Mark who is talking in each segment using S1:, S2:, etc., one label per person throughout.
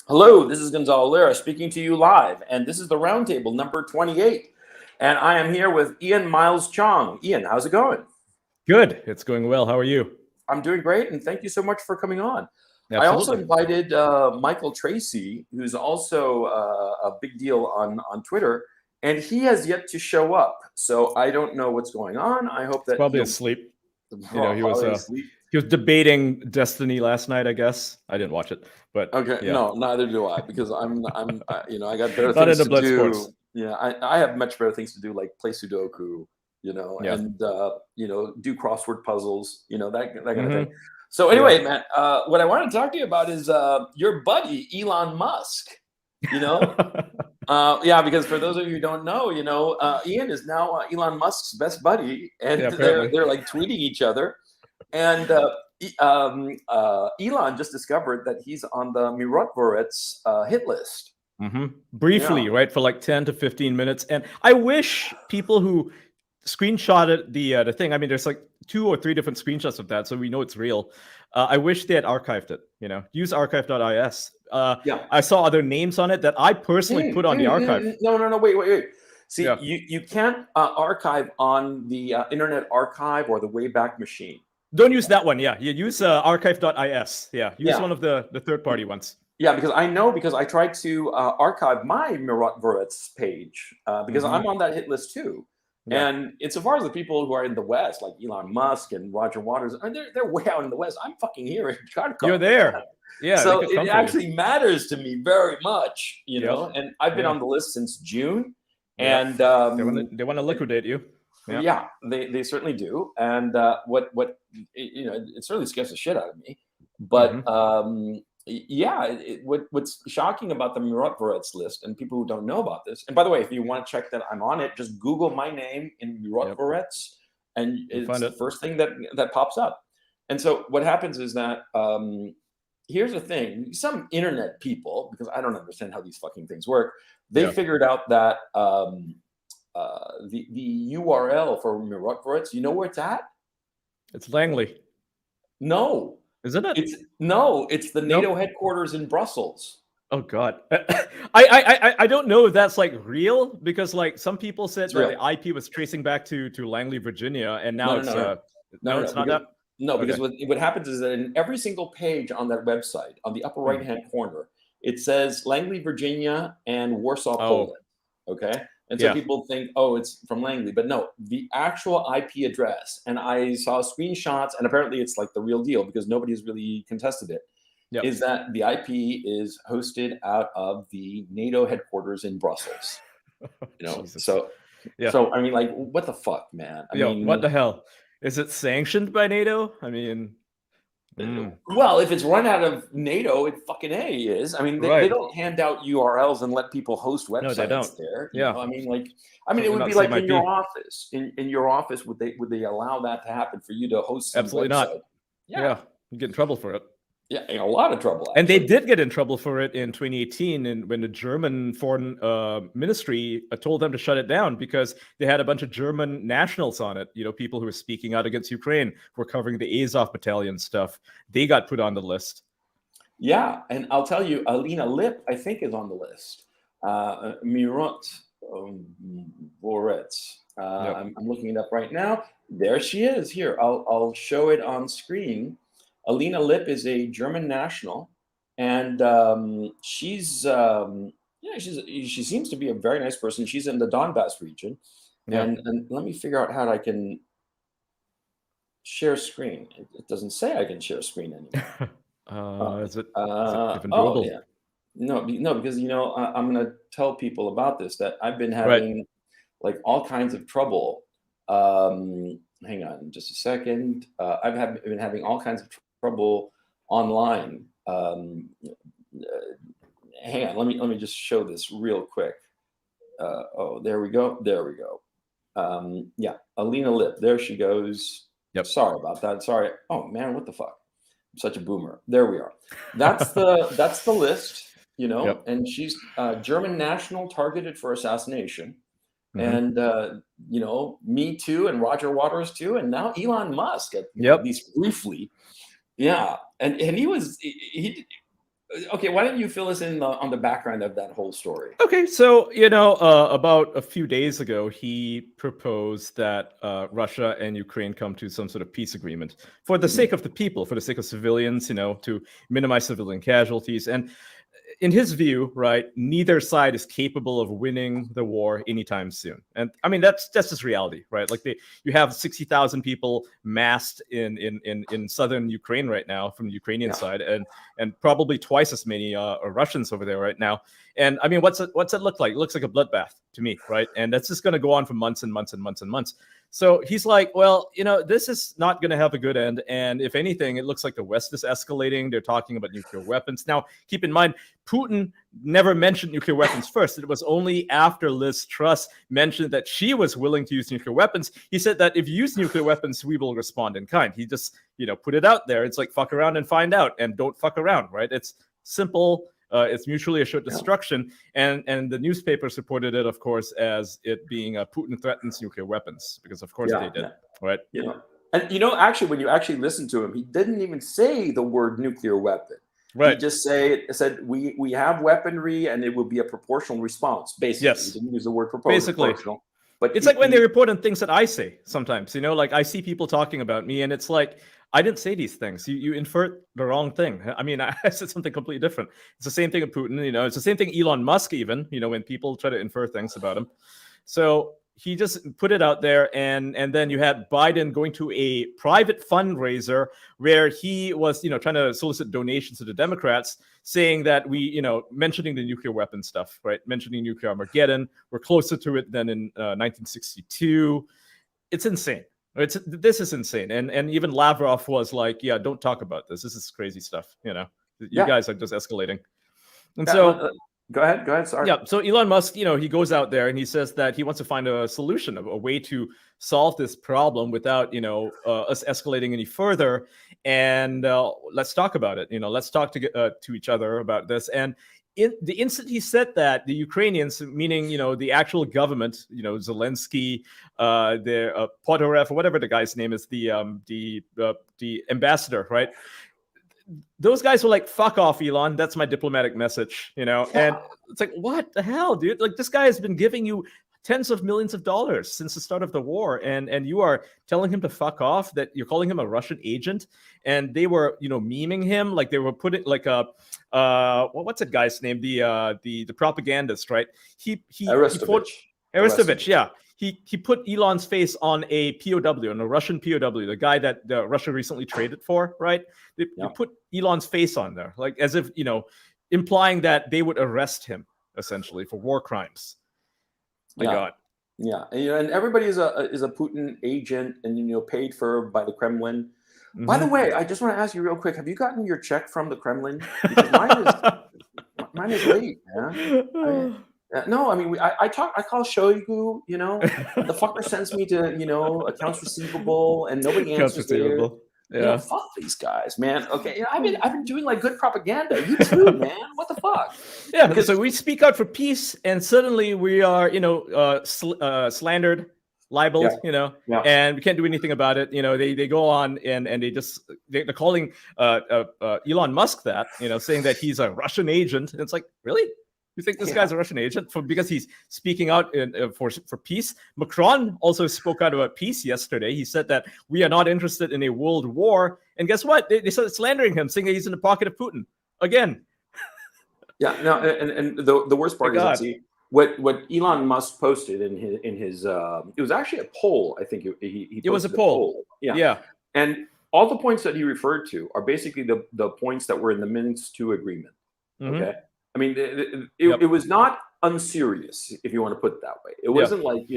S1: Hello, this is Gonzalo Lara speaking to you live, and this is the Roundtable number 28. And I am here with Ian Miles Cheong. Ian, how's it going?
S2: Good. It's going well. How are you?
S1: I'm doing great, and thank you so much for coming on. I also
S2: Absolutely.
S1: invited Michael Tracey, who's also a big deal on Twitter, and he has yet to show up. So I don't know what's going on. I hope
S2: He's
S1: that
S2: probably
S1: he'll
S2: asleep.
S1: probably asleep.
S2: He was debating Destiny last night, I guess. I didn't watch it, but
S1: Okay,
S2: yeah.
S1: no, neither do I, because I got better
S2: Not
S1: things
S2: into
S1: to
S2: blood
S1: do.
S2: sports.
S1: Yeah, I have much better things to do, like play Sudoku,
S2: Yeah.
S1: and do crossword puzzles, that kind of thing.
S2: Mm-hmm.
S1: So anyway, man, what I want to talk to you about is your buddy Elon Musk. You know, yeah, because for those of you who don't know, Ian is now Elon Musk's best buddy, and
S2: Yeah,
S1: they're
S2: apparently.
S1: they're like tweeting each other. And Elon just discovered that he's on the Myrotvorets hit list.
S2: Briefly,
S1: Yeah.
S2: right, for like 10 to 15 minutes. And I wish people who screenshotted the thing, I mean, there's like 2 or 3 different screenshots of that, so we know it's real. I wish they had archived it, use archive.is.
S1: Yeah.
S2: I saw other names on it that I personally put on the archive.
S1: No, wait. See,
S2: Yeah.
S1: you can't archive on the Internet Archive or the Wayback Machine.
S2: Don't use that one. Yeah, you use archive.is. Yeah, use one of the third-party ones.
S1: Yeah, because I tried to archive my Myrotvorets page because I'm on that hit list too.
S2: Yeah.
S1: And insofar as the people who are in the West, like Elon Musk and Roger Waters, they're way out in the West. I'm fucking here in Chicago.
S2: You're there. Yeah.
S1: So it actually matters to me very much, And I've been on the list since June, and
S2: they want to liquidate you.
S1: Yeah, they certainly do. And it certainly scares the shit out of me. But what's shocking about the Myrotvorets list, and people who don't know about this, and by the way, if you want to check that I'm on it, just Google my name in Myrotvorets, and it's the first thing that pops up. And so what happens is that here's the thing: some internet people, because I don't understand how these fucking things work, they figured out that the URL for Myrotvorets, you know where it's at?
S2: It's Langley.
S1: No.
S2: Isn't it?
S1: It's the NATO headquarters in Brussels.
S2: Oh God, I don't know if that's like real, because like some people said that the IP was tracing back to Langley, Virginia, and now it's not that.
S1: No, because what happens is that in every single page on that website, on the upper right hand corner, it says Langley, Virginia, and Warsaw, Poland. Okay. And so people think, oh, it's from Langley. But no, the actual IP address, and I saw screenshots, and apparently it's like the real deal because nobody's really contested it, is that the IP is hosted out of the NATO headquarters in Brussels. So I mean, like, what the fuck, man? I mean,
S2: what the hell? Is it sanctioned by NATO? I mean...
S1: Well, if it's run out of NATO, it fucking is. I mean, they don't hand out URLs and let people host websites there. I mean, it would be like in your office. In your office, would they allow that to happen for you to host some
S2: Absolutely
S1: website?
S2: not. Yeah, you get in trouble for it.
S1: Yeah, in a lot of trouble. Actually.
S2: And they did get in trouble for it in 2018, and when the German foreign ministry told them to shut it down because they had a bunch of German nationals on it. People who were speaking out against Ukraine, were covering the Azov battalion stuff. They got put on the list.
S1: Yeah, and I'll tell you, Alina Lip, I think, is on the list. Myrotvorets. I'm looking it up right now. There she is. Here, I'll show it on screen. Alina Lip is a German national, and she seems to be a very nice person. She's in the Donbass region, and let me figure out how I can share screen. It doesn't say I can share screen anymore.
S2: Is it even doable?
S1: Yeah, no, because I'm going to tell people about this, that I've been having like all kinds of trouble. Hang on just a second. I've been having all kinds of trouble online. Hang on, let me just show this real quick. There we go. Yeah, Alina Lip, there she goes. Sorry about that. Sorry. Oh man, what the fuck? I'm such a boomer. There we are. That's the list, and she's German national targeted for assassination. And me too, and Roger Waters too, and now Elon Musk, at least briefly. Yeah, and he Okay, why don't you fill us in on the background of that whole story?
S2: Okay, so about a few days ago, he proposed that Russia and Ukraine come to some sort of peace agreement for the sake of the people, for the sake of civilians, to minimize civilian casualties. And in his view, right, neither side is capable of winning the war anytime soon. And I mean, that's just reality, right? Like you have 60,000 people massed in southern Ukraine right now from the Ukrainian side, and probably twice as many Russians over there right now. And I mean, what's it look like? It looks like a bloodbath to me, right? And that's just going to go on for months and months and months and months. So he's like, well, this is not going to have a good end. And if anything, it looks like the West is escalating. They're talking about nuclear weapons. Now, keep in mind, Putin never mentioned nuclear weapons first. It was only after Liz Truss mentioned that she was willing to use nuclear weapons. He said that if you use nuclear weapons, we will respond in kind. He just, put it out there. It's like, fuck around and find out, and don't fuck around, right? It's simple. It's mutually assured destruction, and the newspapers reported it, of course, as it being Putin threatens nuclear weapons, because of course they did, right?
S1: And actually, when you actually listen to him, he didn't even say the word nuclear weapon.
S2: Right.
S1: He just said we have weaponry, and it will be a proportional response. Basically,
S2: yes.
S1: He didn't use the word proportional. But
S2: it's like when they report on things that I say sometimes, like I see people talking about me, and it's like, I didn't say these things. You inferred the wrong thing. I mean, I said something completely different. It's the same thing with Putin. It's the same thing Elon Musk even. When people try to infer things about him. So he just put it out there, and then you had Biden going to a private fundraiser where he was, trying to solicit donations to the Democrats, saying that mentioning the nuclear weapon stuff, right? Mentioning nuclear Armageddon. We're closer to it than in 1962. It's insane. This is insane, and even Lavrov was like, "Yeah, don't talk about this. This is crazy stuff. You guys are just escalating." And so,
S1: go ahead. Sorry.
S2: Yeah. So Elon Musk, he goes out there and he says that he wants to find a solution, a way to solve this problem without, us escalating any further. And let's talk about it. Let's talk to each other about this. And in the instant he said that, the Ukrainians, meaning the actual government, Zelensky, the Podorev, or whatever the guy's name is, the ambassador, right? Those guys were like, "Fuck off, Elon. That's my diplomatic message," And it's like, what the hell, dude? Like, this guy has been giving you tens of millions of dollars since the start of the war, and you are telling him to fuck off, that you're calling him a Russian agent. And they were, memeing him, like they were putting like what's that guy's name? The propagandist, right? Arestovich, yeah. He put Elon's face on a POW, on a Russian POW, the guy that Russia recently traded for, right? They put Elon's face on there, like as if, implying that they would arrest him essentially for war crimes. My God.
S1: Yeah, and everybody is a Putin agent, and paid for by the Kremlin. Mm-hmm. By the way, I just want to ask you real quick: have you gotten your check from the Kremlin? Because mine is late, man. No, I mean, I call Shoigu. The fucker sends me to accounts receivable, and nobody answers there. Yeah, fuck these guys, man. Okay, I've been doing like good propaganda. You too, man. What the fuck?
S2: Yeah, because so we speak out for peace, and suddenly we are, slandered, libeled, and we can't do anything about it. They go on and they're calling Elon Musk that, saying that he's a Russian agent. And it's like, really? You think this guy's a Russian agent because he's speaking out for peace? Macron also spoke out about peace yesterday. He said that we are not interested in a world war. And guess what? They started slandering him, saying that he's in the pocket of Putin again.
S1: Yeah. No. And the worst part is, see, what Elon Musk posted in his it was actually a poll. I think he
S2: it was a poll.
S1: Yeah. And all the points that he referred to are basically the points that were in the Minsk II agreement. Mm-hmm. Okay. I mean, it was not unserious, if you want to put it that way. It wasn't like,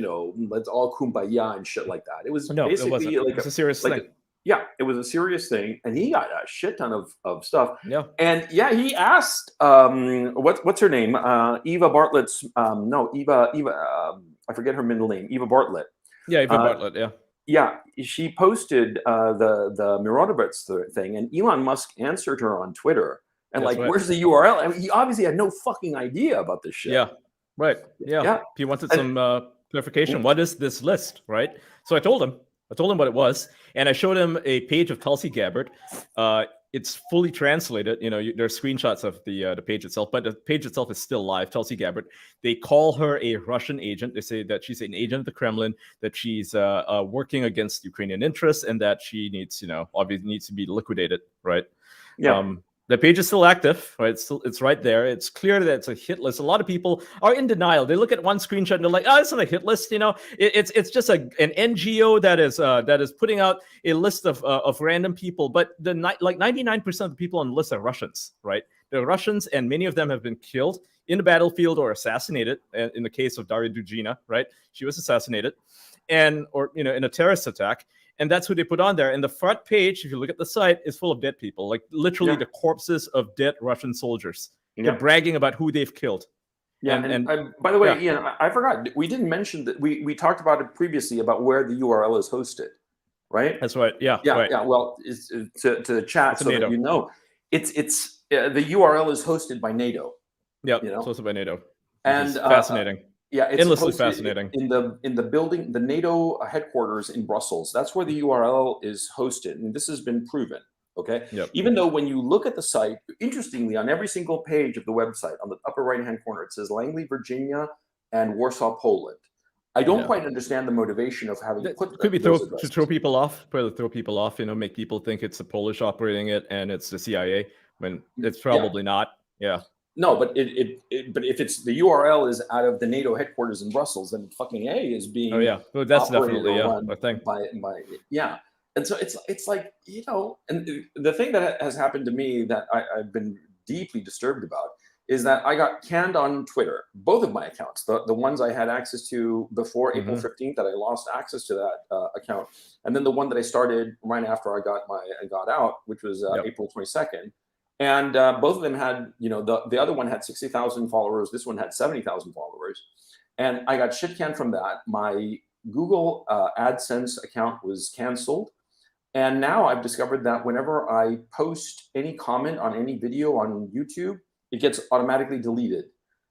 S1: let's all kumbaya and shit like that. It was basically like
S2: a serious thing.
S1: It was a serious thing. And he got a shit ton of stuff.
S2: Yeah.
S1: And he asked, what's her name? Eva Bartlett's, Eva, I forget her middle name, Eva Bartlett.
S2: Yeah, Eva Bartlett, yeah.
S1: Yeah, she posted the Myrotvorets thing, and Elon Musk answered her on Twitter. And where's the URL? I mean, he obviously had no fucking idea about this shit.
S2: Yeah, right. Yeah. He wanted some clarification. What is this list, right? So I told him what it was, and I showed him a page of Tulsi Gabbard it's fully translated. You know, there are screenshots of the page itself, but the page itself is still live. Tulsi Gabbard. They call her a Russian agent. They say that she's an agent of the Kremlin, that she's working against Ukrainian interests, and that she needs, obviously needs to be liquidated, right?
S1: Yeah.
S2: The page is still active, right? It's right there. It's clear that it's a hit list. A lot of people are in denial. They look at one screenshot and they're like, "Oh, it's not a hit list." It's just an NGO that is putting out a list of random people. But 99% of the people on the list are Russians, right? They're Russians, and many of them have been killed in the battlefield or assassinated. In the case of Daria Dugina, right? She was assassinated, or in a terrorist attack. And that's who they put on there. And the front page, if you look at the site, is full of dead people, like literally the corpses of dead Russian soldiers. They're bragging about who they've killed.
S1: Yeah, and by the way, Ian, I forgot. We didn't mention that we talked about it previously about where the URL is hosted, right?
S2: That's right. Yeah.
S1: Well, it's, to chat so that you know, it's the URL is hosted by NATO.
S2: Yeah, it's hosted by NATO.
S1: And
S2: fascinating.
S1: Yeah, it's
S2: endlessly fascinating.
S1: In the building, the NATO headquarters in Brussels. That's where the URL is hosted, and this has been proven. Okay.
S2: Yep.
S1: Even though when you look at the site, interestingly, on every single page of the website, on the upper right-hand corner, it says Langley, Virginia, and Warsaw, Poland. I don't quite understand the motivation of having put
S2: could be to throw people off, make people think it's the Polish operating it and it's the CIA when it's probably not. Yeah.
S1: No, but but if it's the URL is out of the NATO headquarters in Brussels, then fucking A is being
S2: well, that's definitely I think
S1: by and so it's like and the thing that has happened to me that I've been deeply disturbed about is that I got canned on Twitter, both of my accounts, the ones I had access to before April 15th that I lost access to that account, and then the one that I started right after I got out, which was April 22nd. And both of them had, the other one had 60,000 followers. This one had 70,000 followers. And I got shit canned from that. My Google AdSense account was canceled. And now I've discovered that whenever I post any comment on any video on YouTube, it gets automatically deleted.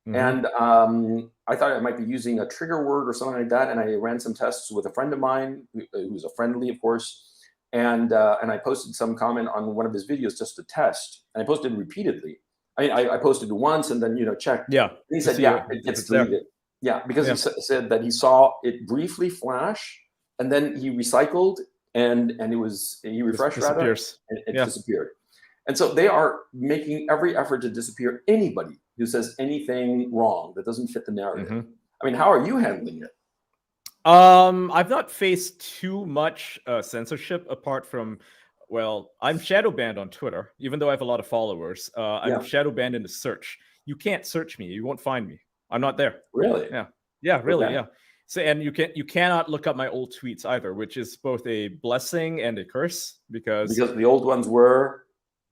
S1: And I thought I might be using a trigger word or something like that. And I ran some tests with a friend of mine, who's a friendly, of course. And I posted some comment on one of his videos just to test, and I posted repeatedly. I posted once and then checked.
S2: Yeah.
S1: And he said, it gets deleted. Yeah, because he said that he saw it briefly flash, and then he recycled, and he refreshed rather, and it disappeared. And so they are making every effort to disappear anybody who says anything wrong that doesn't fit the narrative. I mean, how are you handling it?
S2: I've not faced too much censorship apart from, I'm shadow banned on Twitter, even though I have a lot of followers. I'm shadow banned in the search. You can't search me. You won't find me. I'm not there.
S1: Really?
S2: Yeah, really. Okay. Yeah. So, and you cannot look up my old tweets either, which is both a blessing and a curse because
S1: the old ones were.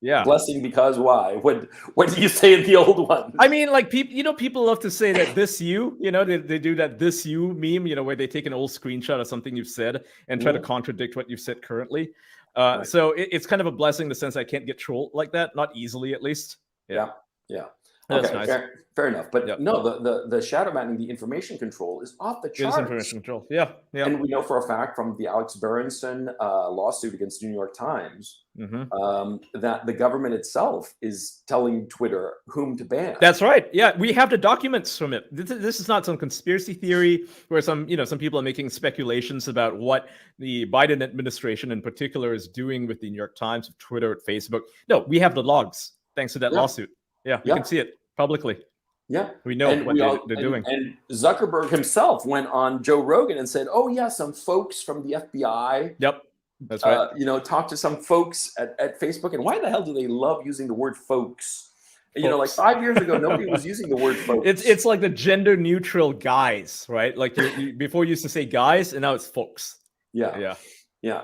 S1: Yeah. Blessing because why? What do you say in the old ones?
S2: I mean, like people love to say that this you, they do that this you meme, where they take an old screenshot of something you've said and try to contradict what you've said currently. So it's kind of a blessing in the sense I can't get trolled like that, not easily at least.
S1: Yeah.
S2: That's
S1: okay,
S2: nice.
S1: Fair enough. But no, the shadow banning, the information control is off the charts.
S2: It is information control. Yeah.
S1: And we know for a fact from the Alex Berenson lawsuit against the New York Times that the government itself is telling Twitter whom to ban.
S2: That's right. Yeah, we have the documents from it. This is not some conspiracy theory where some people are making speculations about what the Biden administration in particular is doing with the New York Times, Twitter, Facebook. No, we have the logs thanks to that lawsuit. Yeah, you can see it publicly.
S1: Yeah,
S2: we know what they're doing.
S1: And Zuckerberg himself went on Joe Rogan and said, "Oh yeah, some folks from the FBI."
S2: Yep, that's right.
S1: Talk to some folks at Facebook. And why the hell do they love using the word "folks"? Like 5 years ago, nobody was using the word "folks."
S2: It's like the gender neutral guys, right? Like before you used to say guys, and now it's folks.
S1: Yeah.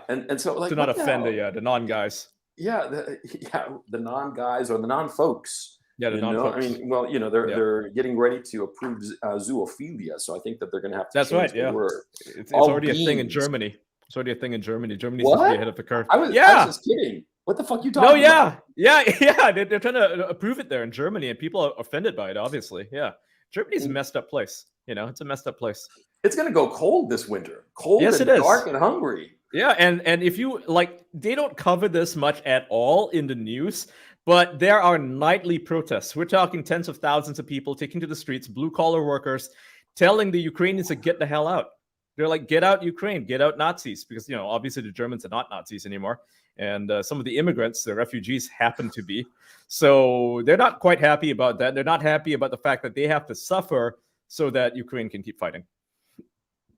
S1: And so like
S2: to not offend the non guys.
S1: Yeah, the non guys or the non folks.
S2: Yeah, the non-folks.
S1: I mean, they're getting ready to approve zoophilia, so I think that they're going to have to change the word.
S2: It's already a thing in Germany. It's already a thing in Germany. Germany seems to be ahead of the curve.
S1: I was just kidding. What the fuck are you talking about?
S2: Yeah. They're trying to approve it there in Germany, and people are offended by it, obviously. Yeah. Germany's a messed up place. It's a messed up place.
S1: It's going to go cold this winter. Cold
S2: yes,
S1: and
S2: it is.
S1: dark and hungry.
S2: Yeah, and if you like, they don't cover this much at all in the news, but there are nightly protests. We're talking tens of thousands of people taking to the streets, blue collar workers, telling the Ukrainians to get the hell out. They're like, get out Ukraine, get out Nazis, because obviously the Germans are not Nazis anymore, and some of the immigrants, the refugees, happen to be. So they're not quite happy about that. They're not happy about the fact that they have to suffer so that Ukraine can keep fighting.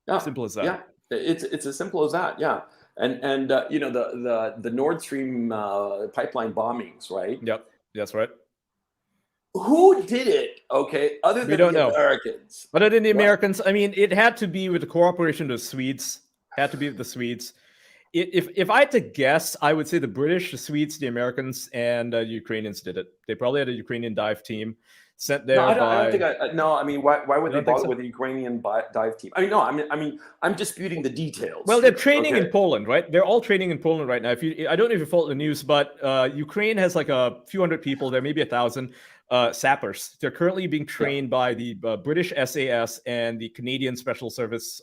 S1: Yeah,
S2: Simple as that.
S1: yeah, it's as simple as that. Yeah, and the Nord Stream pipeline bombings, right?
S2: Yep, that's right.
S1: Who did it? Okay, other
S2: We
S1: than
S2: don't
S1: the
S2: know.
S1: Americans.
S2: Other than the
S1: What?
S2: Americans, I mean, it had to be with the cooperation of the Swedes. Had to be with the Swedes. If I had to guess, I would say the British, the Swedes, the Americans, and the Ukrainians did it. They probably had a Ukrainian dive team sent
S1: No,
S2: there
S1: I don't. I
S2: by.
S1: don't think. No, I mean, why would
S2: You
S1: they
S2: don't think
S1: bother
S2: so?
S1: with the Ukrainian dive team? I mean, no. I mean, I'm disputing the details.
S2: Well, they're
S1: here,
S2: training
S1: okay?
S2: in Poland, right? They're all training in Poland right now. I don't know if you follow the news, but Ukraine has like a few hundred people. There may be 1,000 sappers. They're currently being trained by the British SAS and the Canadian Special Service.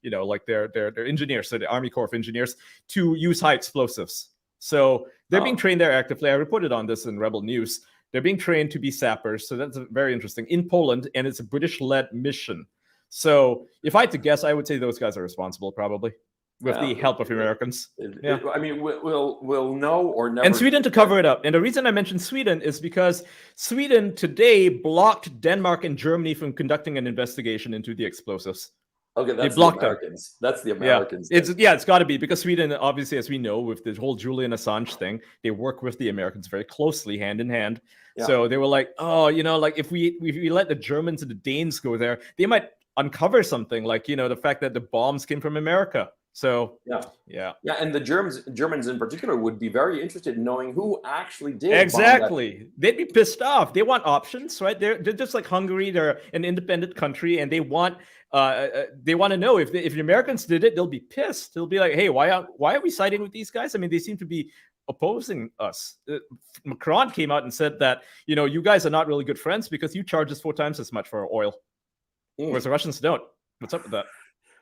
S2: Like they're engineers, so the Army Corps of Engineers, to use high explosives. So they're being trained there actively. I reported on this in Rebel News. They're being trained to be sappers, so that's very interesting in Poland, and it's a British-led mission. So if I had to guess, I would say those guys are responsible, probably, with the help of Americans.
S1: I mean, we'll know or never.
S2: And Sweden to cover it up. And the reason I mentioned Sweden is because Sweden today blocked Denmark and Germany from conducting an investigation into the explosives.
S1: Okay, that's
S2: blocked
S1: the Americans. That's the
S2: Yeah,
S1: Americans.
S2: it's got to be, because Sweden, obviously, as we know, with the whole Julian Assange thing, they work with the Americans very closely, hand in hand.
S1: Yeah.
S2: So they were like, oh, like if we let the Germans and the Danes go there, they might uncover something, like the fact that the bombs came from America. So yeah,
S1: and the Germans in particular would be very interested in knowing who actually did.
S2: Exactly, they'd be pissed off. They want options, right? They're just like Hungary. They're an independent country, and they want to know if the Americans did it. They'll be pissed. They'll be like, hey, why are we siding with these guys? I mean, they seem to be opposing us. Macron came out and said that you guys are not really good friends because you charge us 4 times as much for our oil, whereas the Russians don't. What's up with that?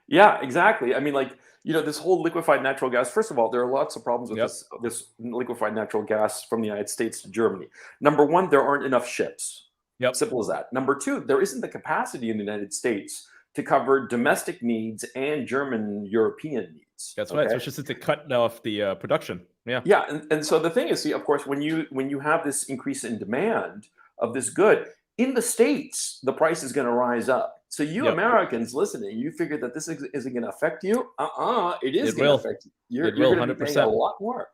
S1: Yeah, exactly. I mean, like, this whole liquefied natural gas. First of all, there are lots of problems with this liquefied natural gas from the United States to Germany. Number one, there aren't enough ships.
S2: Yep.
S1: Simple as that. Number two, there isn't the capacity in the United States to cover domestic needs and German European needs.
S2: That's right. Especially since they cut off the production. Yeah.
S1: Yeah, and so the thing is, see, of course, when you have this increase in demand of this good in the States, the price is going to rise up. So you Americans listening, you figure that this isn't going to affect you? It is going to affect you. You're going to be paying a lot more.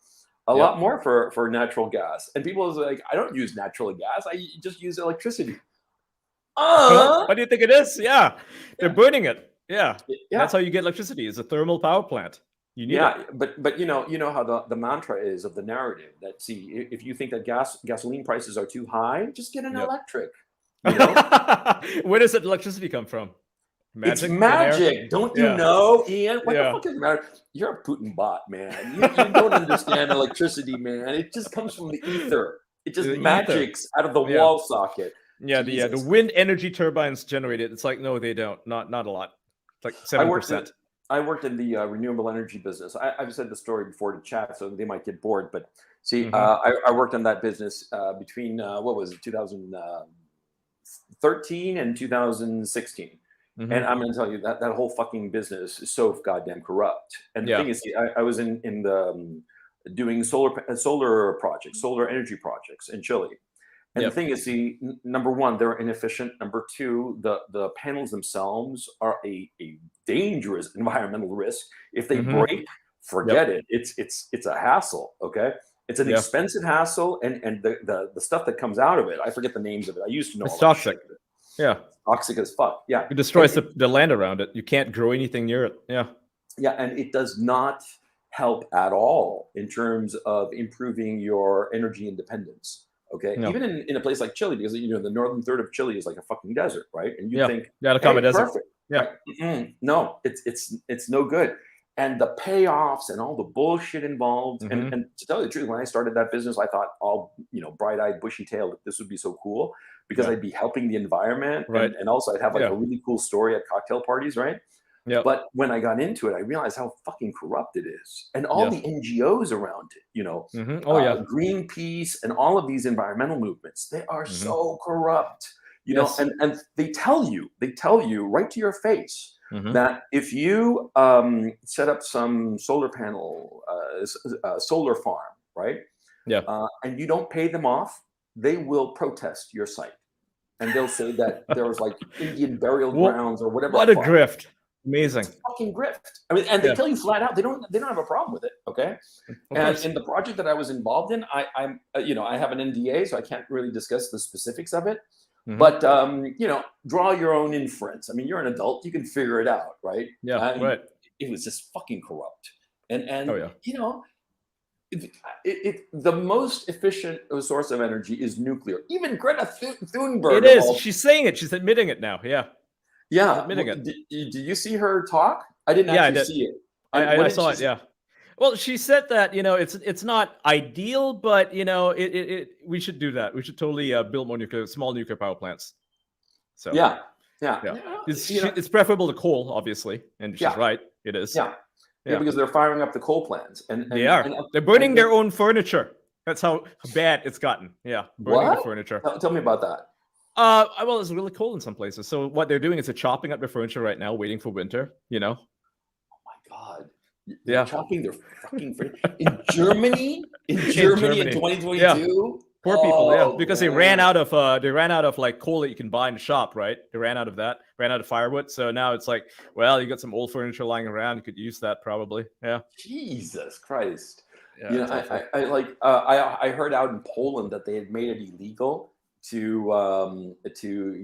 S1: A lot more for natural gas. And people are like, I don't use natural gas. I just use electricity.
S2: What do you think it is? Yeah. They're burning it. Yeah. That's how you get electricity. It's a thermal power plant. You need it.
S1: But you know how the mantra is of the narrative that, see, if you think that gasoline prices are too high, just get an electric.
S2: Where does that electricity come from? Magic?
S1: It's magic. Don't you know, Ian? What the fuck is matter? You're a Putin bot, man. You don't understand electricity, man. It just comes from the ether. It just magics out of the wall socket.
S2: Yeah, the wind energy turbines generate it. It's like, no, they don't. Not a lot. It's like 7%.
S1: I worked in the renewable energy business. I've said the story before to chat, so they might get bored. But see, I worked on that business between, 2013 and 2016. And I'm going to tell you that whole fucking business is so goddamn corrupt. And the thing is, I was in the doing solar projects, solar energy projects in Chile. And the thing is, see, number one, they're inefficient. Number two, the panels themselves are a dangerous environmental risk. If they break, forget it. It's a hassle. Okay. It's an expensive hassle, and the stuff that comes out of it, I forget the names of it. I used to know.
S2: It's toxic. Yeah.
S1: Toxic as fuck. Yeah.
S2: It destroys the land around it. You can't grow anything near it. Yeah. Yeah.
S1: And it does not help at all in terms of improving your energy independence. Okay. No. Even in a place like Chile, because the northern third of Chile is like a fucking desert, right? And you think,
S2: Atacama Desert.
S1: Perfect.
S2: Yeah.
S1: Right? No, it's no good. And the payoffs and all the bullshit involved. And to tell you the truth, when I started that business, I thought, all bright-eyed, bushy-tailed, this would be so cool because I'd be helping the environment, right? And also I'd have like a really cool story at cocktail parties, right?
S2: Yeah.
S1: But when I got into it, I realized how fucking corrupt it is. And all the NGOs around it, Greenpeace and all of these environmental movements, they are so corrupt. And they tell you right to your face that if you set up some solar panel, solar farm, right?
S2: Yeah.
S1: And you don't pay them off, they will protest your site. And they'll say that there was like Indian burial grounds or whatever.
S2: What a grift. Amazing.
S1: It's fucking grift. I mean, and they tell you flat out, they don't have a problem with it. Okay. And in the project that I was involved in, I have an NDA, so I can't really discuss the specifics of it. But draw your own inference. I mean, you're an adult, you can figure it out, right?
S2: Yeah. Right.
S1: It was just fucking corrupt. And the most efficient source of energy is nuclear. Even Greta Thunberg.
S2: It is. She's saying it. She's admitting it now. Yeah.
S1: Yeah.
S2: Admitting it.
S1: Did you see her talk? I didn't actually see it.
S2: I saw it. Yeah. Well, she said that it's not ideal, but we should do that. We should totally build more small nuclear power plants. So yeah. It's preferable to coal, obviously, and she's right. It is.
S1: Yeah, because they're firing up the coal plants, and
S2: they're burning their own furniture. That's how bad it's gotten. Yeah, burning the furniture.
S1: Tell me about that.
S2: Well, it's really cold in some places. So what they're doing is they're chopping up their furniture right now, waiting for winter.
S1: Oh my God. They're chopping their fucking furniture in Germany. In 2022.
S2: Yeah. Poor people, because they ran out of like coal that you can buy in the shop, right? They ran out of that, ran out of firewood. So now it's like, well, you got some old furniture lying around. You could use that probably. Yeah.
S1: Jesus Christ.
S2: Yeah,
S1: I heard out in Poland that they had made it illegal to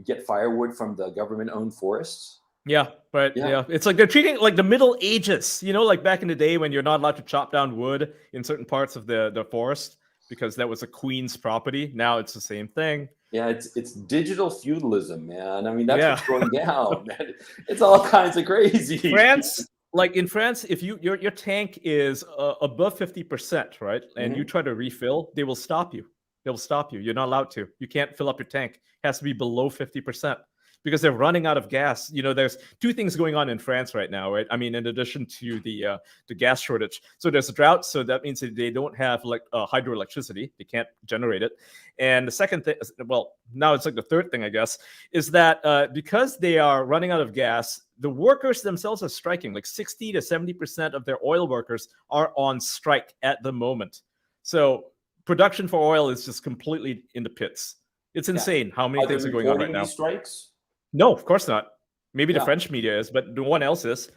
S1: get firewood from the government-owned forests.
S2: Yeah, but it's like they're treating it like the Middle Ages, like back in the day when you're not allowed to chop down wood in certain parts of the forest because that was a queen's property. Now it's the same thing.
S1: Yeah, it's digital feudalism, man. I mean, that's what's going down, man. It's all kinds of crazy.
S2: In France, if your tank is above 50%, right, and you try to refill, they will stop you. They'll stop you. You're not allowed to. You can't fill up your tank. It has to be below 50%. Because they're running out of gas. There's two things going on in France right now, right? I mean, in addition to the gas shortage. So there's a drought, so that means that they don't have hydroelectricity. They can't generate it. And the second thing, well, now it's like the third thing, I guess, is that because they are running out of gas, the workers themselves are striking. Like 60 to 70% of their oil workers are on strike at the moment. So production for oil is just completely in the pits. It's insane how many things are going on right now.
S1: Strikes?
S2: No, of course not. Maybe the French media is, but no one else is.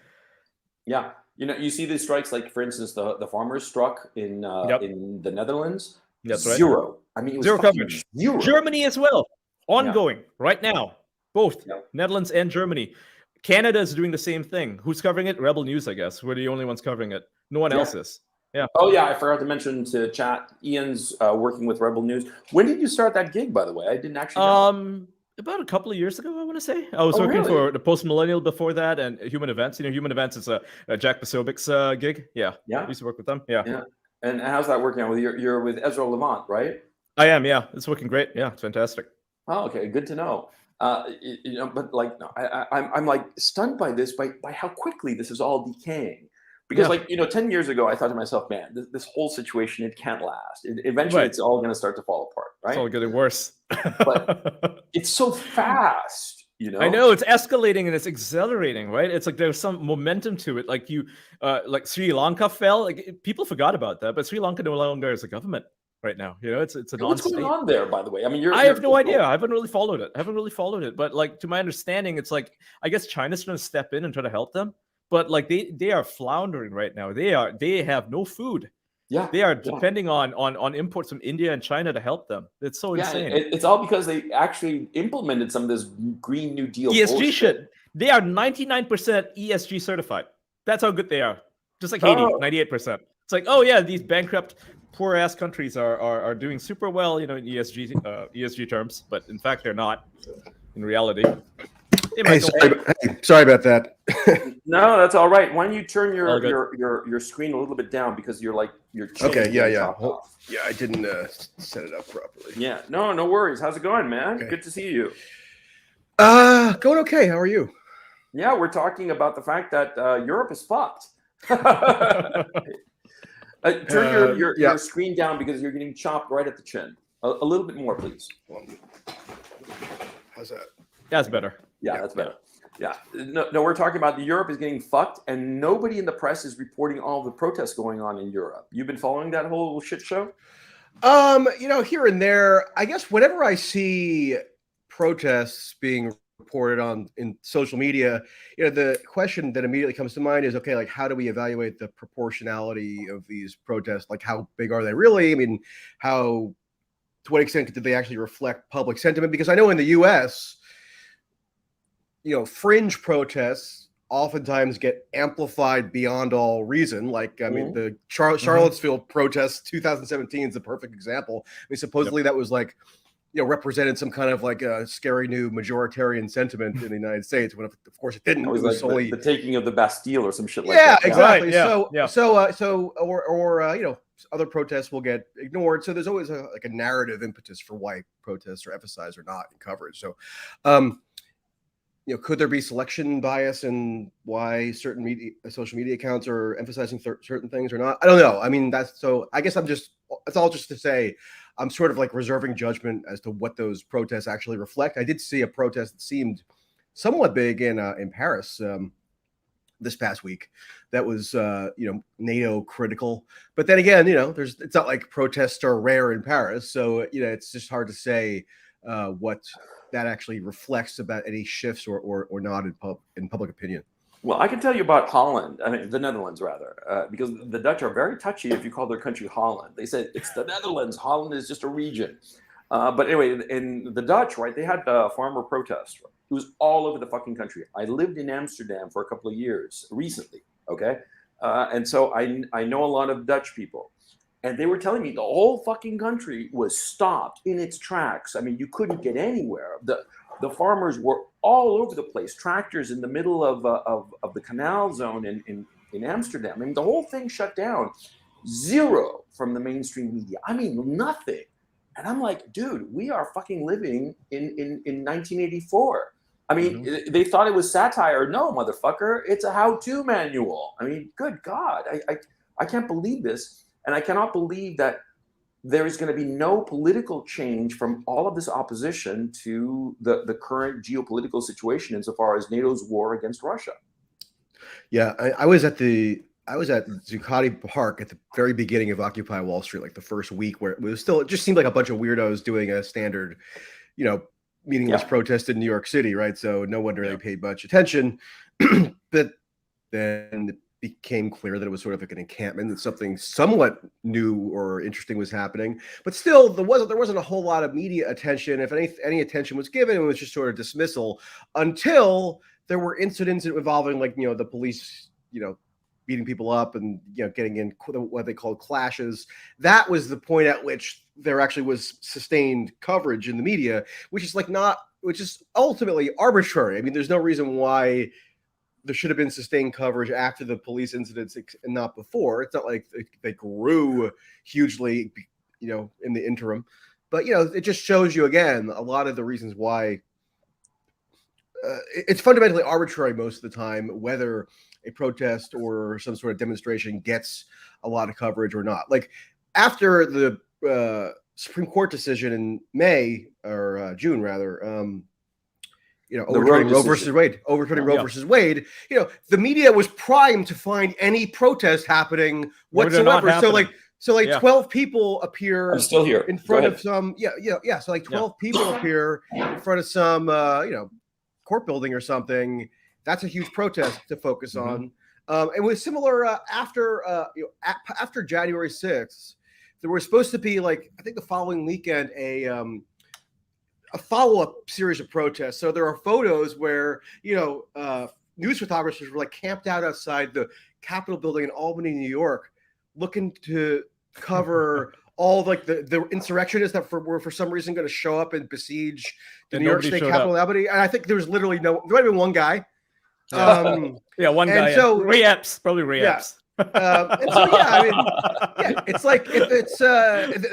S1: Yeah, you see these strikes, like for instance, the farmers struck in the Netherlands.
S2: That's right.
S1: Zero. I mean, it was
S2: zero coverage.
S1: Zero.
S2: Germany as well, ongoing right now. Both Netherlands and Germany. Canada is doing the same thing. Who's covering it? Rebel News, I guess. We're the only ones covering it. No one else is. Yeah.
S1: Oh yeah, I forgot to mention to chat. Ian's working with Rebel News. When did you start that gig, by the way? I didn't actually know.
S2: About a couple of years ago, I want to say. I was working for the Post Millennial before that, and Human Events. Human Events is a Jack Posobiec's gig. Yeah. I used to work with them. Yeah.
S1: And how's that working out? You're with Ezra Levant, right?
S2: I am. Yeah, it's working great. Yeah, it's fantastic.
S1: Oh, okay, good to know. But I'm like stunned by this, by how quickly this is all decaying. Because 10 years ago, I thought to myself, man, this whole situation, it can't last. Eventually, it's all going to start to fall apart, right?
S2: It's all getting worse.
S1: But it's so fast,
S2: I know, it's escalating and it's accelerating, right? It's like there's some momentum to it. Like like Sri Lanka fell. Like people forgot about that, but Sri Lanka no longer is a government right now. It's a non-state.
S1: What's going on there, by the way? I mean,
S2: I have no idea. I haven't really followed it. But like to my understanding, it's like I guess China's going to step in and try to help them. But like they are floundering right now. They have no food. Yeah, they are depending on imports from India and China to help them. It's so insane.
S1: It's all because they actually implemented some of this Green New Deal
S2: ESG shit. They are 99% ESG certified. That's how good they are. Just like Haiti, 98%. It's like, oh yeah, these bankrupt, poor ass countries are doing super well, in ESG terms, but in fact they're not. In reality.
S3: Hey, sorry about that.
S1: No, that's all right. Why don't you turn your screen a little bit down because you're
S3: okay. Yeah. I didn't set it up properly.
S1: Yeah. No worries. How's it going, man? Okay. Good to see you.
S3: Going okay. How are you?
S1: Yeah, we're talking about the fact that Europe is fucked. Turn your screen down because you're getting chopped right at the chin. A little bit more, please.
S3: How's that?
S2: That's better.
S1: Yeah, that's better. Yeah. No, we're talking about Europe is getting fucked, and nobody in the press is reporting all the protests going on in Europe. You've been following that whole shit show?
S3: Here and there, I guess whenever I see protests being reported on in social media, the question that immediately comes to mind is, okay, like, how do we evaluate the proportionality of these protests? Like, how big are they really? I mean, to what extent did they actually reflect public sentiment? Because I know in the US, fringe protests oftentimes get amplified beyond all reason. Like, I mean, the Charlottesville protests 2017 is a perfect example. I mean, supposedly that was like, represented some kind of like a scary new majoritarian sentiment in the United States, when of course it didn't.
S1: It was
S3: like
S1: solely the taking of the Bastille or some shit like that.
S3: Yeah, exactly.
S2: Right,
S3: So other protests will get ignored. So there's always a narrative impetus for why protests are emphasized or not in coverage. So, could there be selection bias in why certain social media accounts are emphasizing certain things or not? I don't know. I mean, I guess that's all just to say, I'm sort of like reserving judgment as to what those protests actually reflect. I did see a protest that seemed somewhat big in Paris this past week. That was NATO critical. But then again, it's not like protests are rare in Paris, so it's just hard to say what that actually reflects about any shifts or not in public opinion.
S1: Well, I can tell you about Holland. I mean, the Netherlands, rather, because the Dutch are very touchy if you call their country Holland. They said it's the Netherlands. Holland is just a region. But anyway, in the Dutch, right, they had the farmer protest. It was all over the fucking country. I lived in Amsterdam for a couple of years recently, okay? And so I know a lot of Dutch people. And they were telling me the whole fucking country was stopped in its tracks. I mean, you couldn't get anywhere. The farmers were all over the place, tractors in the middle of the canal zone in Amsterdam. I mean, the whole thing shut down. Zero from the mainstream media. I mean, nothing. And I'm like, dude, we are fucking living in 1984. I mean, they thought it was satire. No, motherfucker, it's a how-to manual. I mean, good God, I can't believe this. And I cannot believe that there is going to be no political change from all of this opposition to the current geopolitical situation insofar as NATO's war against Russia.
S3: Yeah, I was at Zuccotti Park at the very beginning of Occupy Wall Street, like the first week, where it just seemed like a bunch of weirdos doing a standard, meaningless protest in New York City, right? So no wonder they paid much attention. But then it became clear that it was sort of like an encampment, that something somewhat new or interesting was happening. But still, there wasn't a whole lot of media attention. If any attention was given, it was just sort of dismissal until there were incidents involving, like, the police, beating people up and getting in what they call clashes. That was the point at which there actually was sustained coverage in the media, which is ultimately arbitrary. I mean, there's no reason why there should have been sustained coverage after the police incidents and not before. It's not like they grew hugely, in the interim. But, it just shows you again a lot of the reasons why it's fundamentally arbitrary most of the time whether a protest or some sort of demonstration gets a lot of coverage or not. Like, after the Supreme Court decision in May or June rather, overturning Roe versus Wade, the media was primed to find any protest happening whatsoever. So 12 people appear
S1: I'm still here.
S3: in front of some So like 12 people appear in front of some court building or something. That's a huge protest to focus on. It was similar after January 6th. There was supposed to be, like, I think the following weekend, a follow-up series of protests. So there are photos where news photographers were like camped out outside the Capitol building in Albany, New York, looking to cover all like the insurrectionists that were for some reason going to show up and besiege the New York State Capitol in Albany. And I think there was literally there might have been one guy.
S2: One guy.
S3: So
S2: re-apps, probably re-apps.
S3: And so it's like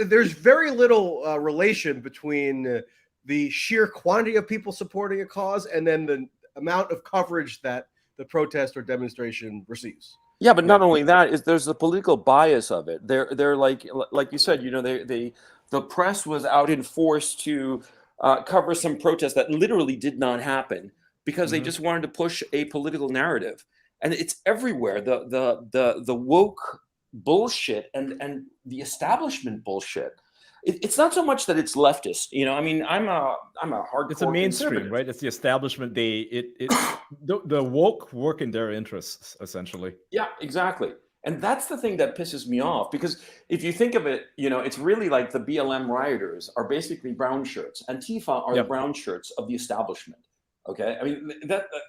S3: there's very little relation between the sheer quantity of people supporting a cause and then amount of coverage that the protest or demonstration receives.
S1: Yeah, but not only that, is there's the political bias of it. They're like you said, the press was out in force to cover some protests that literally did not happen because they just wanted to push a political narrative, and it's everywhere. The woke bullshit and the establishment bullshit. It's not so much that it's leftist, I mean, I'm a hardcore.
S2: It's a mainstream, right? It's the establishment. The woke work in their interests, essentially.
S1: Yeah, exactly. And that's the thing that pisses me off, because if you think of it, it's really like the BLM rioters are basically brown shirts. Antifa are the brown shirts of the establishment. Okay, I mean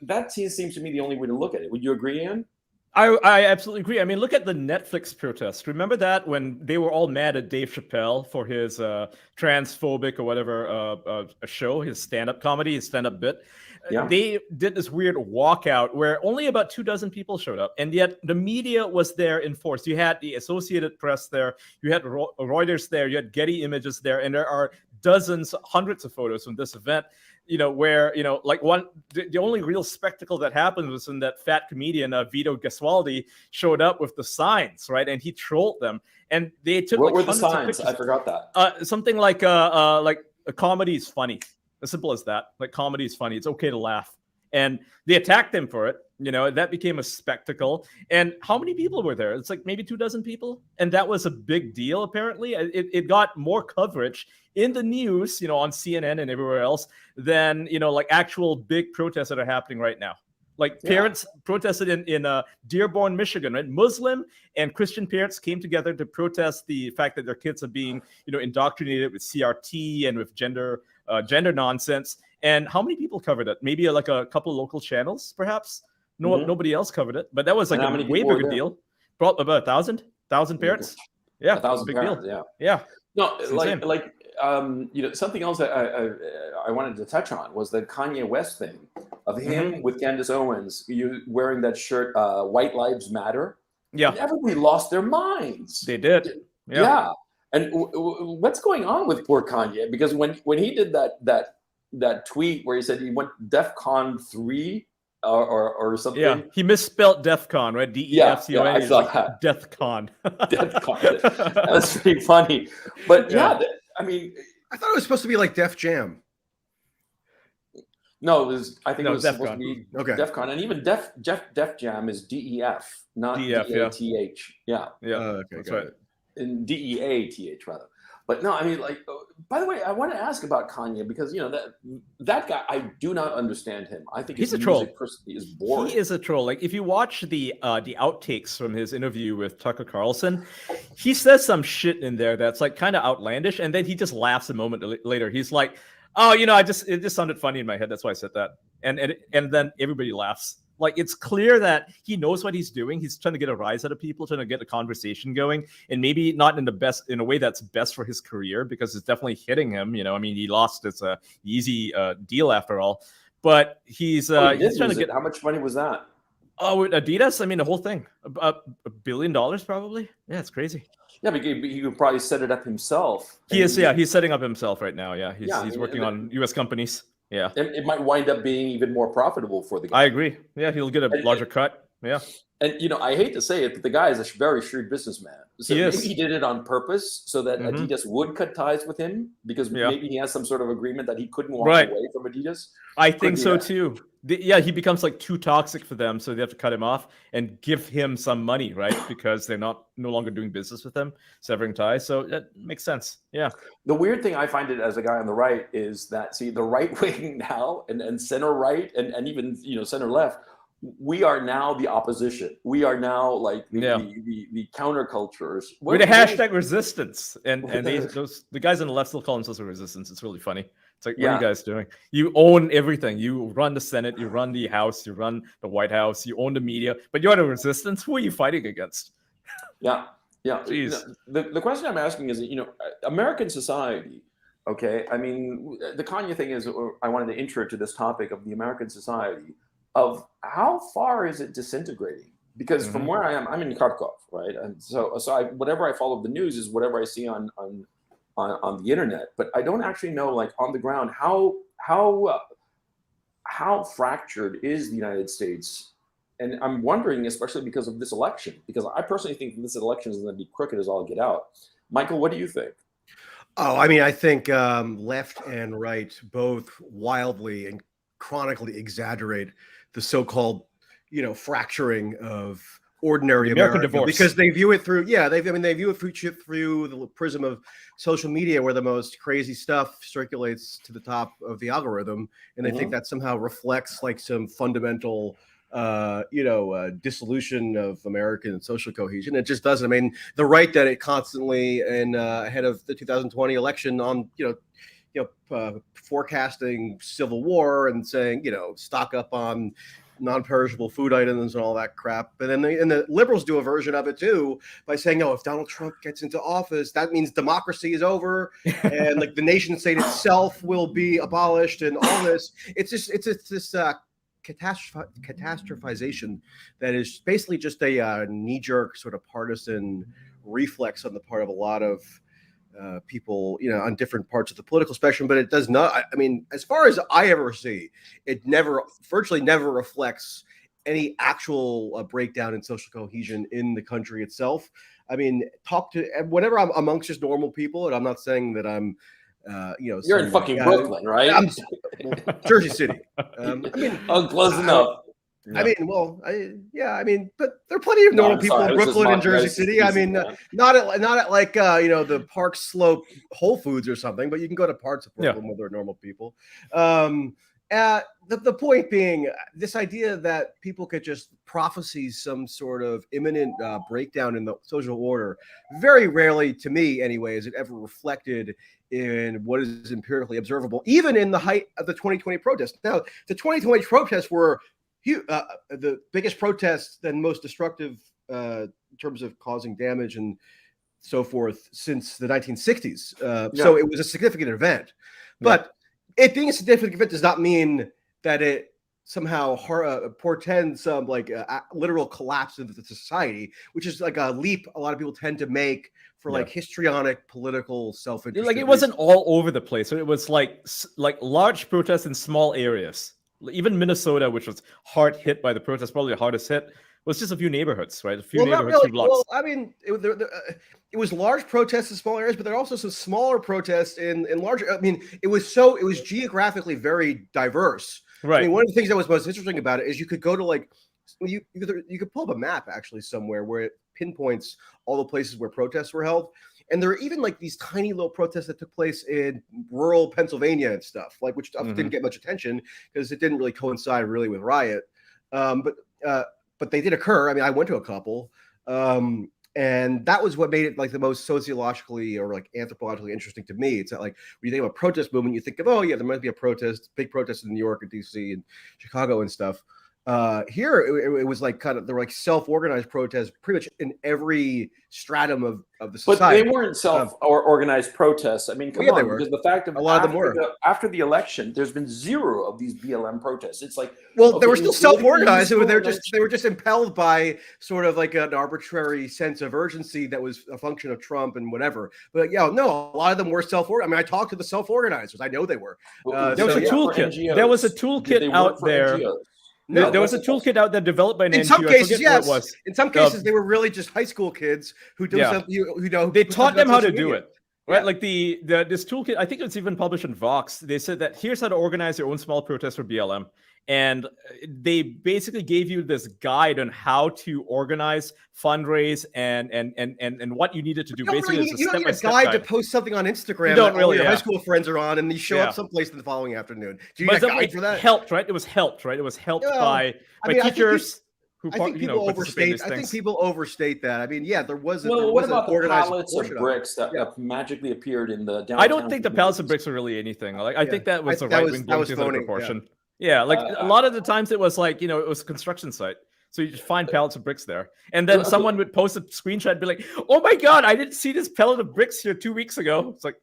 S1: that seems to me the only way to look at it. Would you agree, Ian?
S2: I absolutely agree. I mean, look at the Netflix protests. Remember that when they were all mad at Dave Chappelle for his transphobic or whatever a show, his stand-up comedy, his stand-up bit. Yeah. They did this weird walkout where only about 24 people showed up, and yet the media was there in force. You had the Associated Press there, you had Reuters there, you had Getty Images there, and there are dozens, hundreds of photos from this event. Where, the only real spectacle that happened was when that fat comedian, Vito Gesualdi, showed up with the signs, right? And he trolled them. And they took
S1: what were the signs? I forgot that.
S2: Something like a comedy is funny. As simple as that. Like, comedy is funny. It's okay to laugh. And they attacked him for it. That became a spectacle. And how many people were there? It's like maybe 24 people. And that was a big deal, apparently. It got more coverage in the news, on CNN and everywhere else than, actual big protests that are happening right now. Like, parents protested in Dearborn, Michigan, right? Muslim and Christian parents came together to protest the fact that their kids are being, indoctrinated with CRT and with gender nonsense. And how many people covered it? Maybe like a couple of local channels, perhaps. Nobody else covered it, but that was like a way bigger deal. About 1,000 parents. Yeah,
S1: 1,000
S2: big
S1: parents.
S2: deal.
S1: Yeah. No, something else that I wanted to touch on was the Kanye West thing of him with Candace Owens, wearing that shirt, "White Lives Matter." Yeah, and everybody lost their minds.
S2: They did.
S1: Yeah. And what's going on with poor Kanye? Because when he did that tweet where he said he went DEFCON 3 or something.
S2: Yeah, he misspelled DEFCON, right? DEFCON.
S1: I saw that.
S2: DEFCON.
S1: DEFCON. That's pretty funny. But I mean,
S3: I thought it was supposed to be like Def Jam.
S1: No, I think it was supposed to be DEFCON, and even Def Jam is DEF, not DATH. Yeah.
S2: Okay,
S1: that's right. In DEATH rather. But no, I mean, by the way, I want to ask about Kanye, because that guy, I do not understand him. I think
S2: he's a troll.
S1: Is boring.
S2: He is a troll. Like, if you watch the outtakes from his interview with Tucker Carlson, he says some shit in there that's like kind of outlandish, and then he just laughs a moment later. He's like, "Oh, it just sounded funny in my head. That's why I said that." And then everybody laughs. Like, it's clear that he knows what he's doing. He's trying to get a rise out of people, trying to get a conversation going, and maybe not in a way that's best for his career, because it's definitely hitting him. I mean, he lost his easy deal after all, but he's trying to get.
S1: How much money was that?
S2: Oh, with Adidas, I mean, the whole thing, $1 billion probably. Yeah, it's crazy.
S1: Yeah, but he could probably set it up himself.
S2: He's setting up himself right now. Yeah, he's working on U.S. companies. Yeah,
S1: it might wind up being even more profitable for the guy.
S2: I agree. Yeah, he'll get a larger cut. Yeah,
S1: and I hate to say it, but the guy is a very shrewd businessman. So maybe he did it on purpose so that Adidas would cut ties with him, because maybe he has some sort of agreement that he couldn't walk away from Adidas.
S2: I think so too. He becomes like too toxic for them, so they have to cut him off and give him some money, right? Because they're no longer doing business with him, severing ties. So that makes sense. Yeah.
S1: The weird thing I find it as a guy on the right is that, see, the right wing now and center right and even center left, we are now the opposition. We are now like the countercultures.
S2: We're the hashtag resistance, and the guys on the left still call themselves a resistance. It's really funny. It's like, what are you guys doing? You own everything. You run the Senate, you run the House, you run the White House, you own the media, but you're the resistance. Who are you fighting against?
S1: Yeah. Jeez. The question I'm asking is, American society. Okay, I mean, the Kanye thing is, I wanted to intro to this topic of the American society, of how far is it disintegrating? Because from where I am, I'm in Kharkov, right? And so whatever I follow the news is whatever I see on the internet, but I don't actually know, like, on the ground, how how fractured is the United States? And I'm wondering, especially because of this election, because I personally think this election is going to be crooked as all get out. Michael, what do you think?
S3: Oh, I mean, I think left and right both wildly and chronically exaggerate the so-called, fracturing of ordinary
S2: American
S3: America
S2: divorce,
S3: because they view it through, they view it through the prism of social media, where the most crazy stuff circulates to the top of the algorithm, and they think that somehow reflects like some fundamental dissolution of American social cohesion. It just doesn't. I mean, the right that it constantly and ahead of the 2020 election on, forecasting civil war and saying, stock up on non-perishable food items and all that crap. But then the liberals do a version of it too by saying, if Donald Trump gets into office, that means democracy is over and like the nation state itself will be abolished and all this. It's this catastrophization that is basically just a knee-jerk sort of partisan reflex on the part of a lot of people, on different parts of the political spectrum. But it does not, I mean, as far as I ever see, it virtually never reflects any actual breakdown in social cohesion in the country itself. I mean, talk to whenever I'm amongst just normal people, and I'm not saying that I'm
S1: you're in fucking Brooklyn, right?
S3: Jersey City.
S1: Close enough.
S3: I mean, but there are plenty of normal people in Brooklyn and Jersey City. I mean, not at like the Park Slope Whole Foods or something, but you can go to parts of Brooklyn where there are normal people. The point being, this idea that people could just prophesy some sort of imminent breakdown in the social order, very rarely, to me anyway, is it ever reflected in what is empirically observable, even in the height of the 2020 protests. Now, the 2020 protests were the biggest protests and most destructive in terms of causing damage and so forth since the 1960s. So it was a significant event. But it being a significant event does not mean that it somehow portends some literal collapse of the society, which is like a leap a lot of people tend to make for like histrionic political self-interest.
S2: Like it wasn't all over the place. So it was like large protests in small areas. Even Minnesota, which was hard hit by the protests, probably the hardest hit, was just a few neighborhoods, right? A few neighborhoods, few blocks.
S3: Well, I mean, it was large protests in small areas, but there are also some smaller protests in larger. I mean, it was geographically very diverse.
S2: Right.
S3: I mean, one of the things that was most interesting about it is you could go to you could pull up a map actually somewhere where it pinpoints all the places where protests were held. And there are even like these tiny little protests that took place in rural Pennsylvania and stuff, which didn't get much attention because it didn't really coincide really with riot. But they did occur. I mean, I went to a couple, and that was what made it like the most sociologically or like anthropologically interesting to me. It's that like when you think of a protest movement, you think of, there might be a big protest in New York and DC and Chicago and stuff. Here it was like there were like self-organized protests pretty much in every stratum of the society.
S1: But they weren't self-organized protests. I mean, come on, because the fact of
S3: a lot of them were
S1: after the election, there's been zero of these BLM protests. It's like,
S3: they were still self-organized. They were just impelled by sort of like an arbitrary sense of urgency that was a function of Trump and whatever. But a lot of them were self-organized. I mean, I talked to the self-organizers. I know they were.
S2: There was a toolkit. There was a toolkit out there.
S3: No,
S2: there was a toolkit out there developed by an NGO.
S3: In some cases, yes. In some cases, they were really just high school kids who do something.
S2: They taught them how to do it, right? Like this toolkit. I think it's even published in Vox. They said that here's how to organize your own small protest for BLM, and they basically gave you this guide on how to organize, fundraise, and what you needed to do. Basically,
S3: you don't need a guide to post something on Instagram. You
S2: don't really.
S3: Your high school friends are on, and you show up someplace the following afternoon. Do you need a guide for that?
S2: Helped, right? It was helped, right? It was helped by teachers.
S3: I think people overstate. I think people overstate that. I mean, there was.
S1: What about the pallets of bricks that magically appeared in the downtown?
S2: I don't think the pallets of bricks were really anything. Like I think that was the right wing blown to the proportion. Yeah, like a lot of the times it was like, it was a construction site. So you just find pallets of bricks there. And then someone would post a screenshot and be like, oh my God, I didn't see this pallet of bricks here 2 weeks ago. It's like,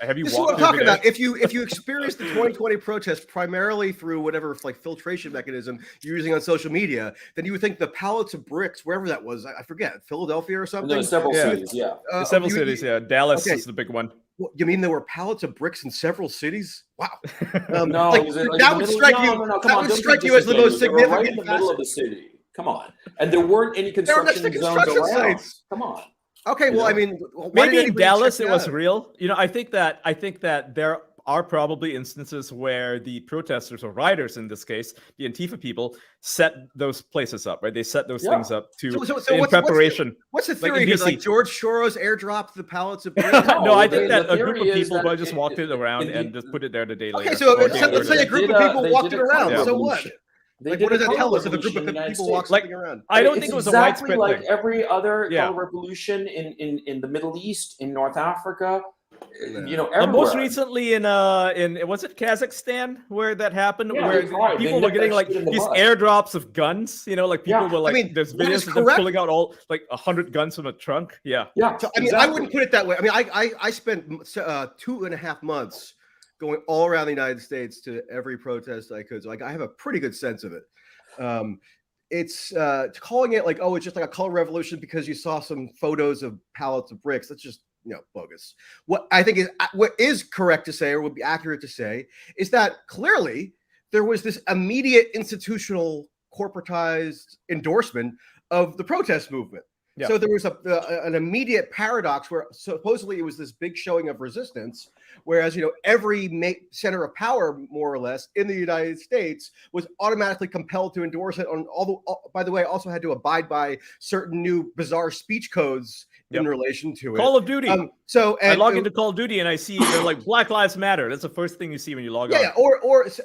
S2: have you walked?
S3: This is what I'm talking about. If you experience the 2020 protests primarily through whatever like filtration mechanism you're using on social media, then you would think the pallets of bricks, wherever that was, I forget, Philadelphia or something?
S1: No, several cities,
S2: several cities, Dallas is the big one.
S3: You mean there were pallets of bricks in several cities? Wow.
S1: No,
S3: like,
S1: was it like
S3: that would strike you.
S1: No, come
S3: that
S1: on,
S3: would
S1: don't
S3: strike
S1: be
S3: you as the most
S1: disingenuous. They were right in
S3: significant
S1: the middle of the city. Come on, and there weren't any
S3: There were next to
S1: construction zones
S3: construction
S1: around.
S3: sites.
S1: Come on.
S3: Okay, well,
S1: know?
S3: I mean, why
S2: maybe
S3: did
S2: in Dallas
S3: check
S2: it was
S3: out?
S2: real. You know, I think that there are probably instances where the protesters or rioters, in this case, the Antifa people, set those places up, right? They set those things up to in preparation.
S3: What's the theory here? Like George Soros airdropped the pallets of bricks?
S2: No, I think that a group of people probably just walked it around and just put it there the day later.
S3: Okay, so let's say a group of people walked it around. So what? Like, what does that tell us if a group of people walk something around?
S2: I don't think it was
S1: exactly
S2: a widespread
S1: like
S2: thing.
S1: every other color revolution in the Middle East, in North Africa. You know, everywhere.
S2: Most recently in was it Kazakhstan where that happened, where people were getting like these airdrops of guns, you know, like people were like, I mean, there's videos of them pulling out all like 100 guns from a trunk. Yeah.
S3: So, I mean, I wouldn't put it that way. I mean, I spent 2.5 months going all around the United States to every protest I could. So like, I have a pretty good sense of it. It's calling it like, oh, it's just like a color revolution because you saw some photos of pallets of bricks. That's just, bogus. What I think is correct to say, or would be accurate to say, is that clearly there was this immediate institutional corporatized endorsement of the protest movement. Yeah. So there was an immediate paradox where supposedly it was this big showing of resistance, whereas every center of power, more or less, in the United States was automatically compelled to endorse it. By the way, also had to abide by certain new bizarre speech codes in relation to it.
S2: Call of Duty.
S3: I
S2: log into Call of Duty and I see they're like Black Lives Matter. That's the first thing you see when you log on.
S3: Yeah, or if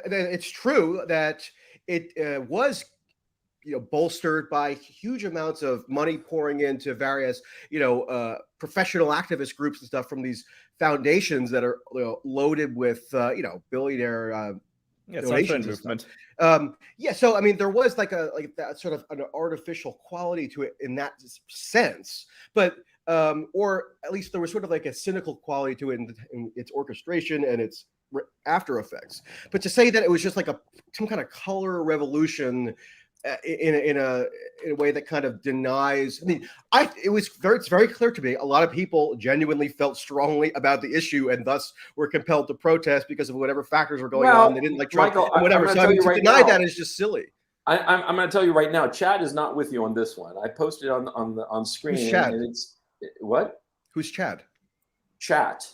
S3: it's true that it was bolstered by huge amounts of money pouring into various professional activist groups and stuff from these foundations that are loaded with billionaire donations movement. So I mean, there was like that sort of an artificial quality to it in that sense, but or at least there was sort of like a cynical quality to it in its orchestration and its after effects. But to say that it was just like some kind of color revolution in a way that kind of denies. I mean, it's very clear to me. A lot of people genuinely felt strongly about the issue and thus were compelled to protest because of whatever factors were going on. They didn't like Trump and whatever. So to deny that is just silly.
S1: I'm going to tell you right now. Chad is not with you on this one. I posted on screen.
S3: Who's Chad?
S1: And it's what?
S3: Who's Chad?
S1: Chat.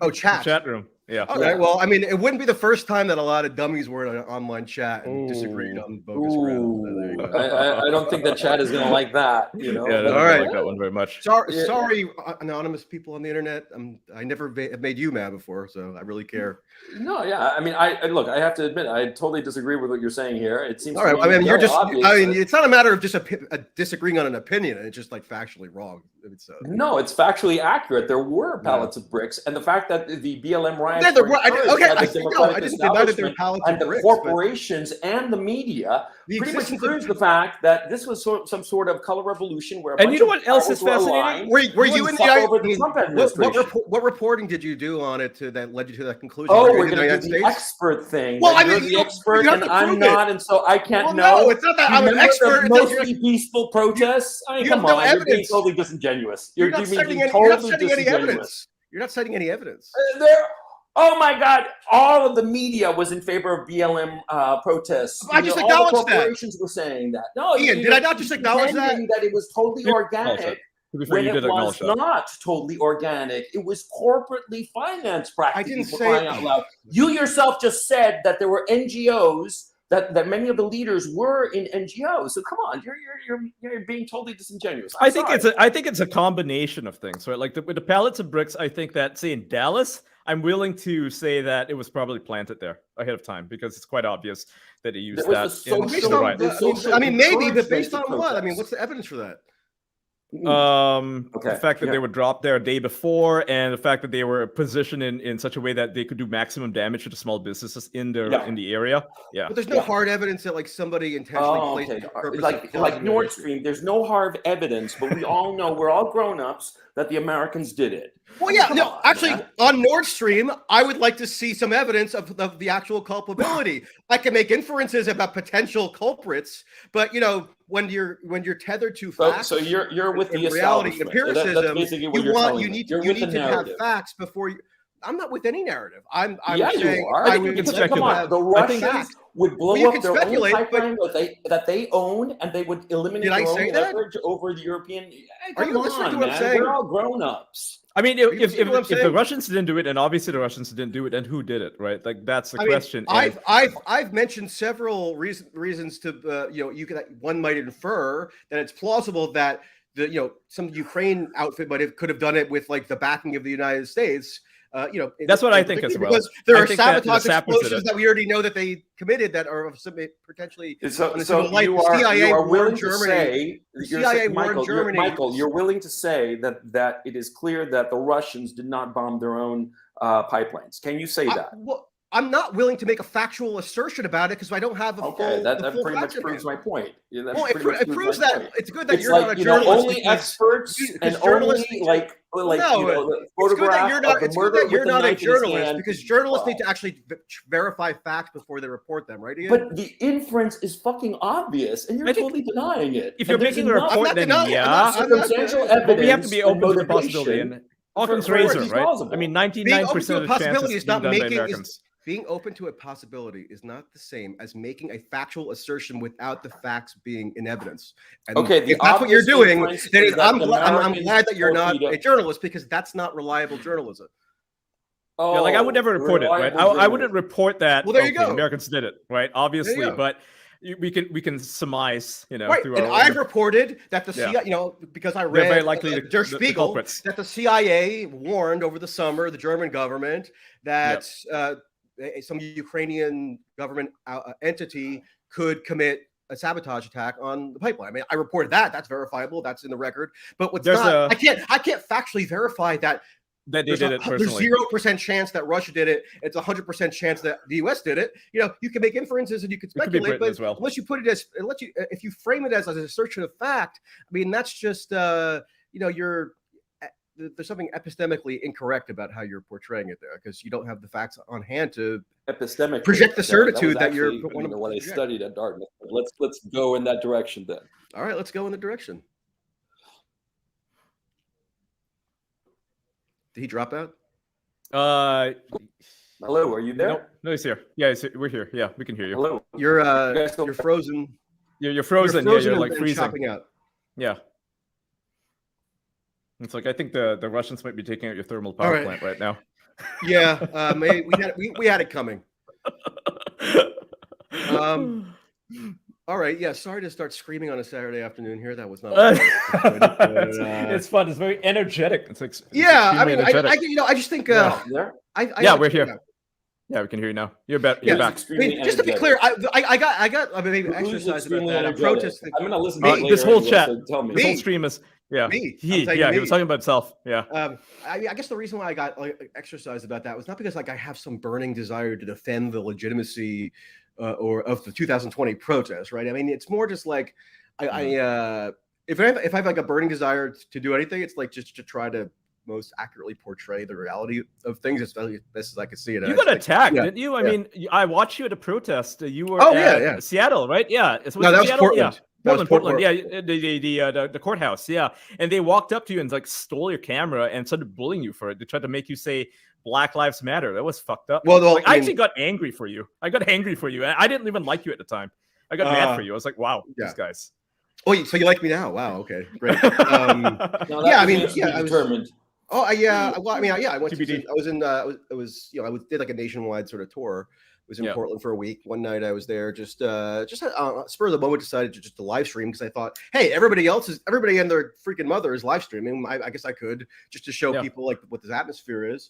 S3: Oh, chat.
S2: Chat room. Yeah.
S3: Okay. Well, I mean, it wouldn't be the first time that a lot of dummies were in an online chat and disagreed on bogus grounds.
S1: I don't think that Chad is going to like that.
S2: Yeah, I don't like that one very much.
S3: Sorry, anonymous people on the internet. I never have made you mad before, so I really care.
S1: No, yeah. I mean, I have to admit, I totally disagree with what you're saying here. It seems.
S3: All right. I mean, it's not a matter of just disagreeing on an opinion. It's just like factually wrong.
S1: No, it's factually accurate. There were pallets of bricks, and the fact that the BLM riots
S3: I didn't deny that there were pallets of bricks,
S1: the corporations and the media pretty much proves the fact that this was some sort of color revolution where.
S2: And you know what else is fascinating?
S3: Were you in the what reporting did you do on it that led you to that conclusion?
S1: Oh, we're going to do the expert thing.
S3: Well,
S1: you're the expert, and I'm not, and so I can't know.
S3: No, it's not that I'm an expert.
S1: Mostly peaceful protests. I mean, come on, you're being totally disingenuous. You're not citing any evidence.
S3: You're not citing any evidence.
S1: Oh my God! All of the media was in favor of BLM protests.
S3: I just acknowledged that.
S1: All the corporations were saying that. No,
S3: Ian, did I not just acknowledge that?
S1: That it was totally organic. When it was not totally organic, it was corporately financed practically.
S3: I didn't say
S1: out loud. You yourself just said that there were NGOs. That many of the leaders were in NGOs. So come on, you're being totally disingenuous. I think
S2: it's a combination of things, right? Like with the pallets of bricks, I think that say in Dallas, I'm willing to say that it was probably planted there ahead of time because it's quite obvious that they used that.
S3: I mean, maybe, but based on what? I mean, what's the evidence for that?
S2: The fact that they would drop there a day before, and the fact that they were positioned in such a way that they could do maximum damage to the small businesses in the area. Yeah,
S3: but there's no hard evidence that like somebody intentionally placed
S1: like Nord Stream. There's no hard evidence, but we all know we're all grown-ups. that the Americans did it.
S3: Well, yeah,
S1: Come
S3: no,
S1: on,
S3: actually,
S1: man.
S3: on Nord Stream, I would like to see some evidence of the actual culpability. I can make inferences about potential culprits, but when you're tethered to facts,
S1: so you're with the
S3: reality,
S1: establishment.
S3: empiricism,
S1: That's basically what you're telling
S3: you
S1: me.
S3: need
S1: You're
S3: you
S1: with
S3: need
S1: the
S3: to have
S1: narrative.
S3: facts before you. I'm not with any narrative. I'm
S1: Yeah,
S3: saying
S1: you are.
S3: I would
S2: it's
S3: like to
S1: Come on,
S3: have
S1: the Russians
S3: facts.
S1: would blow
S3: Well, you
S1: up
S3: can
S1: their own
S3: speculate,
S1: pipeline that they own, and they would eliminate
S3: Did I
S1: their
S3: say
S1: own
S3: that?
S1: leverage over the European.
S3: Are you listening to what I'm
S1: man.
S3: saying?
S1: We're all grown-ups.
S2: I mean,
S3: you
S2: if
S3: listening to what I'm
S2: the
S3: saying?
S2: Russians didn't do it, and obviously the Russians didn't do it, and who did it, right? Like that's the
S3: I mean,
S2: question.
S3: I've mentioned several reasons to one might infer that it's plausible that some Ukraine outfit could have done it with like the backing of the United States.
S2: That's what I think as well.
S3: Because there
S2: I
S3: are
S2: think that the
S3: sabotage
S2: sappers did
S3: explosions
S2: it.
S3: that we already know that they committed that are potentially.
S1: So
S3: like
S1: you
S3: the
S1: are
S3: CIA
S1: willing
S3: warned
S1: to
S3: Germany.
S1: say,
S3: The CIA warned Germany.
S1: Michael, you're willing to say that it is clear that the Russians did not bomb their own pipelines. Can you say that?
S3: Well, I'm not willing to make a factual assertion about it because I don't have a full.
S1: That
S3: full
S1: pretty much
S3: facts
S1: proves my point. Yeah,
S3: Well, it proves that
S1: point.
S3: it's good that
S1: It's
S3: you're
S1: like,
S3: not a journalist.
S1: only experts and
S3: journalists
S1: only
S3: it's good that you're not. It's good that you're not a journalist because journalists need to actually verify facts before they report them, right? Ian?
S1: But the inference is fucking obvious, and you're totally denying it.
S2: If you're making a report, then
S1: circumstantial evidence,
S2: but we have to be open to the
S1: motivation
S2: possibility. And Occam's
S1: for
S2: razor,
S1: it's
S2: right?
S1: plausible.
S2: I mean,
S3: Being
S2: 99%
S3: open to a
S2: of the chances
S3: possibility is not
S2: being done by
S3: making
S2: Americans.
S3: being open to a possibility is not the same as making a factual assertion without the facts being in evidence. And if that's what you're doing, then I'm glad that you're not a journalist because that's not reliable journalism.
S2: Yeah, like I would never report it, right? I wouldn't report that.
S3: Well, there you go.
S2: Americans did it, right? Obviously, but we can surmise,
S3: right?
S2: Through
S3: and I've reported that the CIA, because I read
S2: very likely
S3: Der Spiegel that the CIA warned over the summer the German government that some Ukrainian government entity could commit a sabotage attack on the pipeline. I mean, I reported that. That's verifiable. That's in the record. But I can't factually verify that.
S2: That they did it personally.
S3: There's 0% chance that Russia did it. It's 100% chance that the U.S. did it. You can make inferences and you can speculate, but unless you put it as, if you frame it as an assertion of fact, I mean, that's just, there's something epistemically incorrect about how you're portraying it there because you don't have the facts on hand to project the certitude that you're.
S1: What I studied at Dartmouth. Let's go in that direction then.
S3: All right, let's go in the direction. Did he drop out?
S1: Hello, are you there?
S2: No, he's here. Yeah, we're here. Yeah, we can hear you.
S1: Hello.
S3: You're frozen.
S2: You're frozen. Yeah, you're like freezing.
S3: Chopping out.
S2: Yeah. It's like I think the Russians might be taking out your thermal power plant right now.
S3: Yeah, we had it coming. All right, yeah. Sorry to start screaming on a Saturday afternoon here. That was not.
S2: It's fun. It's very energetic. It's like
S3: I mean, I just think.
S2: We're here. Yeah, we can hear you now. You're back. You're back.
S3: I mean, just to be clear, I got maybe exercise about that. I'm protesting.
S1: I'm gonna listen
S2: to this whole chat.
S1: So tell me.
S2: This whole stream is
S3: me.
S2: He was talking about himself. Yeah.
S3: I guess the reason why I got exercise about that was not because I have some burning desire to defend the legitimacy or of the 2020 protests, right? I mean, it's more just like if I have like a burning desire to do anything, it's like just to try to most accurately portray the reality of things as best as I could see it.
S2: You got attacked, didn't you? I mean, I watched you at a protest. You were at Seattle, right? Yeah.
S3: No, that was Portland.
S2: Yeah. Portland. Yeah, the courthouse. Yeah, and they walked up to you and like stole your camera and started bullying you for it. They tried to make you say Black Lives Matter. That was fucked up.
S3: Well,
S2: I actually got angry for you. I didn't even like you at the time. I got mad for you. I was like, wow, these guys.
S3: Oh, so you like me now? Wow. Okay, great.
S1: I was determined.
S3: Oh, yeah. Well, I mean, I went. I did like a nationwide sort of tour. I was in Portland for a week. One night I was there, just spur of the moment, decided to live stream because I thought, hey, everybody and their freaking mother is live streaming. I guess I could just to show people like what this atmosphere is.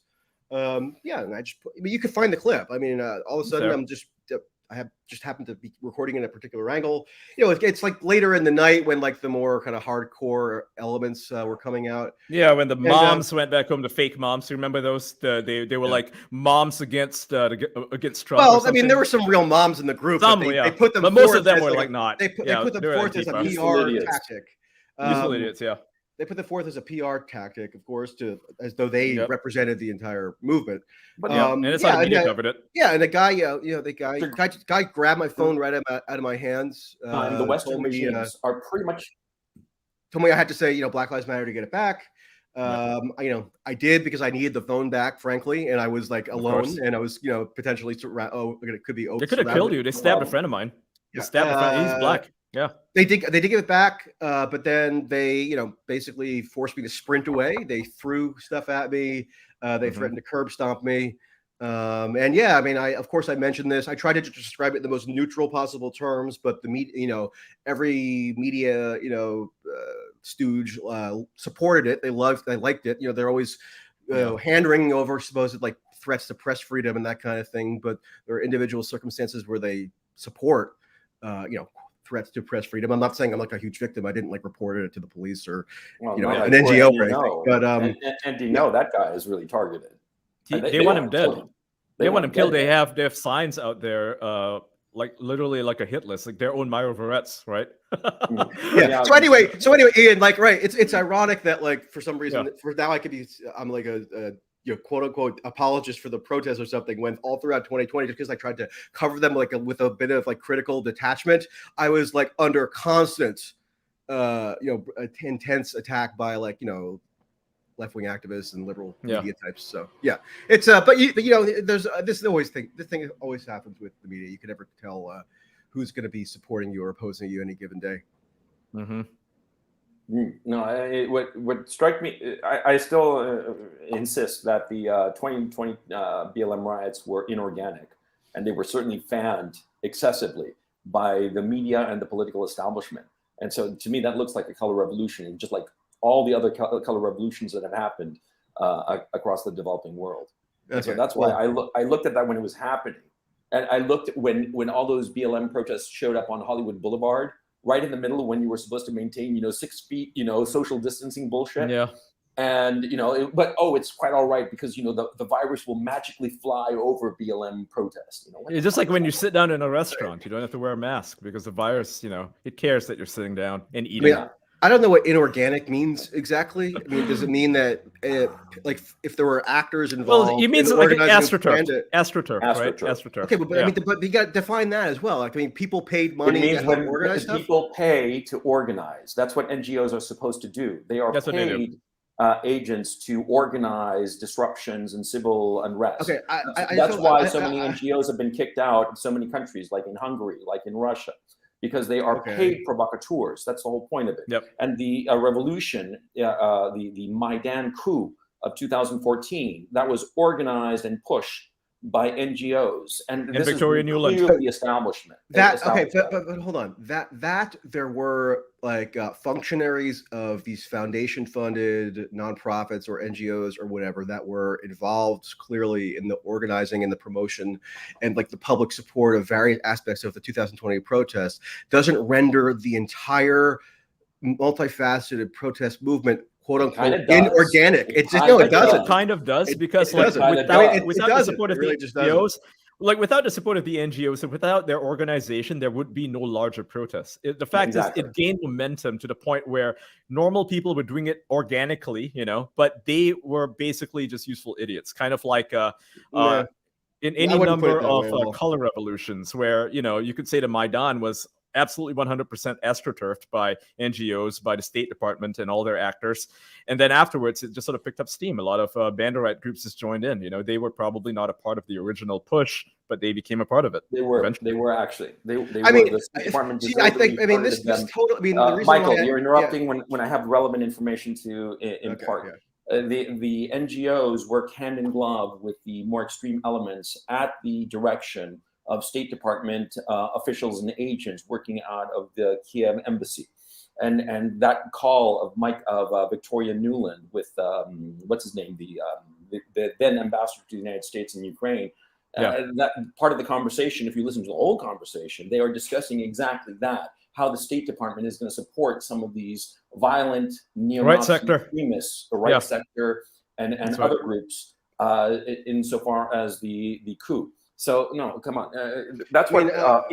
S3: And you could find the clip. I mean, all of a sudden I have just happened to be recording in a particular angle. It's like later in the night when like the more kind of hardcore elements were coming out.
S2: Yeah, when the moms went back home, the fake moms. You remember those? They were like moms against Trump.
S3: Well, I mean, there were some real moms in the group. They put them,
S2: but most of them were like not.
S3: They put them forth as a PR tactic.
S2: Useful idiots, yeah.
S3: they put it forth as a PR tactic, of course, as though they represented the entire movement.
S1: But
S2: and it's how the media covered it.
S3: Yeah, and the guy, the guy grabbed my phone right out of my hands.
S1: And the Western regimes are pretty much
S3: told me I had to say, Black Lives Matter to get it back. I did because I needed the phone back, frankly, and I was like alone, and I was, potentially it could be.
S2: They could have killed you. They stabbed a friend of mine. They stabbed a friend. He's black. Yeah,
S3: they did give it back, but then they, basically forced me to sprint away. They threw stuff at me. They threatened to curb stomp me. Of course I mentioned this. I tried to describe it in the most neutral possible terms, but the media, every media, stooge supported it. They liked it. They're always hand-wringing over supposed like threats to press freedom and that kind of thing. But there are individual circumstances where they support, threats to press freedom. I'm not saying I'm like a huge victim. I didn't like report it to the police or an NGO or anything. But
S1: that guy is really targeted.
S2: They want him dead. They want him killed. They have signs out there, like literally like a hit list, like their own Myrotvorets, right?
S3: So anyway, Ian, like, right? It's ironic that like for some reason for now I'm like a quote unquote apologist for the protests or something, when all throughout 2020, just because I tried to cover them like with a bit of like critical detachment, I was like under constant intense attack by like left-wing activists and liberal media types. So it's but there's this thing always happens with the media. You can never tell who's going to be supporting you or opposing you any given day.
S1: No, what struck me, I still insist that the 2020 BLM riots were inorganic, and they were certainly fanned excessively by the media and the political establishment. And so to me, that looks like a color revolution, just like all the other color revolutions that have happened across the developing world. Okay. So that's why I looked at that when it was happening. And I looked at when all those BLM protests showed up on Hollywood Boulevard, right in the middle when you were supposed to maintain, 6 feet, social distancing bullshit.
S2: Yeah.
S1: And, it's quite all right because, the virus will magically fly over BLM protests.
S2: It's just like when you sit down in a restaurant, you don't have to wear a mask because the virus, it cares that you're sitting down and eating.
S3: I don't know what inorganic means exactly. I mean, does it mean that like if there were actors involved?
S2: Well, it means like an astroturf, right?
S1: Astroturf.
S3: Okay, but you got to define that as well. Like, I mean, people paid money
S1: to help
S3: organize stuff.
S1: People pay to organize. That's what NGOs are supposed to do. They are paid agents to organize disruptions and civil unrest.
S3: Okay,
S1: that's why so many NGOs have been kicked out in so many countries, like in Hungary, like in Russia. Because they are paid provocateurs. That's the whole point of it.
S2: Yep.
S1: And the revolution, the Maidan coup of 2014, that was organized and pushed by NGOs. And this
S2: Victoria
S1: is
S2: Nuland.
S1: clearly the establishment.
S3: But hold on. That there were like functionaries of these foundation-funded nonprofits or NGOs or whatever that were involved clearly in the organizing and the promotion and like the public support of various aspects of the 2020 protests doesn't render the entire multifaceted protest movement quote unquote inorganic. It doesn't.
S2: It kind of does because without the support of the NGOs, like without the support of the NGOs and without their organization, there would be no larger protests. The fact is, it gained momentum to the point where normal people were doing it organically, but they were basically just useful idiots, kind of like in any number of color revolutions where you could say the Maidan was absolutely 100% astroturfed by NGOs, by the State Department and all their actors. And then afterwards, it just sort of picked up steam. A lot of Banderite groups just joined in. They were probably not a part of the original push, but they became a part of it.
S1: They were actually. The State Department. Michael, you're interrupting when I have relevant information to impart. The NGOs work hand in glove with the more extreme elements at the direction of State Department officials and agents working out of the Kiev embassy, and that call of Victoria Nuland with what's his name, the then ambassador to the United States in Ukraine. That part of the conversation, if you listen to the whole conversation, they are discussing exactly that, how the State Department is going to support some of these violent neo-Nazi extremists, the right sector, and other groups insofar as the coup. So no, come on. That's what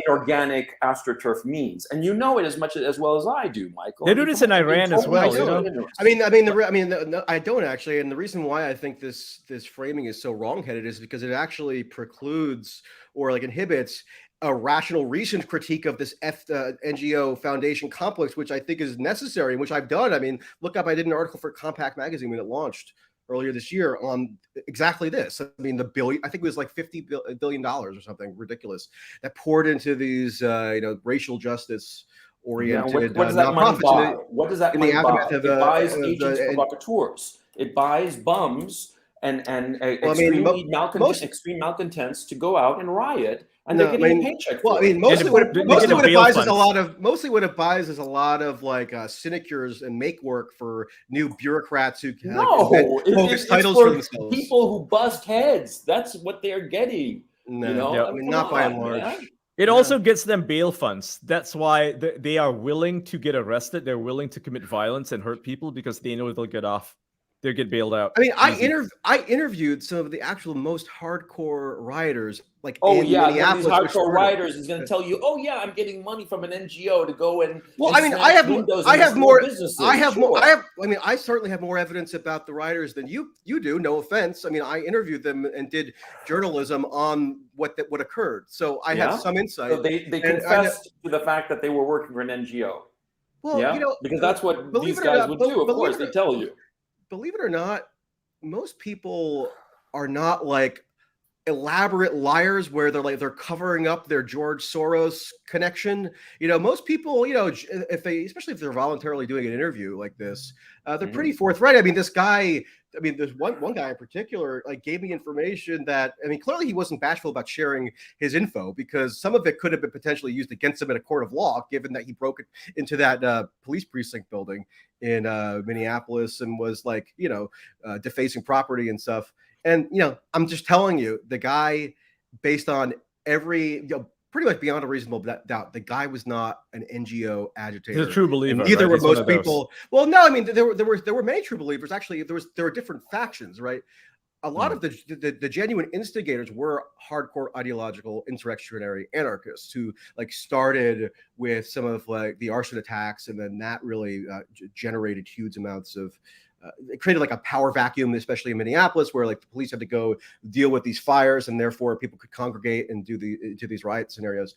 S1: inorganic astroturf means, and you know it as well as I do, Michael.
S2: They do this in Iran as well. You know?
S3: I don't actually, and the reason why I think this framing is so wrongheaded is because it actually precludes or like inhibits a rational, recent critique of this NGO foundation complex, which I think is necessary, and which I've done. I mean, look up. I did an article for Compact Magazine when it launched earlier this year on exactly this. I mean, I think it was like $50 billion or something ridiculous that poured into these, racial justice oriented
S1: what does that money buy? What does that money buy?
S3: It
S1: buys agents, provocateurs. It buys bums and extreme malcontents to go out and riot, and they're getting a paycheck.
S3: Well, I mean, mostly what it buys is a lot of like sinecures and make work for new bureaucrats who can bogus titles for themselves.
S1: People who bust heads. That's what they're getting.
S3: No, I mean, not by and large. Man.
S2: It also gets them bail funds. That's why they are willing to get arrested. They're willing to commit violence and hurt people because they know they'll get off. They'll get bailed out.
S3: I mean, I interviewed some of the actual most hardcore rioters. Like,
S1: these hardcore rioters is going to tell you, oh yeah, I'm getting money from an NGO to go and.
S3: Well, I mean, I certainly have more evidence about the rioters than you do. No offense. I mean, I interviewed them and did journalism on what occurred, so I have some insight.
S1: So they confessed to the fact that they were working for an NGO. Well, because that's what these guys would do. Of course, they tell you.
S3: Believe it or not, most people are not like elaborate liars where they're covering up their George Soros connection. Most people, especially if they're voluntarily doing an interview like this, they're pretty forthright. I mean, there's one guy in particular gave me information that, I mean, clearly he wasn't bashful about sharing his info because some of it could have been potentially used against him in a court of law, given that he broke it into that police precinct building in Minneapolis and was defacing property and stuff. And, I'm just telling you, the guy, based on every, pretty much beyond a reasonable doubt, the guy was not an NGO agitator.
S2: He's a true believer.
S3: Neither were most people. Well, no, I mean, there were many true believers. Actually, there were different factions, right? A lot of the genuine instigators were hardcore ideological insurrectionary anarchists who started with some of the arson attacks, and then that really generated huge amounts of. It created a power vacuum, especially in Minneapolis, where the police had to go deal with these fires, and therefore people could congregate and do these riot scenarios.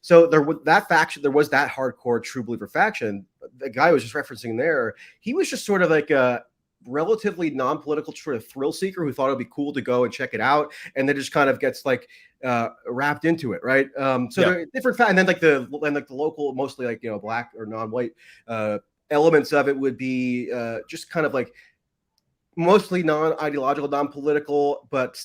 S3: So there was that faction. There was that hardcore true believer faction. The guy I was just referencing there, he was just sort of like a relatively non-political sort of thrill seeker who thought it'd be cool to go and check it out, and then just kind of gets wrapped into it, right? There are different and then the local, mostly black or non-white elements of it would be just kind of mostly non-ideological, non-political, but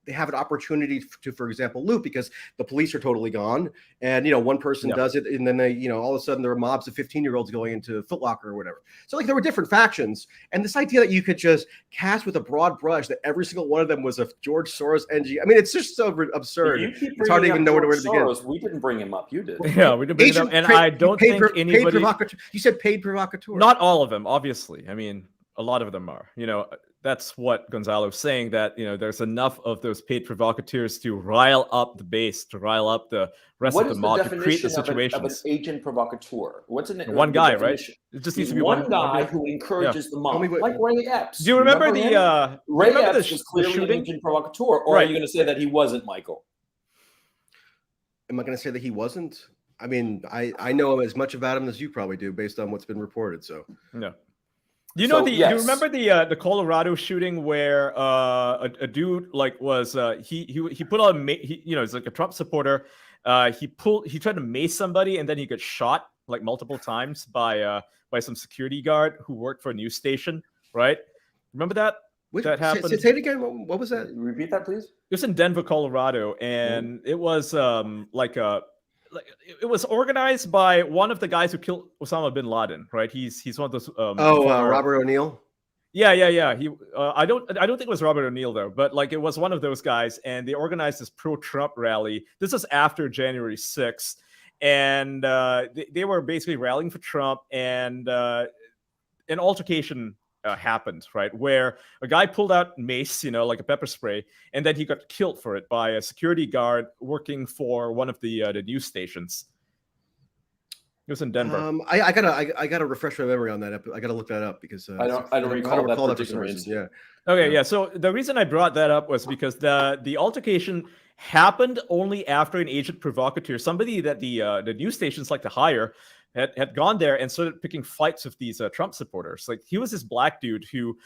S3: they have an opportunity to, for example, loot because the police are totally gone, and one person does it, and then they, all of a sudden there are mobs of 15-year-olds going into Foot Locker or whatever. So there were different factions, and this idea that you could just cast with a broad brush that every single one of them was a George Soros NGO. I mean, it's just so absurd. It's hard to even know where to begin.
S1: We didn't bring him up. You did.
S2: Yeah, we didn't bring him up, and I don't think anybody.
S3: You said paid provocateurs.
S2: Not all of them, obviously. I mean, a lot of them are. That's what Gonzalo's saying, that there's enough of those paid provocateurs to rile up the base, to rile up the rest of the mob, to create the situation.
S1: Of an agent provocateur? What's
S2: one guy, right? It just needs to be
S1: one guy who encourages the mob, like Ray Epps.
S2: Do you remember
S1: Ray Epps was clearly an agent provocateur, or are you going to say that he wasn't, Michael?
S3: Am I going to say that he wasn't? I mean, I know as much about him as you probably do, based on what's been reported. So
S2: no. You remember the Colorado shooting where a dude was he put on he's like a Trump supporter. He tried to mace somebody, and then he got shot multiple times by some security guard who worked for a news station, right? Remember that? That happened.
S3: Say it again. What was that?
S1: Repeat that, please.
S2: It was in Denver, Colorado, and it was it was organized by one of the guys who killed Osama bin Laden, right? He's one of those.
S3: Robert O'Neill.
S2: Yeah. He. I don't think it was Robert O'Neill though, but it was one of those guys, and they organized this pro-Trump rally. This was after January 6th, and they were basically rallying for Trump, and an altercation happened, right? Where a guy pulled out mace, like a pepper spray, and then he got killed for it by a security guard working for one of the news stations. It was in Denver.
S3: I gotta refresh my memory on that. I gotta look that up because
S1: I don't recall that particular incident.
S2: Okay, yeah. So the reason I brought that up was because the altercation happened only after an agent provocateur, somebody that the news stations like to hire, had gone there and started picking fights with these Trump supporters. Like, he was this black dude who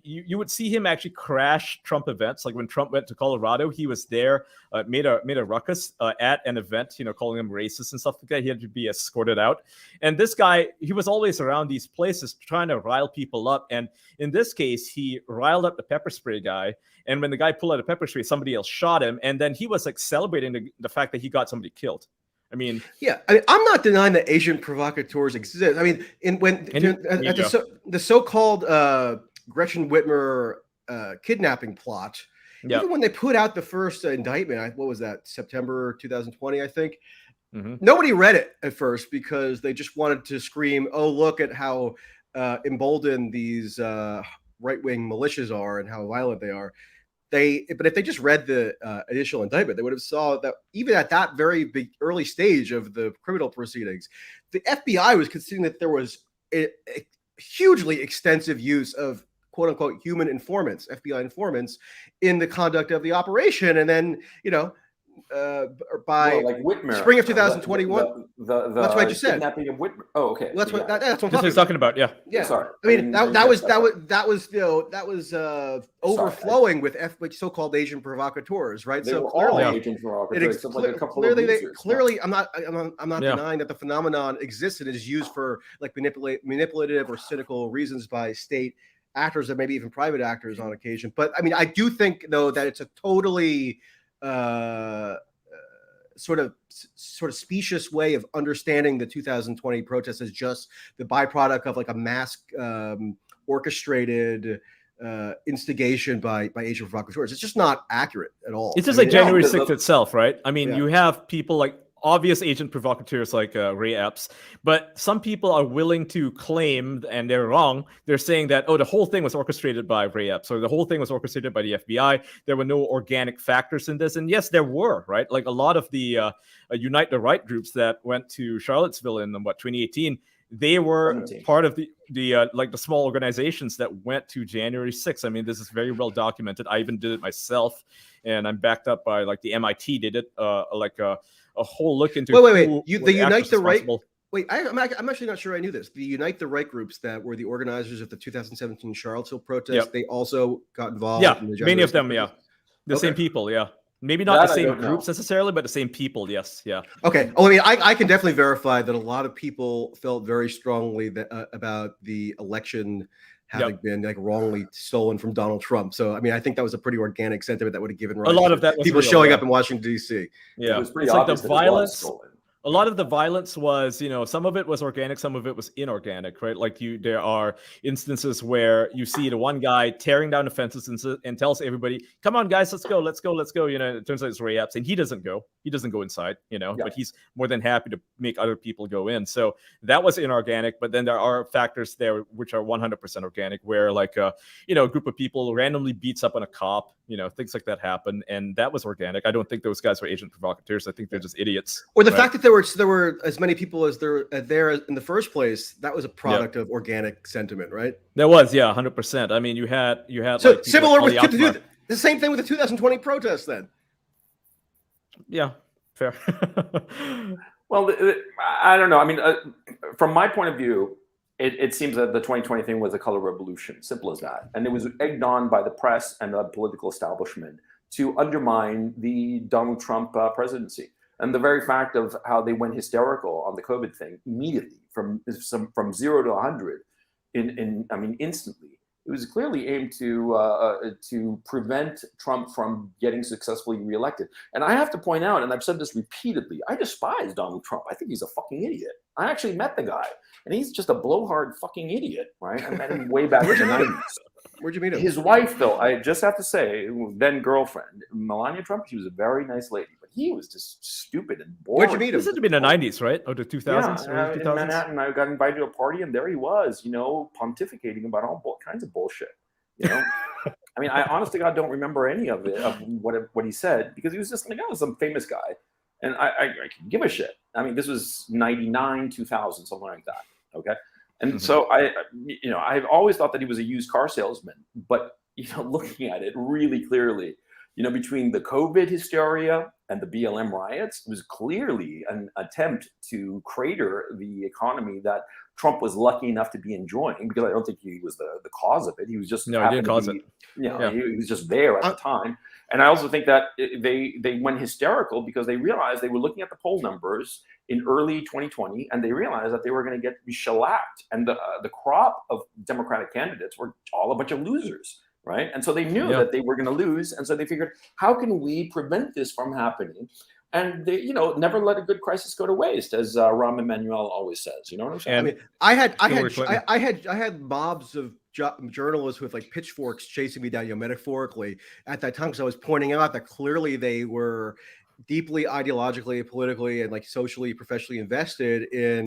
S2: you would see him actually crash Trump events. Like when Trump went to Colorado, he was there, made a ruckus at an event, calling him racist and stuff like that. He had to be escorted out. And this guy, he was always around these places trying to rile people up. And in this case, he riled up the pepper spray guy. And when the guy pulled out a pepper spray, somebody else shot him. And then he was like celebrating the fact that he got somebody killed. I mean,
S3: yeah, I'm not denying that agent provocateurs exist. I mean, the so-called Gretchen Whitmer kidnapping plot, even when they put out the first indictment, what was that, September 2020, I think, nobody read it at first because they just wanted to scream, "Oh, look at how emboldened these right-wing militias are and how violent they are." But if they just read the initial indictment, they would have saw that even at that very big early stage of the criminal proceedings, the FBI was considering that there was a hugely extensive use of quote unquote human informants, FBI informants, in the conduct of the operation. And then, by
S1: like Whitmer,
S3: spring of 2021, that's what I just said.
S1: Kidnapping of Whitmer. Oh, okay.
S3: That's what that's what
S2: I'm talking about. Yeah.
S3: Yeah.
S1: Sorry.
S3: I mean, that was overflowing with so-called agent provocateurs, right?
S1: They
S3: so
S1: were
S3: clearly,
S1: all agent provocateurs.
S3: Clearly, I'm not denying that the phenomenon exists and is used for like manipulative or cynical reasons by state actors and maybe even private actors on occasion. But I mean, I do think though that it's a totally sort of specious way of understanding the 2020 protests as just the byproduct of like a mass orchestrated instigation by agent provocateurs. It's just not accurate at all.
S2: It's just January 6th itself, right? I mean, you have people like obvious agent provocateurs like Ray Epps, but some people are willing to claim, and they're wrong, they're saying that, the whole thing was orchestrated by Ray Epps, or the whole thing was orchestrated by the FBI. There were no organic factors in this. And yes, there were, right? Like a lot of the Unite the Right groups that went to Charlottesville in 2018, they were part of the small organizations that went to January 6th. I mean, this is very well documented. I even did it myself, and I'm backed up by like the MIT did it, a whole look into.
S3: Wait. The Unite the Right. Wait, I'm actually not sure I knew this. The Unite the Right groups that were the organizers of the 2017 Charlottesville protest, they also got involved.
S2: Yeah,
S3: in the
S2: many of them. Yeah, the same people. Yeah. Maybe not the same groups necessarily, but the same people. Yes. Yeah.
S3: Okay. Oh, I mean, I can definitely verify that a lot of people felt very strongly that about the election having been like wrongly stolen from Donald Trump. So, I mean, I think that was a pretty organic sentiment that would have given rise
S2: a lot of that was
S3: people showing up in Washington, D.C.
S2: Yeah,
S1: it was pretty
S2: it's
S1: obvious
S2: like the violence. A lot of the violence was, some of it was organic, some of it was inorganic, right? Like there are instances where you see the one guy tearing down the fences and tells everybody, "Come on, guys, let's go." It turns out it's Ray Epps, and he doesn't go inside, but he's more than happy to make other people go in. So that was inorganic, but then there are factors there which are 100% organic, where like a group of people randomly beats up on a cop, things like that happen, and that was organic. I don't think those guys were agent provocateurs. I think they're just idiots.
S3: Or the fact that there were as many people as there in the first place, that was a product of organic sentiment, right?
S2: That was 100%. I mean, you had
S3: so like similar with the same thing with the 2020 protests then.
S2: Yeah, fair.
S1: Well, I don't know. I mean, from my point of view, it seems that the 2020 thing was a color revolution, simple as that. And it was egged on by the press and the political establishment to undermine the Donald Trump presidency. And the very fact of how they went hysterical on the COVID thing immediately from 0 to 100 instantly. It was clearly aimed to prevent Trump from getting successfully reelected. And I have to point out, and I've said this repeatedly, I despise Donald Trump. I think he's a fucking idiot. I actually met the guy, and he's just a blowhard fucking idiot, right? I met him way back in the 90s.
S3: Where'd you meet him?
S1: His wife, though, I just have to say, then girlfriend, Melania Trump, she was a very nice lady. But he was just stupid and boring.
S3: Where'd you meet him?
S2: This had to be in the 90s, right? Or the 2000s,
S1: Yeah,
S2: early 2000s?
S1: in Manhattan, I got invited to a party, and there he was, pontificating about all kinds of bullshit. I mean, I honestly, God, don't remember any of it, of what he said, because he was just like, some famous guy, and I can give a shit. I mean, this was 99, 2000, something like that. Okay, and so I've always thought that he was a used car salesman, but looking at it really clearly, between the COVID hysteria and the BLM riots, it was clearly an attempt to crater the economy that Trump was lucky enough to be enjoying, because I don't think he was the cause of it. He was just
S2: he didn't cause it.
S1: He was just there at the time. And I also think that they went hysterical because they realized they were looking at the poll numbers in early 2020, and they realized that they were going to get shellacked, and the crop of Democratic candidates were all a bunch of losers. Right. And so they knew that they were going to lose. And so they figured, how can we prevent this from happening? And they, never let a good crisis go to waste, as Rahm Emanuel always says. You know what I'm saying?
S3: And I had mobs of journalists with like pitchforks chasing me down, metaphorically at that time, because I was pointing out that clearly they were deeply ideologically, politically, and like socially, professionally invested in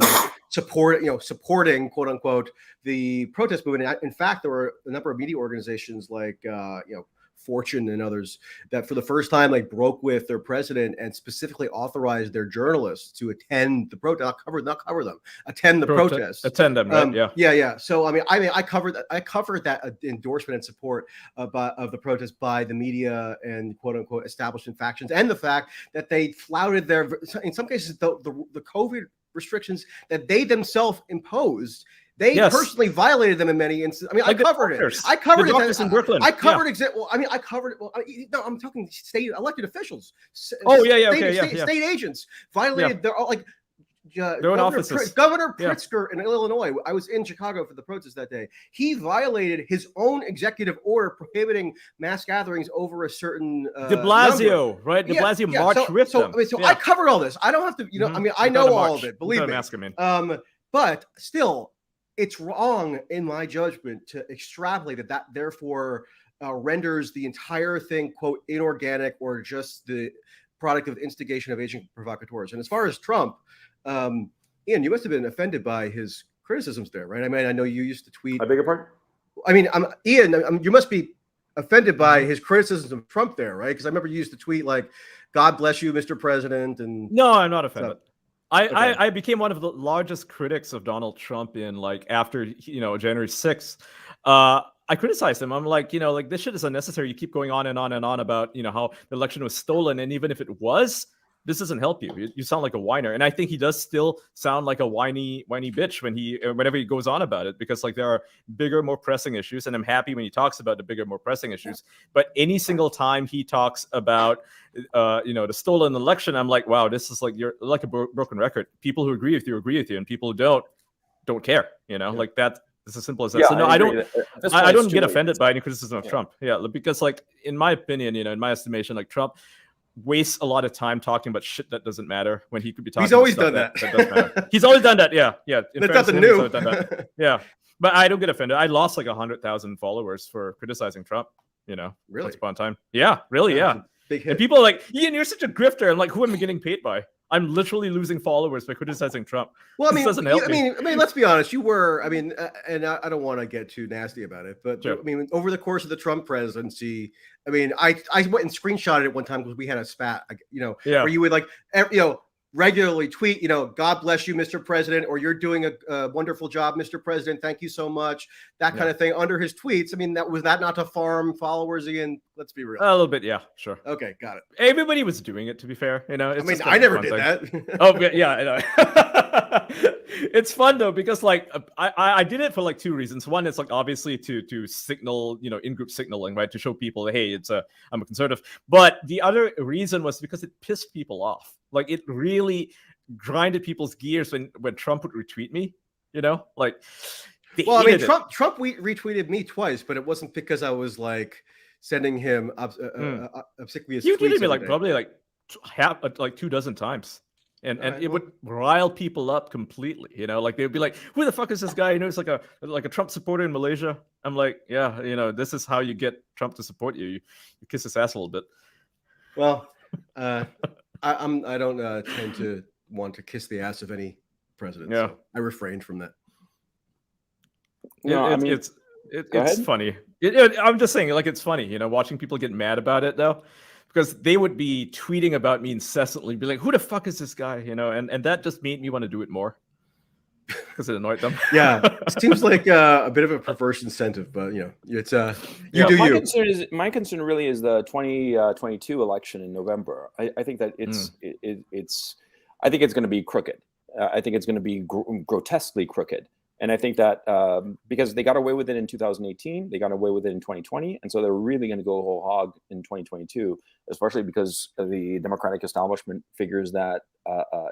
S3: supporting, quote unquote, the protest movement. In fact, there were a number of media organizations like Fortune and others that for the first time broke with their president and specifically authorized their journalists to attend the protest, not cover them, attend the protest.
S2: Attend them, right?
S3: Yeah. So I covered that endorsement and support of the protest by the media and quote unquote establishment factions, and the fact that they flouted in some cases the COVID restrictions that they themselves imposed. They personally violated them in many instances. I mean, I covered it. I covered it
S2: in Brooklyn.
S3: I covered I covered it. Well, no, I'm talking state elected officials. State agents violated their
S2: own offices.
S3: Governor Pritzker in Illinois. I was in Chicago for the protest that day. He violated his own executive order prohibiting mass gatherings over a certain
S2: De Blasio,
S3: number.
S2: right? De Blasio marched with them.
S3: I covered all this. I don't have to. I know all of it. Believe me. But still, it's wrong, in my judgment, to extrapolate that therefore renders the entire thing, quote, inorganic or just the product of instigation of agent provocateurs. And as far as Trump, Ian, you must have been offended by his criticisms there, right? I mean, I know you used to tweet.
S1: I beg your pardon?
S3: I mean, Ian, you must be offended by his criticisms of Trump there, right? Because I remember you used to tweet like, "God bless you, Mr. President." And
S2: no, I'm not offended.
S3: So,
S2: I became one of the largest critics of Donald Trump in after January 6th. I criticized him. I'm like, this shit is unnecessary. You keep going on and on and on about how the election was stolen, and even if it was, this doesn't help you. You sound like a whiner, and I think he does still sound like a whiny bitch whenever he goes on about it, because there are bigger, more pressing issues, and I'm happy when he talks about the bigger, more pressing issues. But any single time he talks about the stolen election, I'm like, wow, this is you're like a broken record. People who agree with you, and people who don't care. Like that. It's as simple as that.
S1: Yeah,
S2: so no, I don't get offended by any criticism of Trump. Yeah, because in my opinion, in my estimation, Trump wastes a lot of time talking about shit that doesn't matter when he could be talking.
S3: He's always
S2: about
S3: done
S2: that doesn't matter. He's always done that. Yeah.
S3: That's nothing new.
S2: Yeah, but I don't get offended. I lost 100,000 followers for criticizing Trump.
S3: Really?
S2: Once upon a time. Yeah, really. Yeah.
S3: Big hit.
S2: And people are like, Ian, you're such a grifter. I'm like, who am I getting paid by? I'm literally losing followers by criticizing Trump.
S3: Well,
S2: this doesn't help me.
S3: I mean, let's be honest. You were, and I don't want to get too nasty about it, but sure. Over the course of the Trump presidency, I went and screenshotted it one time because we had a spat, where you would regularly tweet, God bless you, Mr. President, or you're doing a wonderful job, Mr. President. Thank you so much. That kind of thing under his tweets. Was that not to farm followers again? Let's be real.
S2: A little bit. Yeah, sure.
S3: Okay. Got it.
S2: Everybody was doing it, to be fair. It's
S3: I never did that.
S2: Oh, yeah. I know. It's fun though, because I did it for two reasons. One is obviously to signal, in-group signaling, right? To show people, hey, I'm a conservative. But the other reason was because it pissed people off. It really grinded people's gears when Trump would retweet me, Trump
S3: retweeted me twice, but it wasn't because I was sending him obsequious
S2: tweets. You tweeted me probably 2 dozen times. And it would rile people up completely, they'd be like, who the fuck is this guy? He's like a Trump supporter in Malaysia. I'm like, yeah, this is how you get Trump to support you. You kiss his ass a little bit.
S3: Well, I don't tend to want to kiss the ass of any president, so I refrained from that.
S1: No, I mean,
S2: it's funny. I'm just saying, like, it's funny, you know, watching people get mad about it though, because they would be tweeting about me incessantly, be like, "Who the fuck is this guy?" You know, and that just made me want to do it more because it annoyed them.
S3: Yeah, it seems like a bit of a perverse incentive, but you know, it's
S1: my concern really is the 2022 election in November. I think that I think it's going to be crooked. I think it's going to be grotesquely crooked. And I think that because they got away with it in 2018, they got away with it in 2020, and so they're really going to go whole hog in 2022, especially because the Democratic establishment figures that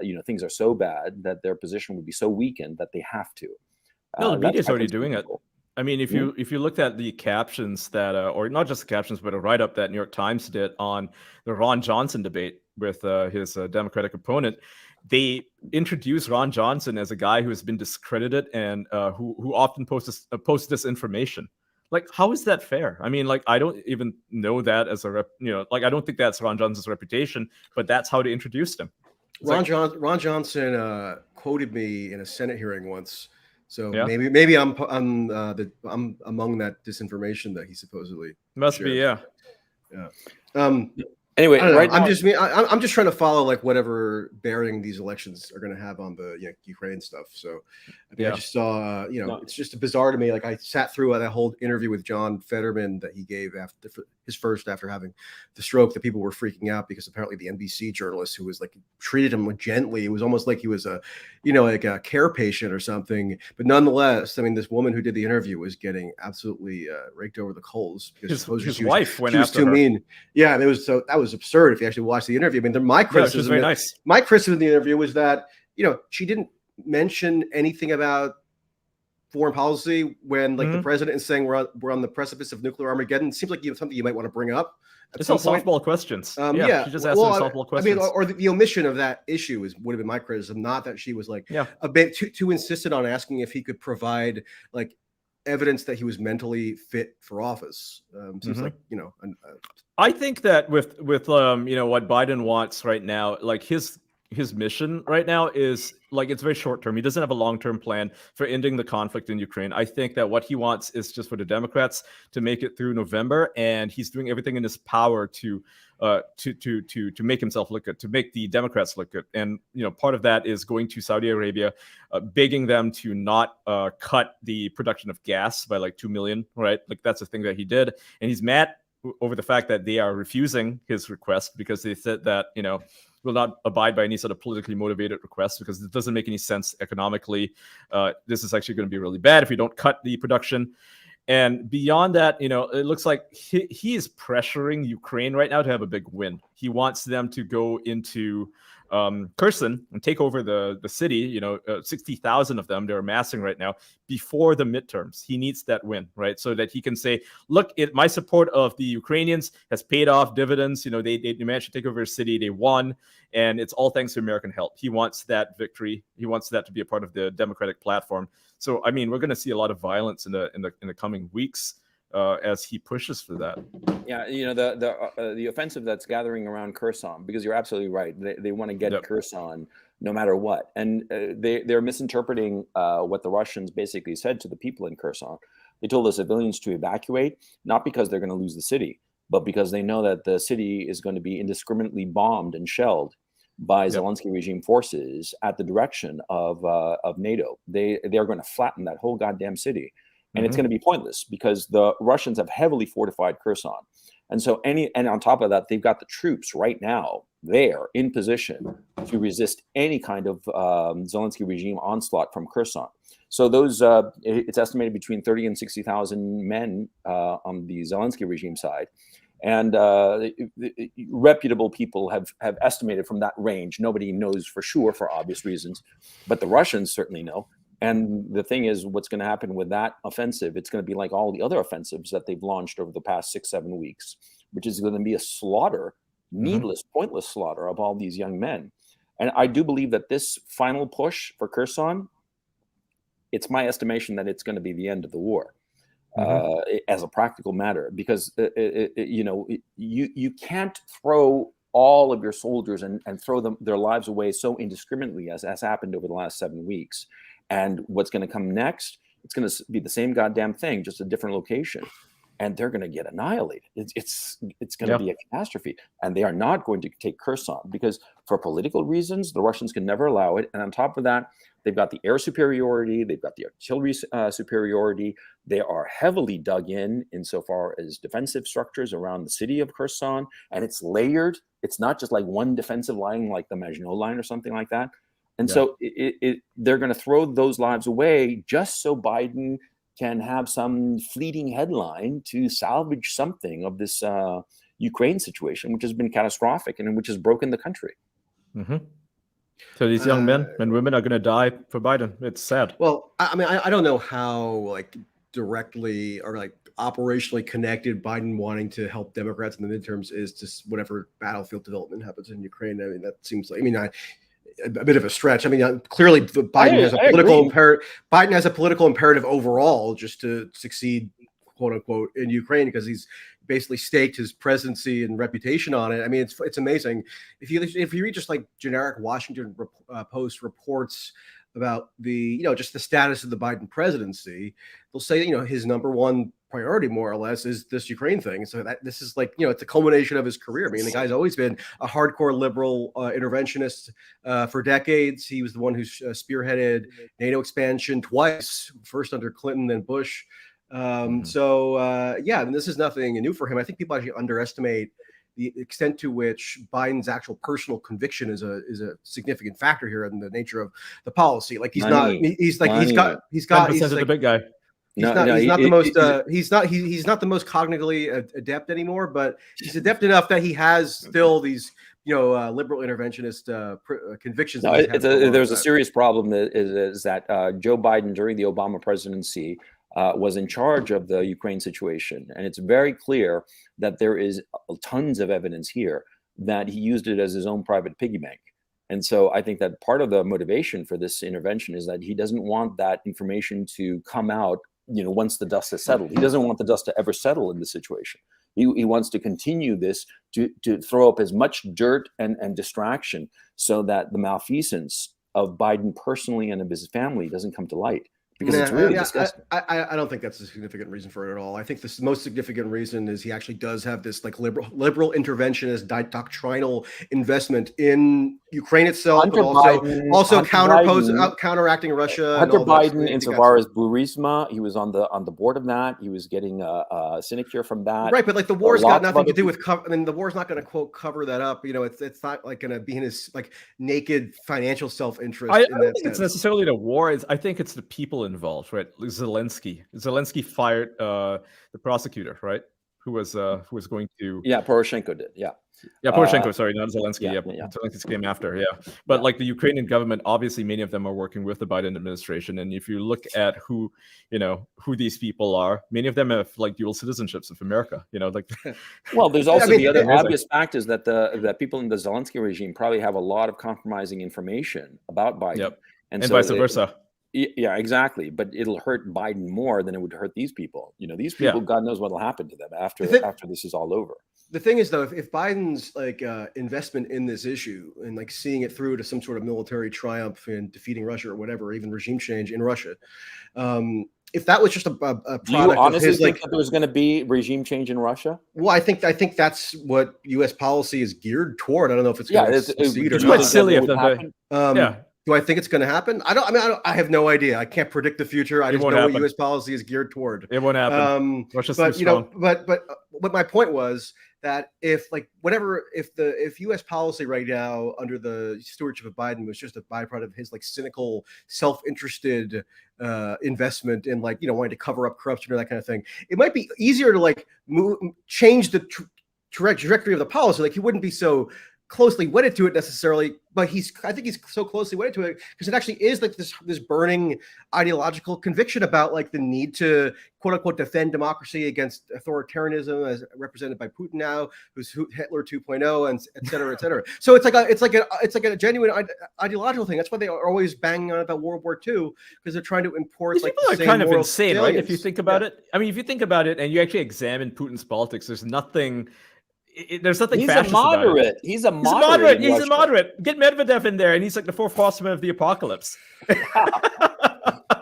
S1: you know, things are so bad that their position would be so weakened that they have to.
S2: No, the media's already doing it. I mean, if you looked at the captions that, or not just the captions, but a write-up that New York Times did on the Ron Johnson debate with his Democratic opponent, they introduced Ron Johnson as a guy who has been discredited and who often posts disinformation. Like, how is that fair? I mean, like, I don't even know that as a like, I don't think that's Ron Johnson's reputation, but that's how they introduced him.
S3: Ron Johnson quoted me in a Senate hearing once, so maybe I'm among that disinformation that he supposedly
S2: must
S3: shared.
S2: be.
S1: Anyway, right now,
S3: I'm just trying to follow like whatever bearing these elections are going to have on the Ukraine stuff. So I just saw, it's just bizarre to me. Like, I sat through that whole interview with John Fetterman that he gave after having the stroke, that people were freaking out because apparently the NBC journalist who was like treated him gently. It was almost like he was like a care patient or something. But nonetheless, I mean, this woman who did the interview was getting absolutely raked over the coals because
S2: his wife went
S3: she was
S2: after
S3: too
S2: her.
S3: mean. Yeah, that was absurd if you actually watch the interview. I mean, my criticism,
S2: very nice.
S3: My criticism of the interview was that she didn't mention anything about foreign policy when the president is saying we're on the precipice of nuclear Armageddon. It seems like something you might want to bring up.
S2: It's all softball questions. She just asked softball questions.
S3: I mean, or the omission of that issue would have been my criticism. Not that she was like a bit too insistent on asking if he could provide like evidence that he was mentally fit for office. Seems like
S2: I think that with what Biden wants right now, like his mission right now is like, it's very short term. He doesn't have a long-term plan for ending the conflict in Ukraine. I think that what he wants is just for the Democrats to make it through November, and he's doing everything in his power to make himself look good, to make the Democrats look good. And part of that is going to Saudi Arabia, begging them to not cut the production of gas by like 2 million, right? Like, that's the thing that he did, and he's mad over the fact that they are refusing his request because they said that will not abide by any sort of politically motivated request because it doesn't make any sense economically. This is actually going to be really bad if you don't cut the production. And beyond that, it looks like he is pressuring Ukraine right now to have a big win. He wants them to go into Kherson and take over the city. 60,000 of them, they're amassing right now before the midterms. He needs that win, right? So that he can say, look, my support of the Ukrainians has paid off dividends. They managed to take over a city. They won. And it's all thanks to American help. He wants that victory. He wants that to be a part of the Democratic platform. So, I mean, we're going to see a lot of violence in the coming weeks as he pushes for that.
S1: Yeah, the offensive that's gathering around Kherson, because you're absolutely right. They want to get Kherson no matter what, and they're misinterpreting what the Russians basically said to the people in Kherson. They told the civilians to evacuate, not because they're going to lose the city, but because they know that the city is going to be indiscriminately bombed and shelled by Zelensky regime forces at the direction of NATO. They are going to flatten that whole goddamn city. And it's going to be pointless because the Russians have heavily fortified Kherson. And so and on top of that, they've got the troops right now there in position to resist any kind of Zelensky regime onslaught from Kherson. So those, it's estimated between 30 and 60,000 men on the Zelensky regime side. And reputable people have estimated from that range. Nobody knows for sure for obvious reasons, but the Russians certainly know. And the thing is, what's going to happen with that offensive, it's going to be like all the other offensives that they've launched over the past 6-7 weeks, which is going to be a slaughter, needless, pointless slaughter of all these young men. And I do believe that this final push for Kherson, it's my estimation that it's going to be the end of the war. As a practical matter, because you can't throw all of your soldiers and throw their lives away so indiscriminately as has happened over the last 7 weeks. And what's going to come next, it's going to be the same goddamn thing, just a different location. And they're going to get annihilated. It's going to be a catastrophe. And they are not going to take Kherson because for political reasons, the Russians can never allow it. And on top of that, they've got the air superiority, they've got the artillery superiority. They are heavily dug in insofar as defensive structures around the city of Kherson. And it's layered. It's not just like one defensive line like the Maginot Line or something like that. And so they're going to throw those lives away just so Biden can have some fleeting headline to salvage something of this Ukraine situation, which has been catastrophic and which has broken the country.
S2: Mm-hmm. So these young men and women are going to die for Biden. It's sad.
S3: Well, I mean, I don't know how like directly or like operationally connected Biden wanting to help Democrats in the midterms is to whatever battlefield development happens in Ukraine. I mean, that seems like, a bit of a stretch. I mean, clearly Biden has a political imperative. Biden has a political imperative overall just to succeed, quote unquote, in Ukraine because he's basically staked his presidency and reputation on it. I mean, it's amazing. If you read just like generic Washington Post reports about the just the status of the Biden presidency, they'll say his number one priority more or less is this Ukraine thing. So that this is like it's a culmination of his career. I mean, the guy's always been a hardcore liberal interventionist for decades. He was the one who spearheaded NATO expansion twice, first under Clinton then Bush. So I mean, this is nothing new for him. I think people actually underestimate the extent to which Biden's actual personal conviction is a significant factor here in the nature of the policy. Like he's not
S2: the big guy.
S3: He's not the most cognitively adept anymore, but he's adept enough that he has still these liberal interventionist convictions.
S1: No, there's a serious problem is that Joe Biden during the Obama presidency was in charge of the Ukraine situation. And it's very clear that there is tons of evidence here that he used it as his own private piggy bank. And so I think that part of the motivation for this intervention is that he doesn't want that information to come out, once the dust has settled. He doesn't want the dust to ever settle in this situation. He wants to continue this to throw up as much dirt and distraction so that the malfeasance of Biden personally and of his family doesn't come to light. Because it's really disgusting.
S3: I don't think that's a significant reason for it at all. I think the most significant reason is he actually does have this like liberal interventionist doctrinal investment in Ukraine itself,
S1: Hunter
S3: but also
S1: Biden,
S3: counteracting Russia.
S1: Hunter Biden, insofar as Burisma, he was on the board of that. He was getting a sinecure from that.
S3: Right, but like the war's got nothing to do with the war's not going to quote cover that up. It's not like going to be in his like naked financial self-interest.
S2: I don't think it's necessarily the war. I think it's the people involved, right? Zelensky fired the prosecutor, right? Who was going to
S1: Poroshenko did,
S2: Poroshenko, sorry, not Zelensky. Zelensky came after, but like the Ukrainian government, obviously many of them are working with the Biden administration, and if you look at who these people are, many of them have like dual citizenships of America,
S1: well, there's also the other obvious fact is that that people in the Zelensky regime probably have a lot of compromising information about Biden, and so
S2: vice versa.
S1: Yeah, exactly. But it'll hurt Biden more than it would hurt these people. These people, God knows what will happen to them after this is all over.
S3: The thing is, though, if Biden's like investment in this issue and like seeing it through to some sort of military triumph and defeating Russia or whatever, or even regime change in Russia, if that was just a product,
S1: do you honestly think that there's going to be regime change in Russia?
S3: Well, I think that's what U.S. policy is geared toward. I don't know if it's going to succeed or not.
S2: It's quite silly if that.
S3: Do I think it's going to happen? I have no idea. I can't predict the future. I just know what U.S. policy is geared toward.
S2: It won't happen.
S3: But my point was that if U.S. policy right now under the stewardship of Biden was just a byproduct of his like cynical, self-interested investment in wanting to cover up corruption or that kind of thing, it might be easier to change the trajectory of the policy. Like he wouldn't be so closely wedded to it necessarily, but I think he's so closely wedded to it because it actually is like this burning ideological conviction about like the need to quote unquote defend democracy against authoritarianism as represented by Putin now, who's Hitler 2.0 and et cetera, et cetera. So it's like a genuine ideological thing. That's why they are always banging on about World War II, because they're trying to import
S2: people are kind of insane, right? If you think about it, I mean, if you think about it and you actually examine Putin's politics, there's nothing there's nothing
S1: He's a
S2: fascist about it.
S1: moderate. He's a
S2: He's a
S1: moderate.
S2: moderate.
S1: in
S2: He's a
S1: Russia.
S2: moderate. Get Medvedev in there, and he's like the fourth horseman of the apocalypse.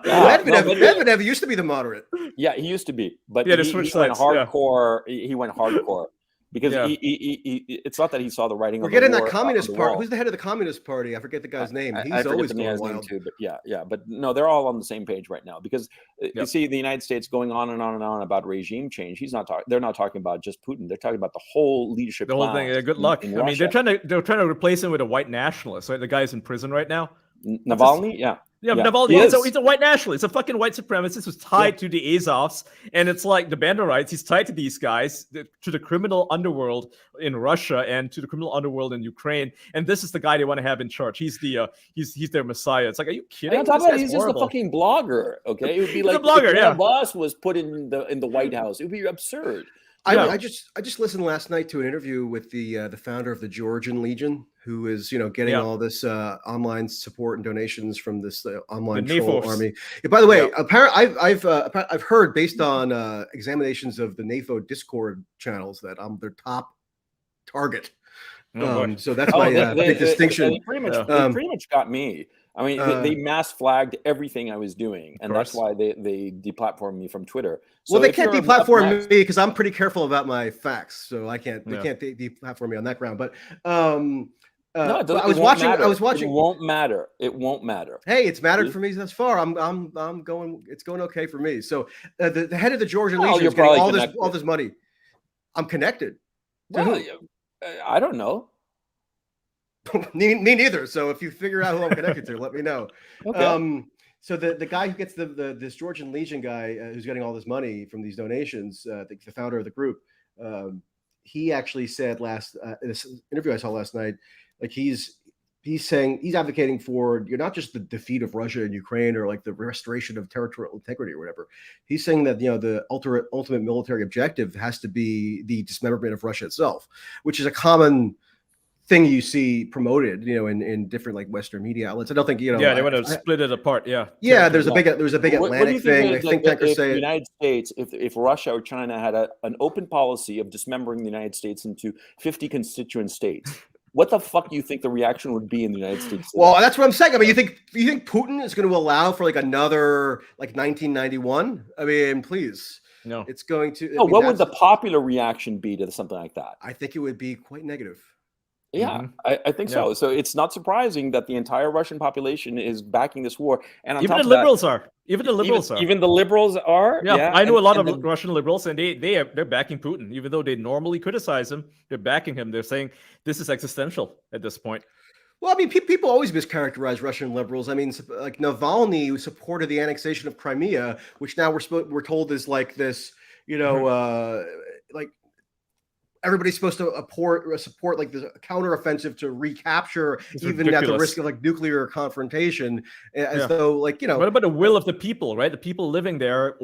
S3: Medvedev used to be the moderate.
S1: Yeah, he used to be, but
S2: Yeah,
S1: he
S2: switch
S1: went
S2: sides,
S1: hardcore. He went hardcore because
S2: Yeah.
S1: it's not that he saw the writing
S3: We're
S1: on
S3: getting
S1: the
S3: that
S1: wall,
S3: communist
S1: on the
S3: party.
S1: wall.
S3: Who's the head of the Communist Party? I forget the guy's name.
S1: I
S3: He's
S1: forget
S3: always
S1: the name
S3: going wild.
S1: too, but yeah. But no, they're all on the same page right now because you see the United States going on and on and on about regime change. They're not talking about just Putin. They're talking about the whole leadership.
S2: The whole thing. Good luck.
S1: In
S2: I mean, they're trying to replace him with a white nationalist. Right, the guy's in prison right now.
S1: Navalny, yeah.
S2: Navalny. He's a white nationalist. He's a fucking white supremacist who's tied to the Azovs, and it's like the Banderites. He's tied to these guys, to the criminal underworld in Russia and to the criminal underworld in Ukraine. And this is the guy they want to have in charge. He's their messiah. It's like, are you kidding?
S1: On top of that, he's just a fucking blogger. Okay, it would be like
S2: a blogger,
S1: if
S2: yeah.
S1: one of us was put in the White House. It would be absurd.
S3: I just listened last night to an interview with the founder of the Georgian Legion, who is getting all this online support and donations from this online troll army. Yeah, by the way, apparently I've heard, based on examinations of the NAFO Discord channels, that I'm their top target. So that's my big distinction.
S1: They pretty much got me. I mean, they mass flagged everything I was doing, and that's why they deplatformed me from Twitter. So
S3: well, they can't deplatform me because I'm pretty careful about my facts, so I can't. They can't deplatform me on that ground. But no, I was watching. It
S1: won't matter. It won't matter.
S3: Hey, it's mattered for me thus far. I'm going. It's going okay for me. So the head of the Georgian Legion is getting all this money. I'm connected.
S1: Well, I don't know.
S3: me neither. So if you figure out who I'm connected to, let me know. Okay. So the guy who gets this Georgian Legion guy who's getting all this money from these donations, the founder of the group, he actually said in this interview I saw last night, like he's saying he's advocating for not just the defeat of Russia and Ukraine or like the restoration of territorial integrity or whatever. He's saying that the ultimate military objective has to be the dismemberment of Russia itself, which is a common thing you see promoted, in different like Western media outlets. I don't think
S2: they want to split it apart. Yeah.
S3: There's a big Atlantic thing. I think tankers say
S1: the United States, if Russia or China had an open policy of dismembering the United States into 50 constituent states, what the fuck do you think the reaction would be in the United States?
S3: Well, that's what I'm saying. I mean, you think Putin is going to allow for like another like 1991? I mean, please.
S2: No,
S3: it's going to.
S1: No, what would the popular reaction be to something like that?
S3: I think it would be quite negative.
S1: Yeah, I think so. So it's not surprising that the entire Russian population is backing this war, and
S2: even the liberals are. Even the liberals are.
S1: Even the liberals are.
S2: Yeah, I know a lot of Russian liberals, and they're backing Putin, even though they normally criticize him. They're backing him. They're saying this is existential at this point.
S3: Well, I mean, people always mischaracterize Russian liberals. I mean, like Navalny, who supported the annexation of Crimea, which now we're told is like this, like. Everybody's supposed to support like the counteroffensive to recapture, even at the risk of like nuclear confrontation, as though like
S2: What about the will of the people, right? The people living there,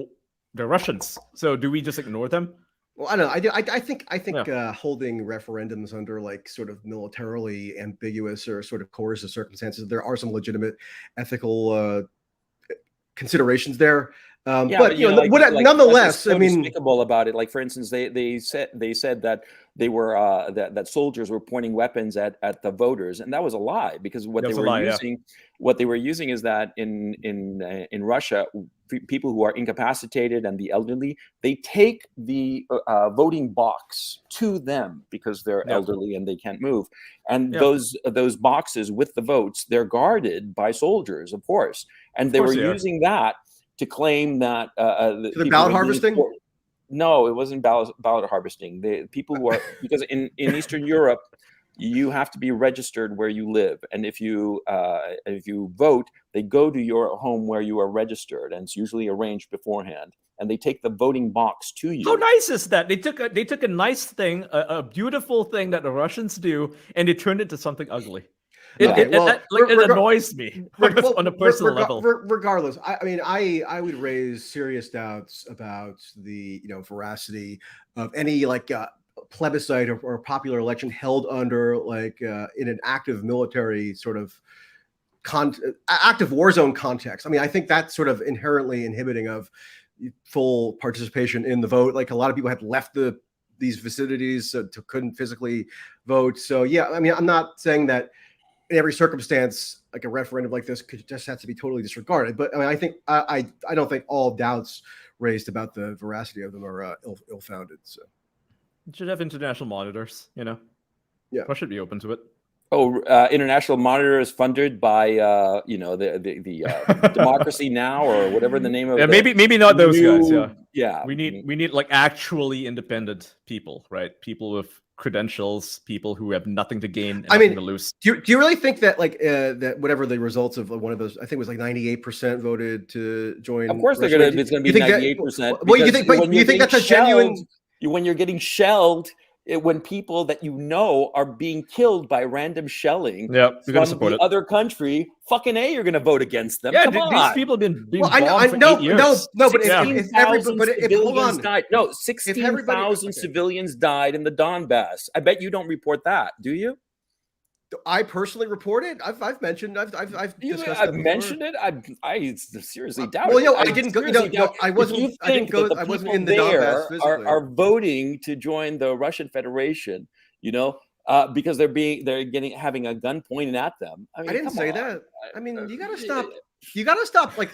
S2: they're Russians. So do we just ignore them?
S3: Well, I don't know. I think holding referendums under like sort of militarily ambiguous or sort of coercive circumstances, there are some legitimate ethical considerations there. But nonetheless,
S1: so despicable about it. Like, for instance, they said that they were that soldiers were pointing weapons at the voters, and that was a lie, because what they were using is that in Russia, people who are incapacitated and the elderly, they take the voting box to them because they're elderly and they can't move, and those boxes with the votes, they're guarded by soldiers, of course, and they were using that to claim that
S3: the ballot harvesting.
S1: No, it wasn't ballot harvesting. The people who are, because in Eastern Europe, you have to be registered where you live, and if you vote, they go to your home where you are registered, and it's usually arranged beforehand, and they take the voting box to you.
S2: How nice is that? They took a nice thing, a beautiful thing that the Russians do, and they turned it into something ugly. It annoys me on a personal level.
S3: Regardless, I mean, I would raise serious doubts about the veracity of any like plebiscite or popular election held under like in an active military sort of active war zone context. I mean, I think that's sort of inherently inhibiting of full participation in the vote. Like, a lot of people have left the these vicinities, couldn't physically vote. So yeah, I mean, I'm not saying that in every circumstance, like a referendum like this could just have to be totally disregarded. But I mean, I think I don't think all doubts raised about the veracity of them are ill-founded. So
S2: you should have international monitors. Yeah, Russia should be open to it.
S1: Oh, international monitor is funded by the Democracy Now! Or whatever the name of it.
S2: Maybe not those guys.
S1: Yeah.
S2: We need like actually independent people, right? People with credentials, people who have nothing to gain and nothing to lose.
S3: Do you really think that that whatever the results of one of those, I think it was like 98% voted to join?
S1: Of course, it's going to be 98%.
S3: Well, you think that's a genuine?
S1: When you're getting shelled, when people that you know are being killed by random shelling from the other country, fucking A, you're going to vote against them.
S2: Yeah,
S1: Come on.
S2: these people have been bombed for 8 years.
S3: But if
S1: civilians died. No, 16,000 civilians died in the Donbass. I bet you don't report that, do you?
S3: I personally report it. I've mentioned. I've discussed.
S1: I've mentioned it. I seriously doubt it.
S3: Well, I didn't go. I wasn't. I didn't go. I wasn't in the Donbass physically.
S1: Are voting to join the Russian Federation. Because they're having a gun pointed at them. I mean,
S3: I didn't say that. I mean, you gotta stop. You gotta stop like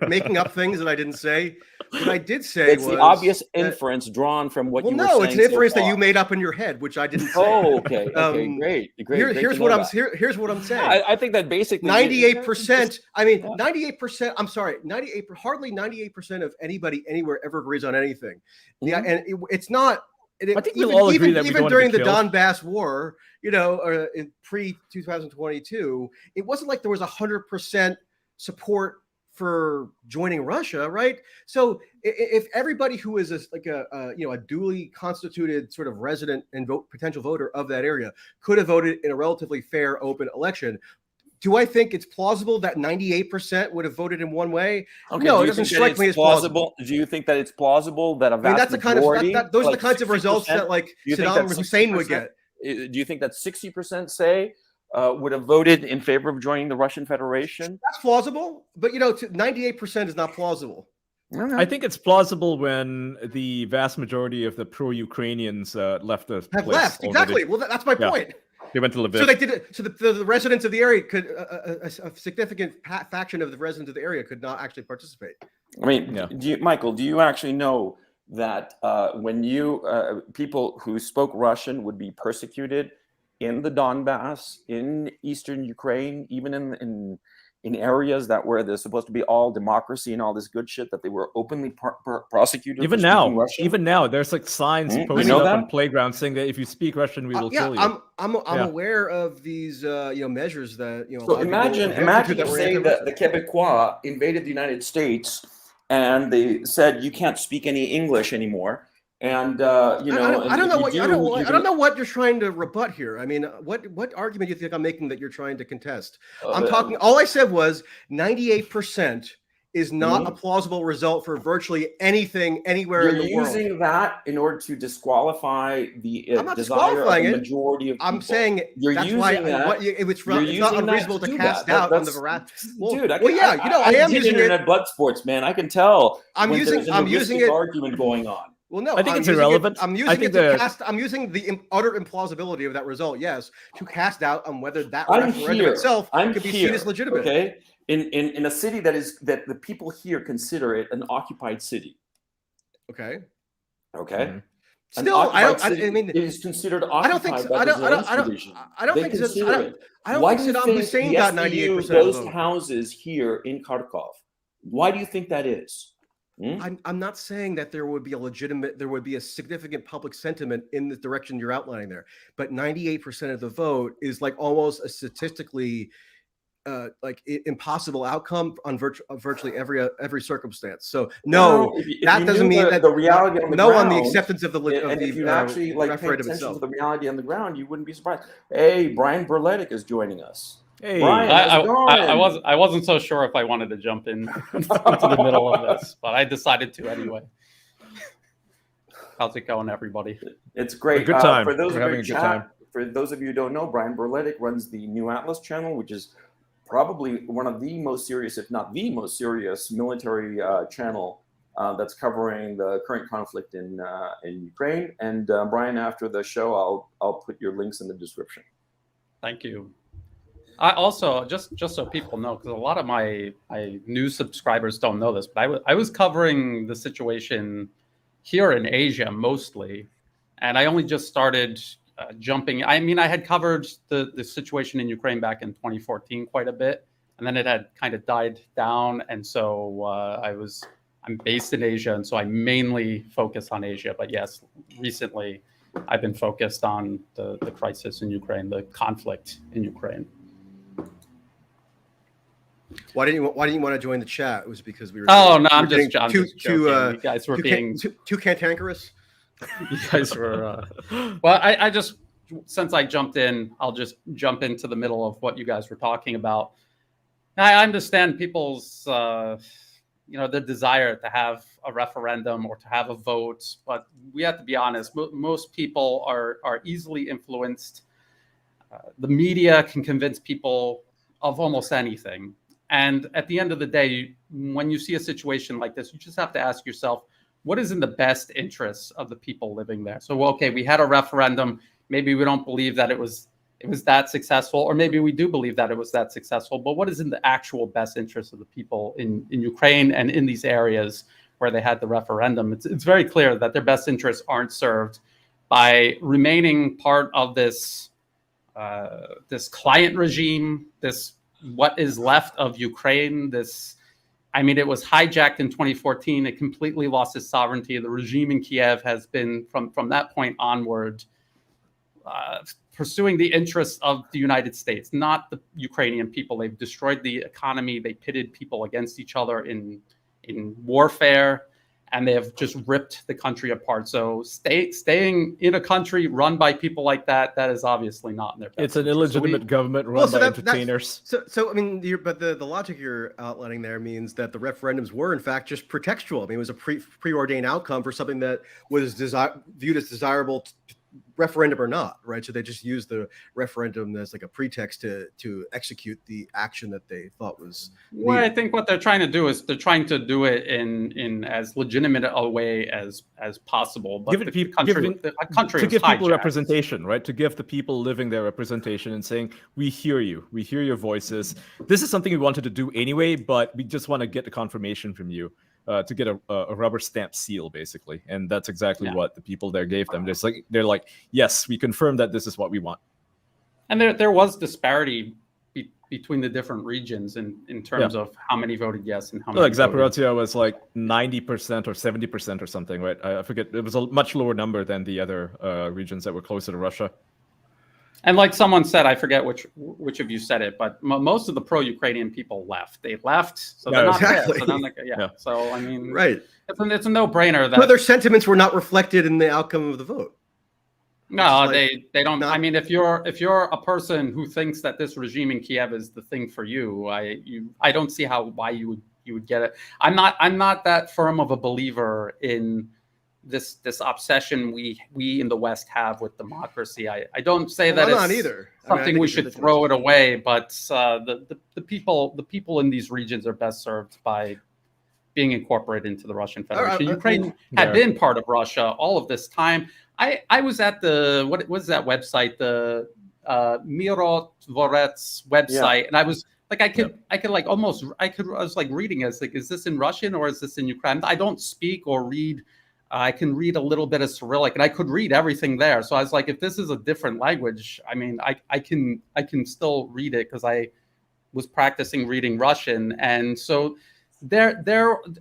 S3: making up things that I didn't say. What I did say was
S1: the obvious inference drawn from what you were saying.
S3: Well, no, it's an inference that you made up in your head, which I didn't say.
S1: Oh, okay. Great.
S3: Here's what I'm saying.
S1: I think that basically
S3: 98%. I mean, 98%. I'm sorry, 98. Hardly 98% of anybody anywhere ever agrees on anything. Yeah, and it's not.
S2: I think we'll all agree that
S3: even during the Donbass war, or in pre-2022, it wasn't like there was 100% support for joining Russia, right? So if everybody who is a duly constituted sort of resident and potential voter of that area could have voted in a relatively fair, open election, do I think it's plausible that 98% would have voted in one way?
S1: Okay,
S3: no, it doesn't strike me as plausible.
S1: Do you think that it's plausible that a vast majority?
S3: Those are the kinds of results that like Saddam Hussein would get.
S1: Do you think that 60% say would have voted in favor of joining the Russian Federation?
S3: That's plausible, but 98% is not plausible.
S2: I think it's plausible when the vast majority of the pro-Ukrainians left the place.
S3: Left, exactly. Well, that's my point.
S2: They went to Lviv.
S3: So they did it. So the residents of the area could a significant faction of the residents of the area could not actually participate.
S1: I mean, Michael, do you actually know that when people who spoke Russian would be persecuted in the Donbass, in eastern Ukraine, even in areas that where there's supposed to be all democracy and all this good shit, that they were openly prosecuted?
S2: Even now, there's like signs posted up on playgrounds saying that if you speak Russian, we will kill you.
S3: I'm aware of these measures that
S1: So imagine saying that the Quebecois invaded the United States and they said you can't speak any English anymore. And I don't
S3: know what you're trying to rebut here. I mean, what argument do you think I'm making that you're trying to contest? All I said was 98% is not a plausible result for virtually anything anywhere in the world.
S1: You're using that in order to disqualify the desire of the majority of people.
S3: I'm saying it's not unreasonable to cast doubt on the veracity.
S1: I am using internet blood sports, man. I can tell.
S3: I'm using it.
S1: Argument going on.
S2: Well, no, I think it's irrelevant.
S3: I'm using the utter implausibility of that result, yes, to cast doubt on whether that referendum itself could be seen as legitimate.
S1: Okay, in a city that the people here consider it an occupied city.
S3: Okay.
S1: Mm-hmm.
S3: Still, I mean,
S1: it is considered occupied.
S3: I don't think Saddam Hussein got 98% of the vote.
S1: Those houses here in Kharkov. Why do you think that is?
S3: I'm not saying that there would be a significant public sentiment in the direction you're outlining there, but 98% of the vote is like almost a statistically impossible outcome on virtually every circumstance. So that doesn't mean that
S1: the reality on the ground,
S3: on the acceptance of the
S1: if you actually pay attention to the reality on the ground, you wouldn't be surprised. Hey, Brian Berletic is joining us.
S2: Hey,
S1: Brian,
S4: I wasn't so sure if I wanted to jump in into the middle of this, but I decided to anyway. How's it going, everybody?
S1: It's great.
S2: Good time.
S1: For those of you who don't know, Brian Berletic runs the New Atlas channel, which is probably one of the most serious, if not the most serious, military channel that's covering the current conflict in Ukraine. And Brian, after the show, I'll put your links in the description.
S4: Thank you. I also, just so people know, because a lot of my new subscribers don't know this, but I was covering the situation here in Asia mostly, and I only just started jumping. I mean, I had covered the situation in Ukraine back in 2014 quite a bit, and then it had kind of died down, and so I'm based in Asia, and so I mainly focus on Asia. But yes, recently I've been focused on the crisis in Ukraine, the conflict in Ukraine.
S3: Why didn't you want to join the chat? It was because we were.
S4: Oh no, I'm just joking. You guys were being
S3: too cantankerous.
S4: You guys were. Well, I just, since I jumped in, I'll just jump into the middle of what you guys were talking about. I understand people's, the desire to have a referendum or to have a vote, but we have to be honest. Most people are easily influenced. The media can convince people of almost anything. And at the end of the day, when you see a situation like this, you just have to ask yourself, what is in the best interests of the people living there? So, okay, we had a referendum. Maybe we don't believe that it was that successful, or maybe we do believe that it was that successful. But what is in the actual best interest of the people in Ukraine and in these areas where they had the referendum? It's very clear that their best interests aren't served by remaining part of this client regime, this what is left of Ukraine. It was hijacked in 2014. It completely lost its sovereignty. The regime in Kiev has been, from that point onward, pursuing the interests of the United States, not the Ukrainian people. They've destroyed the economy. They pitted people against each other in warfare, and they have just ripped the country apart. So staying in a country run by people like that is obviously not in their best
S2: interest. It's an illegitimate government run by entertainers.
S3: So I mean, but the logic you're outlining there means that the referendums were in fact just pretextual. I mean, it was a preordained outcome for something that was viewed as desirable, referendum or not, right? So they just used the referendum as like a pretext to execute the action that they thought was needed.
S4: Well, I think what they're trying to do is they're trying to do it in as legitimate a way as possible. But
S2: to give people representation, right? To give the people living there representation and saying, we hear you, we hear your voices. This is something we wanted to do anyway, but we just want to get the confirmation from you. To get a rubber stamp seal, basically, and that's exactly what the people there gave them. They're like, yes, we confirm that this is what we want. And
S4: there was disparity between the different regions in terms of how many voted yes and how many.
S2: Like Zaporozhye was like 90% or 70% or something, right? I forget. It was a much lower number than the other regions that were closer to Russia.
S4: And like someone said, I forget which of you said it, but most of the pro-Ukrainian people left. They left, so they're not there. So then So I mean,
S3: right?
S4: It's a no-brainer that
S3: their sentiments were not reflected in the outcome of the vote.
S4: No, they don't. I mean, if you're a person who thinks that this regime in Kiev is the thing for you, I don't see why you would get it. I'm not that firm of a believer in this obsession we in the West have with democracy. I don't say that it's
S3: not either.
S4: Something we should throw it away, but the people in these regions are best served by being incorporated into the Russian Federation. Ukraine had been part of Russia all of this time. I was at what was that website, the Myrotvorets website, and I was like, I was like reading it. I was like, is this in Russian or is this in Ukraine? I don't speak or read. I can read a little bit of Cyrillic, and I could read everything there. So I was like, if this is a different language, I mean, I can still read it because I was practicing reading Russian. And so they're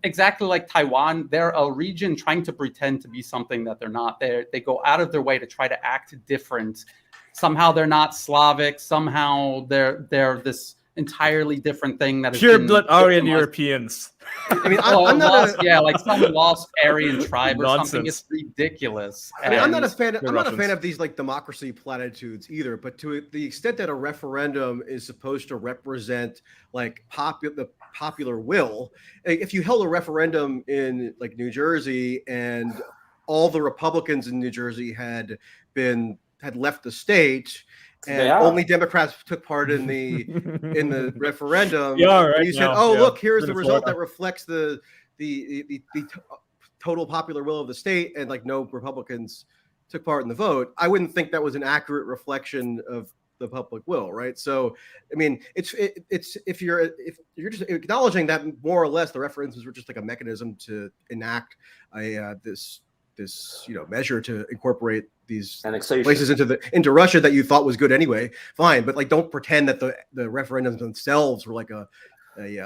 S4: exactly like Taiwan. They're a region trying to pretend to be something that they're not. They go out of their way to try to act different. Somehow they're not Slavic. Somehow they're this entirely different thing that is
S2: pure-blood Aryan Europeans.
S3: I mean, I'm not
S4: like some lost Aryan tribe or something. It's ridiculous.
S3: I mean, I'm not a fan of these like democracy platitudes either. But to the extent that a referendum is supposed to represent like the popular will, if you held a referendum in like New Jersey and all the Republicans in New Jersey had left the state, and only Democrats took part in the referendum.
S2: Yeah, right.
S3: You said, "Oh, look, here's the result that reflects the total popular will of the state, and like no Republicans took part in the vote, I wouldn't think that was an accurate reflection of the public will, right? So, I mean, it's if you're just acknowledging that more or less the referendums were just like a mechanism to enact this measure to incorporate these
S1: Annexation.
S3: places into Russia that you thought was good anyway, fine. But like, don't pretend that the referendums themselves were like a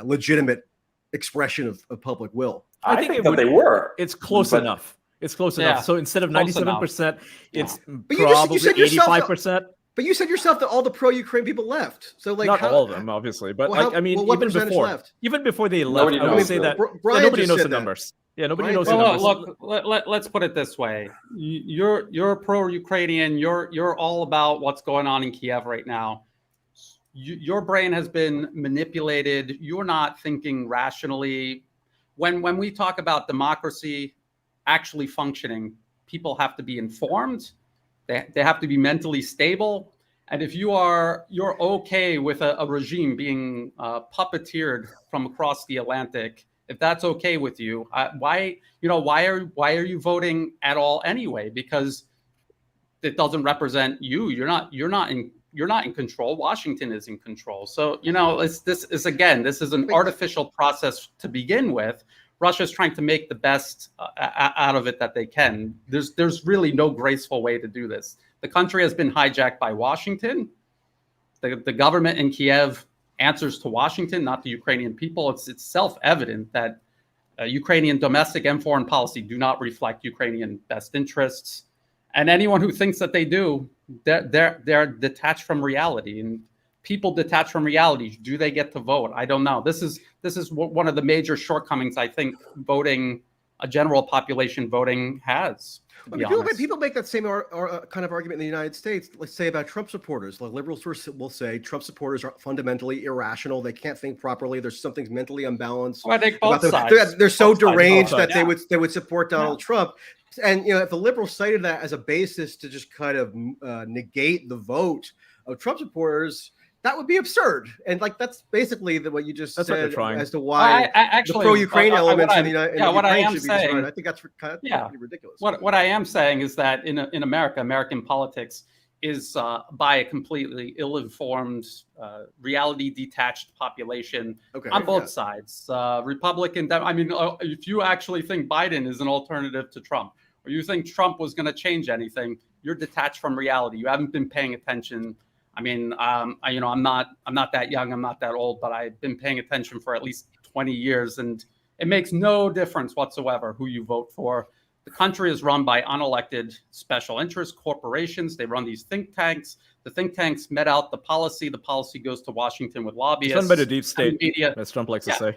S3: legitimate expression of public will.
S1: I think that they were.
S2: It's close enough. It's close enough. So instead of 97%, it's probably 85%.
S3: But you said yourself that all the pro-Ukraine people left. So like,
S2: not all of them, obviously, but even before they left, I would say that nobody knows the numbers. Yeah, nobody knows the numbers.
S4: Look, let's put it this way: you're pro-Ukrainian. You're all about what's going on in Kiev right now. Your brain has been manipulated. You're not thinking rationally. When we talk about democracy actually functioning, people have to be informed. They have to be mentally stable. And if you're okay with a regime being puppeteered from across the Atlantic, if that's okay with you, why are you voting at all anyway? Because it doesn't represent you. You're not in control. Washington is in control. So this is an artificial process to begin with. Russia's trying to make the best out of it that they can. There's really no graceful way to do this. The country has been hijacked by Washington. The government in Kiev answers to Washington, not the Ukrainian people. It's self-evident that Ukrainian domestic and foreign policy do not reflect Ukrainian best interests. And anyone who thinks that they do, they're detached from reality. And people detached from reality, do they get to vote? I don't know. This is one of the major shortcomings I think a general population voting has.
S3: People make that same kind of argument in the United States. Let's say about Trump supporters. The liberals will say Trump supporters are fundamentally irrational. They can't think properly. There's something mentally unbalanced.
S4: Well, I think both sides.
S3: They're so deranged that they would support Donald Trump. And if the liberals cited that as a basis to just kind of negate the vote of Trump supporters, that would be absurd. And like that's basically what you just said as to why the pro-Ukraine elements in the Ukraine should be destroyed. I think that's pretty ridiculous.
S4: What I am saying is that in America, American politics is by a completely ill-informed, reality-detached population on both sides. Republican, if you actually think Biden is an alternative to Trump, or you think Trump was going to change anything, you're detached from reality. You haven't been paying attention. I'm not that young, I'm not that old, but I've been paying attention for at least 20 years, and it makes no difference whatsoever who you vote for. The country is run by unelected special interest corporations. They run these think tanks. The think tanks met out the policy. The policy goes to Washington with lobbyists.
S2: It's run by the deep state, as Trump likes to say.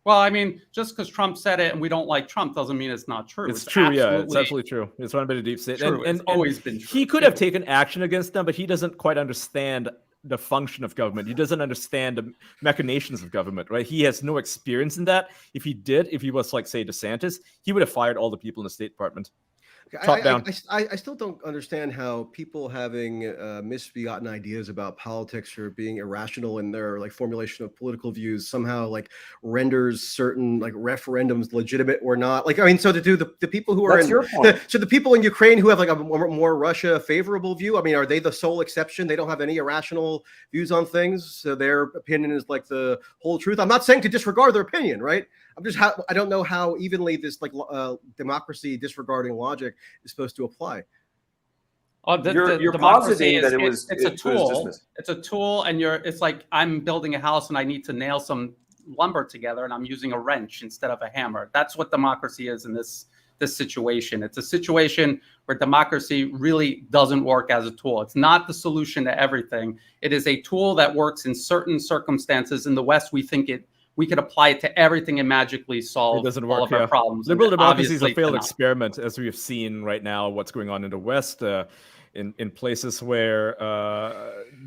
S4: Well, just because Trump said it and we don't like Trump doesn't mean it's not true.
S2: It's true, it's absolutely true. It's run by the deep state.
S4: And always been true.
S2: He could have taken action against them, but he doesn't quite understand the function of government. He doesn't understand the machinations of government, right? He has no experience in that. If he was like, say, DeSantis, he would have fired all the people in the State Department. Top down.
S3: I still don't understand how people having misbegotten ideas about politics or being irrational in their like formulation of political views somehow like renders certain like referendums legitimate or not. So to do the people who are the people in Ukraine who have like a more Russia favorable view, are they the sole exception? They don't have any irrational views on things, so their opinion is like the whole truth. I'm not saying to disregard their opinion, right? I don't know how evenly this democracy disregarding logic is supposed to apply.
S1: You're positing that it's a tool.
S4: It's a tool, and it's like I'm building a house and I need to nail some lumber together, and I'm using a wrench instead of a hammer. That's what democracy is in this situation. It's a situation where democracy really doesn't work as a tool. It's not the solution to everything. It is a tool that works in certain circumstances. In the West, we think we could apply it to everything and magically solve all of our problems.
S2: Liberal democracy is a failed experiment, as we've seen right now, what's going on in the West, in places where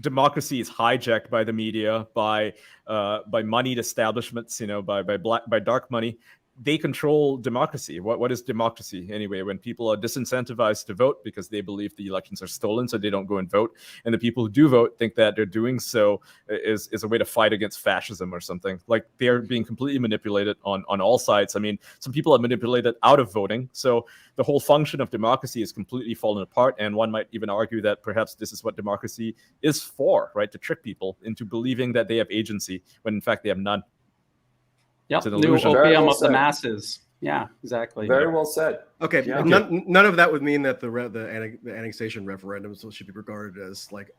S2: democracy is hijacked by the media, by moneyed establishments, by dark money. they control democracy. What is democracy anyway? When people are disincentivized to vote because they believe the elections are stolen, so they don't go and vote, and the people who do vote think that they're doing so is a way to fight against fascism or something. Like, they're being completely manipulated on all sides. I mean, some people are manipulated out of voting, so the whole function of democracy is completely fallen apart. And one might even argue that perhaps this is what democracy is for, right? To trick people into believing that they have agency when in fact they have none.
S4: Yep.
S2: It's an
S4: New
S2: illusion.
S1: Very
S4: opium
S1: well
S4: of the
S1: said.
S4: masses. Yeah, exactly.
S1: Very well said.
S3: Okay,
S1: Yeah.
S3: none of that would mean that the annexation referendums should be regarded as like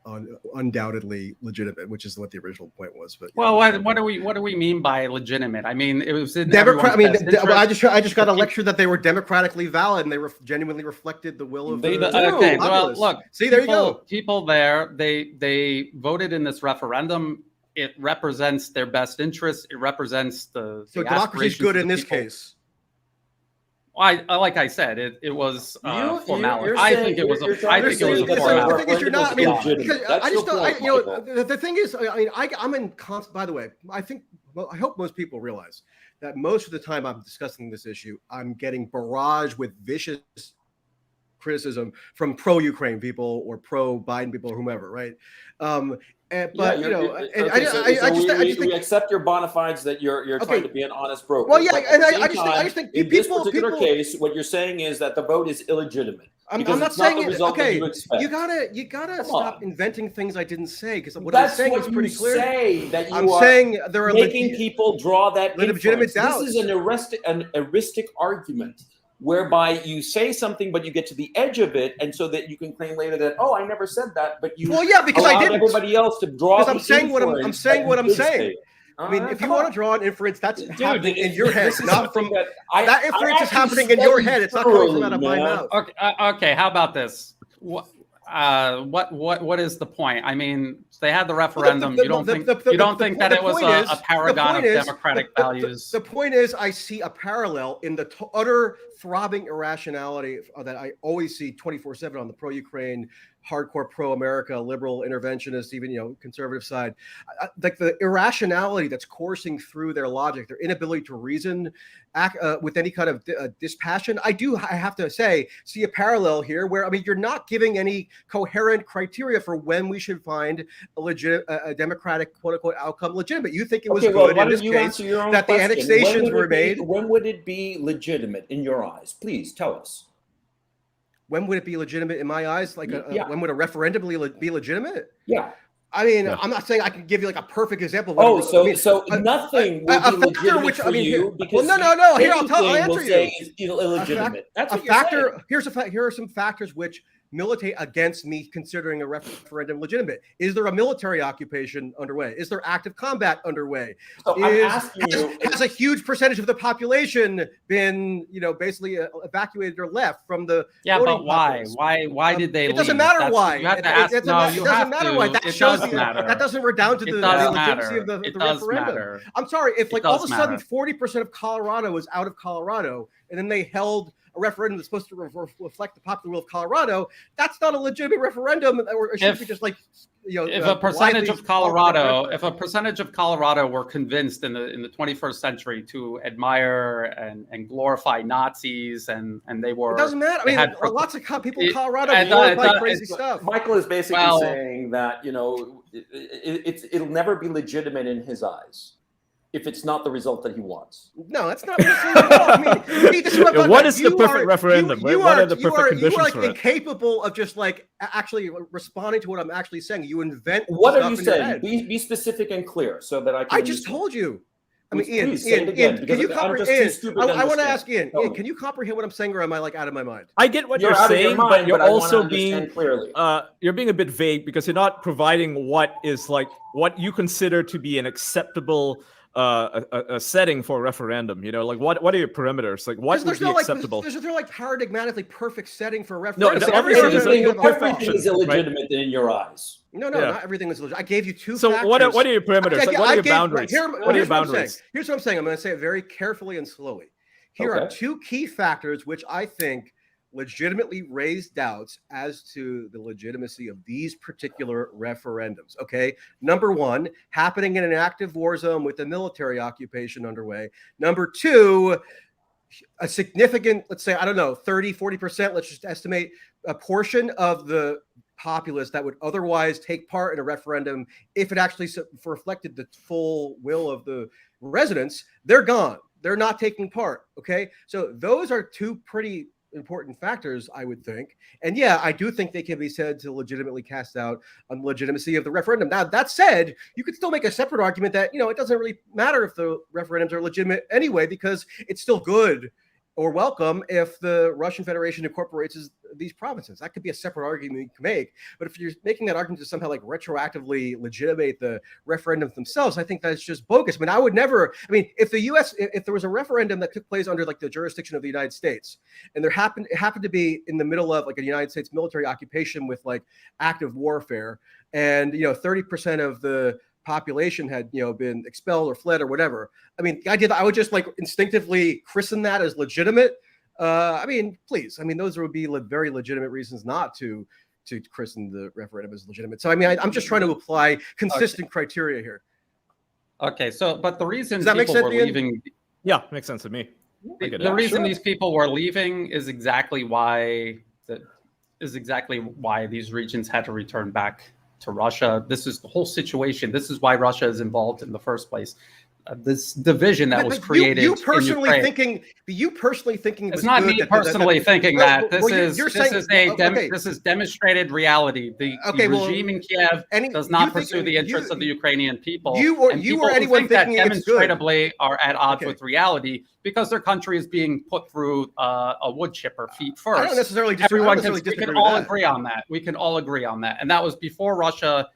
S3: undoubtedly legitimate, which is what the original point was. But
S4: Well, what do we mean by legitimate? I mean, it was in
S3: Democrat. I mean,
S4: everyone's best
S3: I just
S4: interest.
S3: got a lecture that they were democratically valid and they genuinely reflected the will of the
S4: Okay, well,
S3: populace.
S4: look.
S3: See, there you go.
S4: People there, they voted in this referendum. It represents their best interest. It represents the
S3: So democracy is
S4: aspirations
S3: good
S4: of
S3: in
S4: the
S3: this
S4: people.
S3: case.
S4: I like I said, it was formality.
S1: you're
S4: I
S1: saying-
S4: think it was
S1: you're
S4: a.
S1: trying
S4: I
S1: to
S4: think it was
S1: say
S4: a
S1: that
S4: formality.
S3: The thing is, you're not. I mean,
S1: Legitimate.
S3: because
S1: That's
S3: I just
S1: your
S3: don't.
S1: point,
S3: You know,
S1: Michael.
S3: the thing is, I mean, I'm in constant. By the way, I think. Well, I hope most people realize that most of the time I'm discussing this issue, I'm getting barraged with vicious criticism from pro-Ukraine people or pro-Biden people or whomever, right? But you know,
S1: we accept your bona fides that you're trying to be an honest broker.
S3: Well, yeah,
S1: but
S3: and
S1: at the
S3: I
S1: same
S3: just
S1: time,
S3: think
S1: in this particular case, what you're saying is that the vote is illegitimate.
S3: I'm
S1: because
S3: not
S1: it's
S3: saying
S1: the
S3: it.
S1: result that
S3: Okay,
S1: you expect.
S3: you gotta
S1: Come
S3: stop
S1: on.
S3: inventing things I didn't say because what I'm
S1: That's
S3: saying
S1: what
S3: is pretty
S1: you
S3: clear.
S1: say, that you
S3: I'm
S1: are
S3: saying there are
S1: making people draw that
S3: legitimate
S1: inference. This is
S3: doubts.
S1: an heuristic argument whereby you say something, but you get to the edge of it, and so that you can claim later that, oh, I never said that, but you
S3: because I
S1: allowed
S3: didn't.
S1: everybody else to draw.
S3: Because I'm saying what I'm saying. What I'm saying. I mean, if you want to draw an inference, that's happening in your head, not from that inference is happening in your head. It's not coming from out of my mouth.
S4: Okay. How about this? What is the point? I mean, they had the referendum. You don't think that it was a paragon of democratic values?
S3: The point is, I see a parallel in the utter throbbing irrationality that I always see 24/7 on the pro-Ukraine, hardcore pro-America, liberal, interventionist, even conservative side. Like the irrationality that's coursing through their logic, their inability to reason, act with any kind of dispassion. I have to say, see a parallel here where, I mean, you're not giving any coherent criteria for when we should find a democratic quote unquote outcome legitimate. You think it was good in this case that the annexations were made.
S1: When would it be legitimate in your eyes? Please tell us.
S3: When would it be legitimate in my eyes? Like, when would a referendum be legitimate?
S1: Yeah.
S3: I mean, I'm not saying I can give you like a perfect example.
S1: Of nothing will be legitimate for you because
S3: no. Here, I'll answer
S1: will say is illegitimate. That's what you're saying.
S3: Here are some factors which militate against me considering a referendum legitimate. Is there a military occupation underway? Is there active combat underway?
S1: So I'm asking you,
S3: has a huge percentage of the population been, basically evacuated or left from the
S4: but why? Why did they leave?
S3: It doesn't matter why.
S4: You have to ask. It doesn't
S3: matter why. That shows
S4: matter.
S3: That doesn't redound to the legitimacy of the referendum.
S4: Matter.
S3: I'm sorry, if like all of a sudden
S4: matter.
S3: 40% of Colorado was out of Colorado, and then they held a referendum that's supposed to reflect the popular will of Colorado, that's not a legitimate referendum. Or it should be just like,
S4: if a percentage of Colorado were convinced in the 21st century to admire and glorify Nazis, and they were,
S3: it doesn't matter. I mean, lots of people in Colorado glorify crazy stuff.
S1: Michael is basically saying that it'll never be legitimate in his eyes if it's not the result that he wants.
S3: No, that's not what I'm saying at all. I mean, this is
S2: what is the perfect referendum? What are the perfect conditions
S3: you are
S2: for it?
S3: Incapable of just like actually responding to what I'm actually saying. You invent.
S1: What are you saying? Be specific and clear so that I can.
S3: I just told you. I mean, Ian,
S1: can you comprehend?
S3: I want to ask Ian. Ian, can you comprehend what I'm saying, or am I like out of my mind?
S2: I get what you're saying, but you're also being clearly. You're being a bit vague because you're not providing what you consider to be an acceptable a setting for a referendum. Like what are your perimeters? Like what would be acceptable?
S3: There's no like paradigmatically perfect setting for a referendum.
S1: No, everything is illegitimate in your eyes.
S3: No, not everything is legitimate. I gave you two
S2: factors. So what are your perimeters? What are your boundaries? What are your boundaries?
S3: Here's what I'm saying. I'm going to say it very carefully and slowly. Here are two key factors which I think legitimately raise doubts as to the legitimacy of these particular referendums. Okay. Number one, happening in an active war zone with a military occupation underway. Number two, a significant, let's say, I don't know, 30, 40%, let's just estimate a portion of the populace that would otherwise take part in a referendum, if it actually reflected the full will of the residents, they're gone. They're not taking part. Okay. So those are two pretty important factors, I would think. And yeah, I do think they can be said to legitimately cast out on the legitimacy of the referendum. Now, that said, you could still make a separate argument that, it doesn't really matter if the referendums are legitimate anyway, because it's still good or welcome if the Russian Federation incorporates these provinces. That could be a separate argument you can make. But if you're making that argument to somehow like retroactively legitimate the referendums themselves, I think that's just bogus. I mean, I would never, if the US, if there was a referendum that took place under like the jurisdiction of the United States, and it happened to be in the middle of like a United States military occupation with like active warfare, and 30% of the population had been expelled or fled or whatever. The idea that I would just like instinctively christen that as legitimate, please, those would be very legitimate reasons not to christen the referendum as legitimate. So I'm just trying to apply consistent criteria here.
S4: Okay, so but the reason
S3: Does that make
S4: people
S3: sense,
S4: were
S3: Ian?
S4: leaving,
S2: Yeah, makes sense to me.
S4: the reason these people were leaving is exactly why these regions had to return back to Russia. This is the whole situation. This is why Russia is involved in the first place. This division that was created. You personally
S3: in thinking? You personally thinking?
S4: It's not me personally thinking that. This is demonstrated reality. The regime in Kiev does not pursue the interests of the Ukrainian people.
S3: You or anyone
S4: that
S3: thinking
S4: demonstrably are at odds with reality because their country is being put through a wood chipper feet first.
S3: I don't necessarily
S4: we can all agree on that. We can all agree on that, and that was before Russia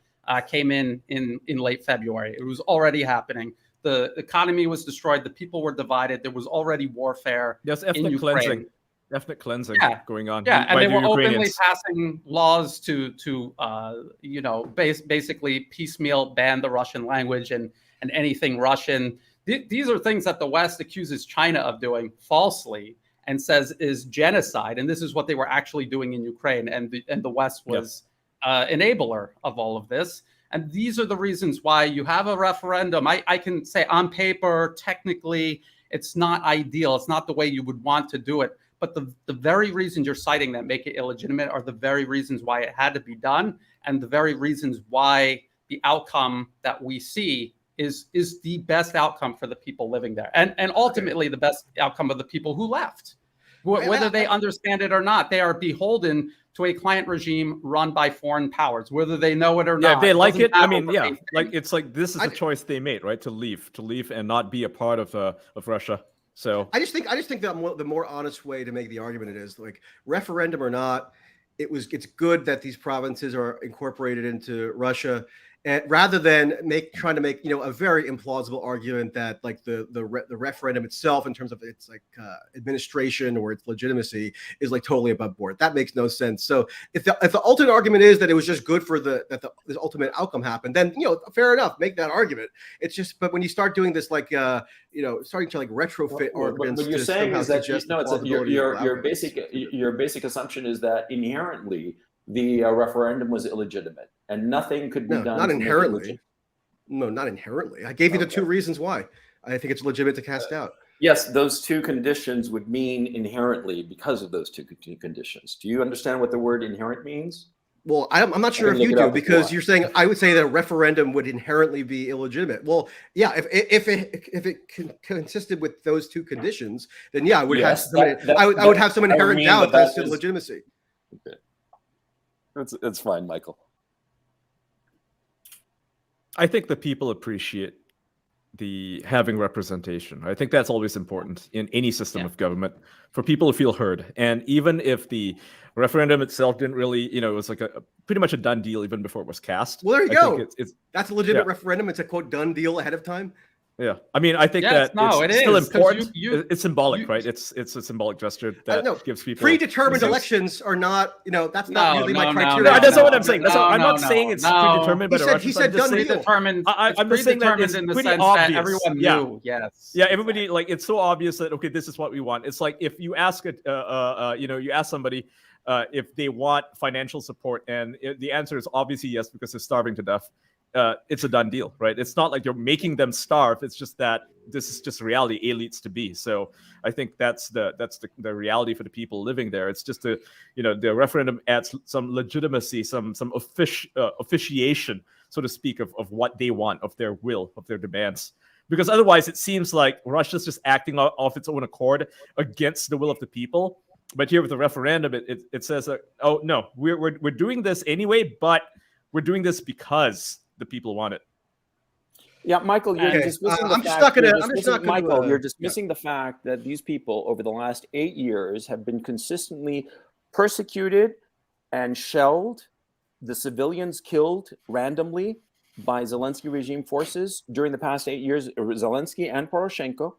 S4: came in late February. It was already happening. The economy was destroyed. The people were divided. There was already warfare.
S2: Yes,
S4: ethnic
S2: cleansing going on.
S4: Yeah, and they were openly passing laws to basically piecemeal ban the Russian language and anything Russian. These are things that the West accuses China of doing falsely and says is genocide. And this is what they were actually doing in Ukraine. And the West was enabler of all of this. And these are the reasons why you have a referendum. I can say on paper, technically, it's not ideal. It's not the way you would want to do it. But the very reasons you're citing that make it illegitimate are the very reasons why it had to be done, and the very reasons why the outcome that we see is the best outcome for the people living there. And ultimately the best outcome of the people who left. Whether they understand it or not, they are beholden to a client regime run by foreign powers, whether they know it or not.
S2: Yeah, if they like it, it's like this is a choice they made, right? To leave and not be a part of Russia. So
S3: I just think that the more honest way to make the argument is like referendum or not, it's good that these provinces are incorporated into Russia. And rather than trying to make a very implausible argument that like the referendum itself in terms of its like administration or its legitimacy is like totally above board. That makes no sense. So if the ultimate argument is that it was just good for the ultimate outcome happened, then fair enough, make that argument. It's just, but when you start doing this like starting to like retrofit arguments,
S1: what you're saying is that your basic assumption is that inherently the referendum was illegitimate and nothing could be done.
S3: Not inherently. No, not inherently. I gave you the two reasons why I think it's legitimate to cast out.
S1: Yes, those two conditions would mean inherently because of those two conditions. Do you understand what the word inherent means?
S3: Well, I'm not sure if you do, because you're saying I would say that a referendum would inherently be illegitimate. Well, yeah, if it consisted with those two conditions, then yeah, I would have some inherent doubt as to legitimacy.
S1: Okay. That's fine, Michael.
S2: I think the people appreciate the having representation. I think that's always important in any system of government, for people to feel heard. And even if the referendum itself didn't really, it was like a pretty much a done deal even before it was cast.
S3: Well, there you go. That's a legitimate referendum. It's a quote done deal ahead of time.
S2: Yeah, I mean, I think it's still important. It's symbolic, right? It's a symbolic gesture that gives people
S3: predetermined elections are not. That's not really my criteria.
S2: That's not what I'm saying. I'm not saying it's predetermined by the Russians.
S3: He said done deal.
S2: I'm just saying that it's pretty obvious.
S4: Everyone knew.
S2: Yeah, everybody, like, it's so obvious that okay, this is what we want. It's like if you ask you ask somebody if they want financial support, and the answer is obviously yes because they're starving to death. it's a done deal, right? It's not like you're making them starve. It's just that this is just reality A leads to B. So I think that's the reality for the people living there. It's just the referendum adds some legitimacy, some officiation, so to speak, of what they want, of their will, of their demands. Because otherwise, it seems like Russia's just acting off its own accord against the will of the people. But here with the referendum, it says, oh no, we're doing this anyway, but we're doing this because the people want it.
S1: Yeah, Michael, you're dismissing the fact. Michael, you're dismissing the fact that these people over the last 8 years have been consistently persecuted and shelled, the civilians killed randomly by Zelensky regime forces during the past 8 years, Zelensky and Poroshenko.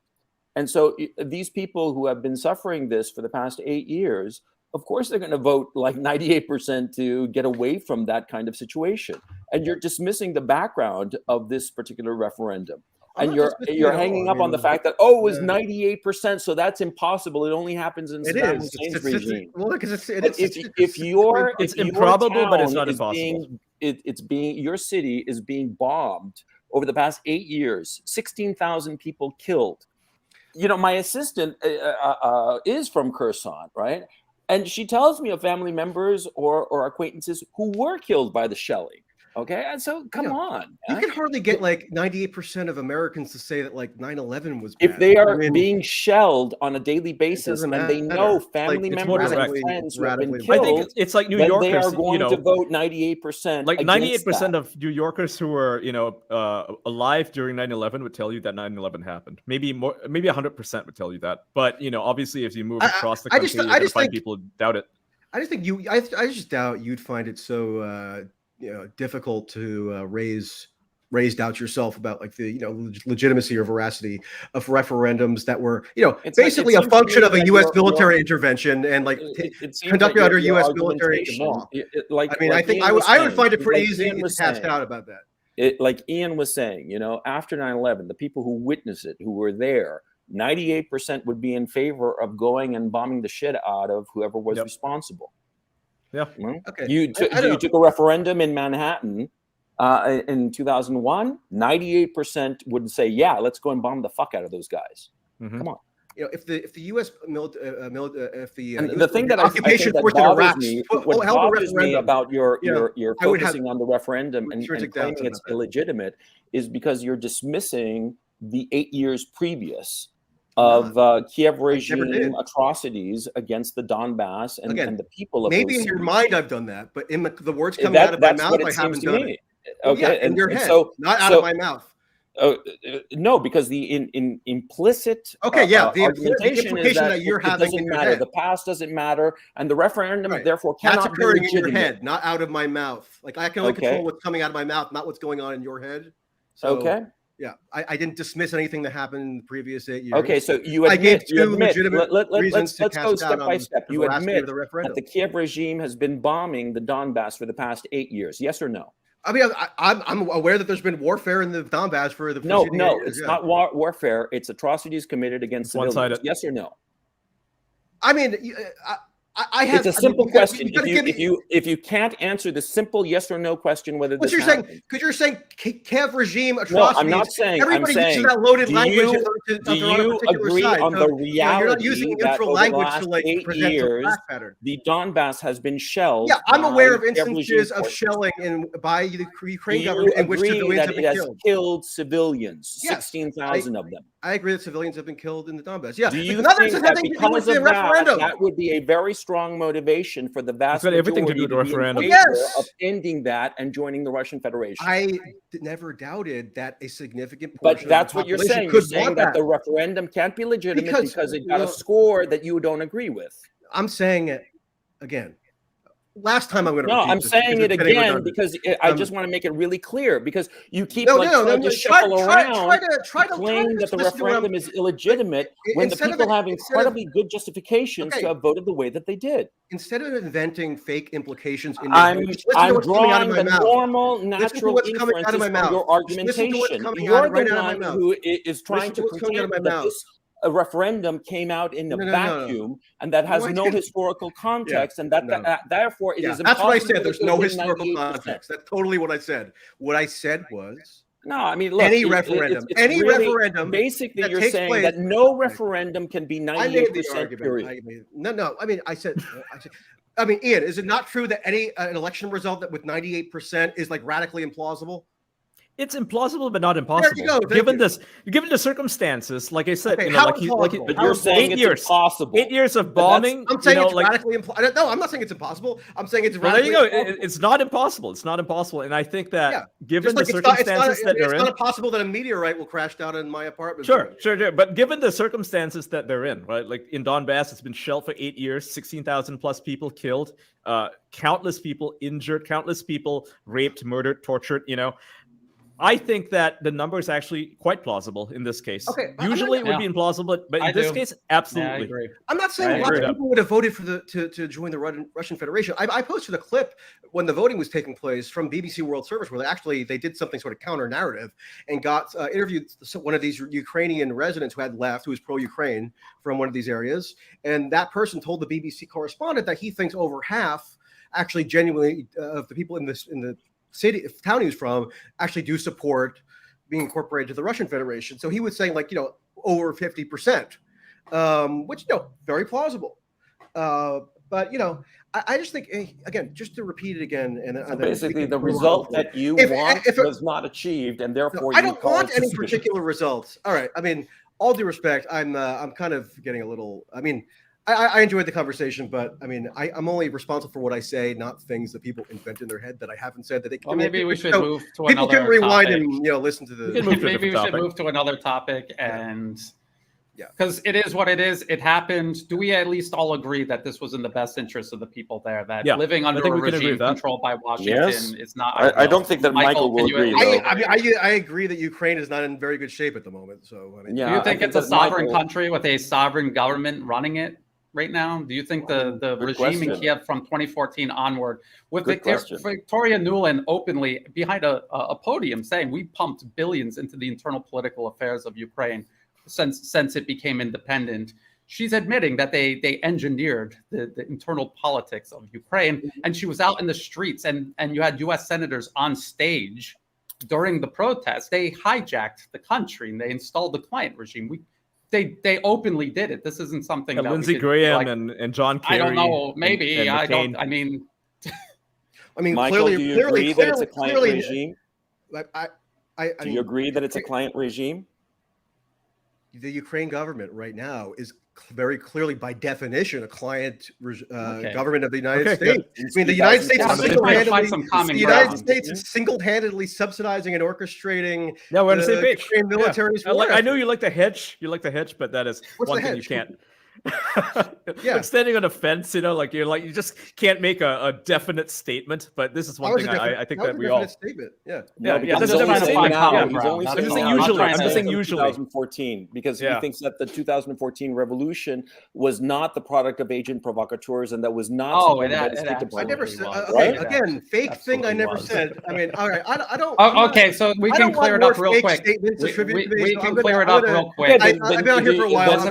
S1: And so these people who have been suffering this for the past 8 years, of course, they're going to vote like 98% to get away from that kind of situation. And you're dismissing the background of this particular referendum. And you're hanging up on the fact that, it was 98%, so that's impossible. It only happens in Saddam Hussein's regime.
S3: Well, because
S1: it's
S2: improbable, but it's not impossible.
S1: Your city is being bombed over the past 8 years, 16,000 people killed. My assistant is from Kherson, right? And she tells me of family members or acquaintances who were killed by the shelling. Okay, and so come on.
S3: You can hardly get like 98% of Americans to say that like 9/11 was bad.
S1: If they are being shelled on a daily basis and they know family members and friends who have been killed,
S2: I think it's like New Yorkers.
S1: They are going to vote 98%.
S2: Like 98% of New Yorkers who were alive during 9/11 would tell you that 9/11 happened. Maybe more, maybe 100% would tell you that. But obviously, if you move across the country, you're going to find people who doubt it.
S3: I just think I just doubt you'd find it so difficult to raise doubts yourself about like the legitimacy or veracity of referendums that were basically a function of a U.S. military intervention and like conducted under U.S. military law. I think I would find it pretty easy to cast out about that.
S1: Like Ian was saying, after 9/11, the people who witnessed it, who were there, 98% would be in favor of going and bombing the shit out of whoever was responsible.
S2: Yeah.
S1: Okay. You took a referendum in Manhattan in 2001. 98% would say, "Yeah, let's go and bomb the fuck out of those guys." Mm-hmm. Come on.
S3: If the U.S.
S1: the thing that occupation force bothers me, what bothers me about your focusing on the referendum and claiming it's illegitimate is because you're dismissing the 8 years previous of Kiev regime atrocities against the Donbass and the people of
S3: maybe in your mind I've done that, but in the words coming out of my mouth I haven't done it.
S1: Okay,
S3: in your head, not out of my mouth.
S1: No, because the implicit
S3: the
S1: implication is that it doesn't matter. The past doesn't matter, and the referendum therefore cannot be legitimate.
S3: In your head, not out of my mouth. Like I can only control what's coming out of my mouth, not what's going on in your head. So, yeah, I didn't dismiss anything that happened in the previous 8 years.
S1: Okay, so you admit. Let's
S3: go
S1: step by step. You admit that the Kiev regime has been bombing the Donbass for the past 8 years. Yes or no?
S3: I mean, I'm aware that there's been warfare in the Donbass for the
S1: no, it's not warfare. It's atrocities committed against civilians. Yes or no?
S3: I mean,
S1: it's a simple question. If you can't answer the simple yes or no question, whether this
S3: saying, because you're saying Kiev regime atrocities.
S1: No, I'm not saying.
S3: Everybody
S1: uses
S3: that loaded language.
S1: Do you agree on the reality
S3: you're not using
S1: that
S3: neutral
S1: over
S3: language
S1: the last
S3: to like
S1: 8
S3: present
S1: years,
S3: a fact pattern?
S1: The Donbass has been shelled.
S3: Yeah, I'm aware of instances of shelling by the Ukraine government in which civilians have been
S1: killed civilians. 16,000 of them.
S3: I agree that civilians have been killed in the Donbass. Yeah.
S1: Do you think that because of that would be a very strong motivation for the vast majority
S2: everything to do with the referendum
S1: of ending that and joining the Russian Federation?
S3: I never doubted that a significant portion
S1: but that's what you're saying. You're saying that the referendum can't be legitimate because it got a score that you don't agree with.
S3: I'm saying it again.
S1: Last time I'm going to. No, I'm saying it again because I just want to make it really clear because you keep trying to shuffle around try to claim that the referendum is illegitimate when the people have incredibly good justifications to have voted the way that they did.
S3: Instead of inventing fake implications,
S1: I'm drawing the normal, natural inferences from your argumentation. You're the one who is trying to pretend that this a referendum came out in a vacuum and that has no historical context, and that therefore it is impossible.
S3: That's what I said. There's no
S1: win
S3: historical
S1: 98%.
S3: context. That's totally what I said. What I said was
S1: no. I mean, look,
S3: any referendum, any referendum.
S1: Basically, you're saying that no referendum can be 98%. Period.
S3: No. I mean, I said. I mean, Ian, is it not true that an election result that with 98% is like radically implausible?
S2: It's implausible, but not impossible. Given the circumstances, like I said,
S1: but you're saying it's impossible.
S2: 8 years of bombing.
S3: I'm saying it's radically impossible. No, I'm not saying it's impossible. I'm saying it's radically.
S2: There you go. It's not impossible. It's not impossible, and I think that given the circumstances that they're in,
S3: it's not impossible that a meteorite will crash down in my apartment.
S2: Sure. But given the circumstances that they're in, right? Like in Donbass, it's been shelled for 8 years, 16,000 plus people killed, countless people injured, countless people raped, murdered, tortured. I think that the number is actually quite plausible in this case.
S3: Okay,
S2: usually it would be implausible, but in this case, absolutely.
S4: Yeah, I agree.
S3: I'm not saying a lot of people would have voted for to join the Russian Federation. I posted a clip when the voting was taking place from BBC World Service where they did something sort of counter narrative and got interviewed one of these Ukrainian residents who had left, who was pro-Ukraine from one of these areas, and that person told the BBC correspondent that he thinks over half actually genuinely of the people in the town he was from actually do support being incorporated to the Russian Federation. So he was saying over 50%, which very plausible. But I just think again, just to repeat it again, and
S1: basically the result that you want was not achieved, and therefore
S3: I don't want any particular results. All right, I mean, all due respect, I'm kind of getting a little. I mean, I enjoyed the conversation, but I mean, I'm only responsible for what I say, not things that people invent in their head that I haven't said that they can.
S4: Well, maybe we should move to another topic.
S3: People can rewind and listen to the.
S4: Maybe we should move to another topic, and because it is what it is. It happened. Do we at least all agree that this was in the best interest of the people there? That living under a regime controlled by Washington is not.
S1: I don't think that Michael will agree.
S3: I agree that Ukraine is not in very good shape at the moment. So I mean,
S4: do you think it's a sovereign country with a sovereign government running it right now? Do you think the regime in Kiev from 2014 onward, with Victoria Nuland openly behind a podium saying we pumped billions into the internal political affairs of Ukraine since it became independent, she's admitting that they engineered the internal politics of Ukraine, and she was out in the streets, and you had U.S. senators on stage during the protests. They hijacked the country and they installed the client regime. They openly did it. This isn't something that
S2: Lindsey Graham and John Kerry.
S4: I don't know. Maybe I don't. I mean,
S1: Michael, do you agree that it's a client regime?
S3: Do
S1: you agree that it's a client regime?
S3: The Ukraine government right now is very clearly, by definition, a client government of the United States. I mean, the United States is single-handedly subsidizing and orchestrating.
S2: No, we're on the same page.
S3: Military.
S2: I know you like the hedge. You like the hedge, but that is one thing you can't. Like standing on a fence, you just can't make a definite statement. But this is one thing I think that we all.
S3: Statement.
S2: I'm just saying usually.
S1: 2014, because he thinks that the 2014 revolution was not the product of agent provocateurs, and that was not.
S3: I never said. Again, fake thing. I never said. I mean, all right. I don't.
S4: Okay, so we can clear it up real quick. We can clear it up real quick.
S3: I've been out here for a while.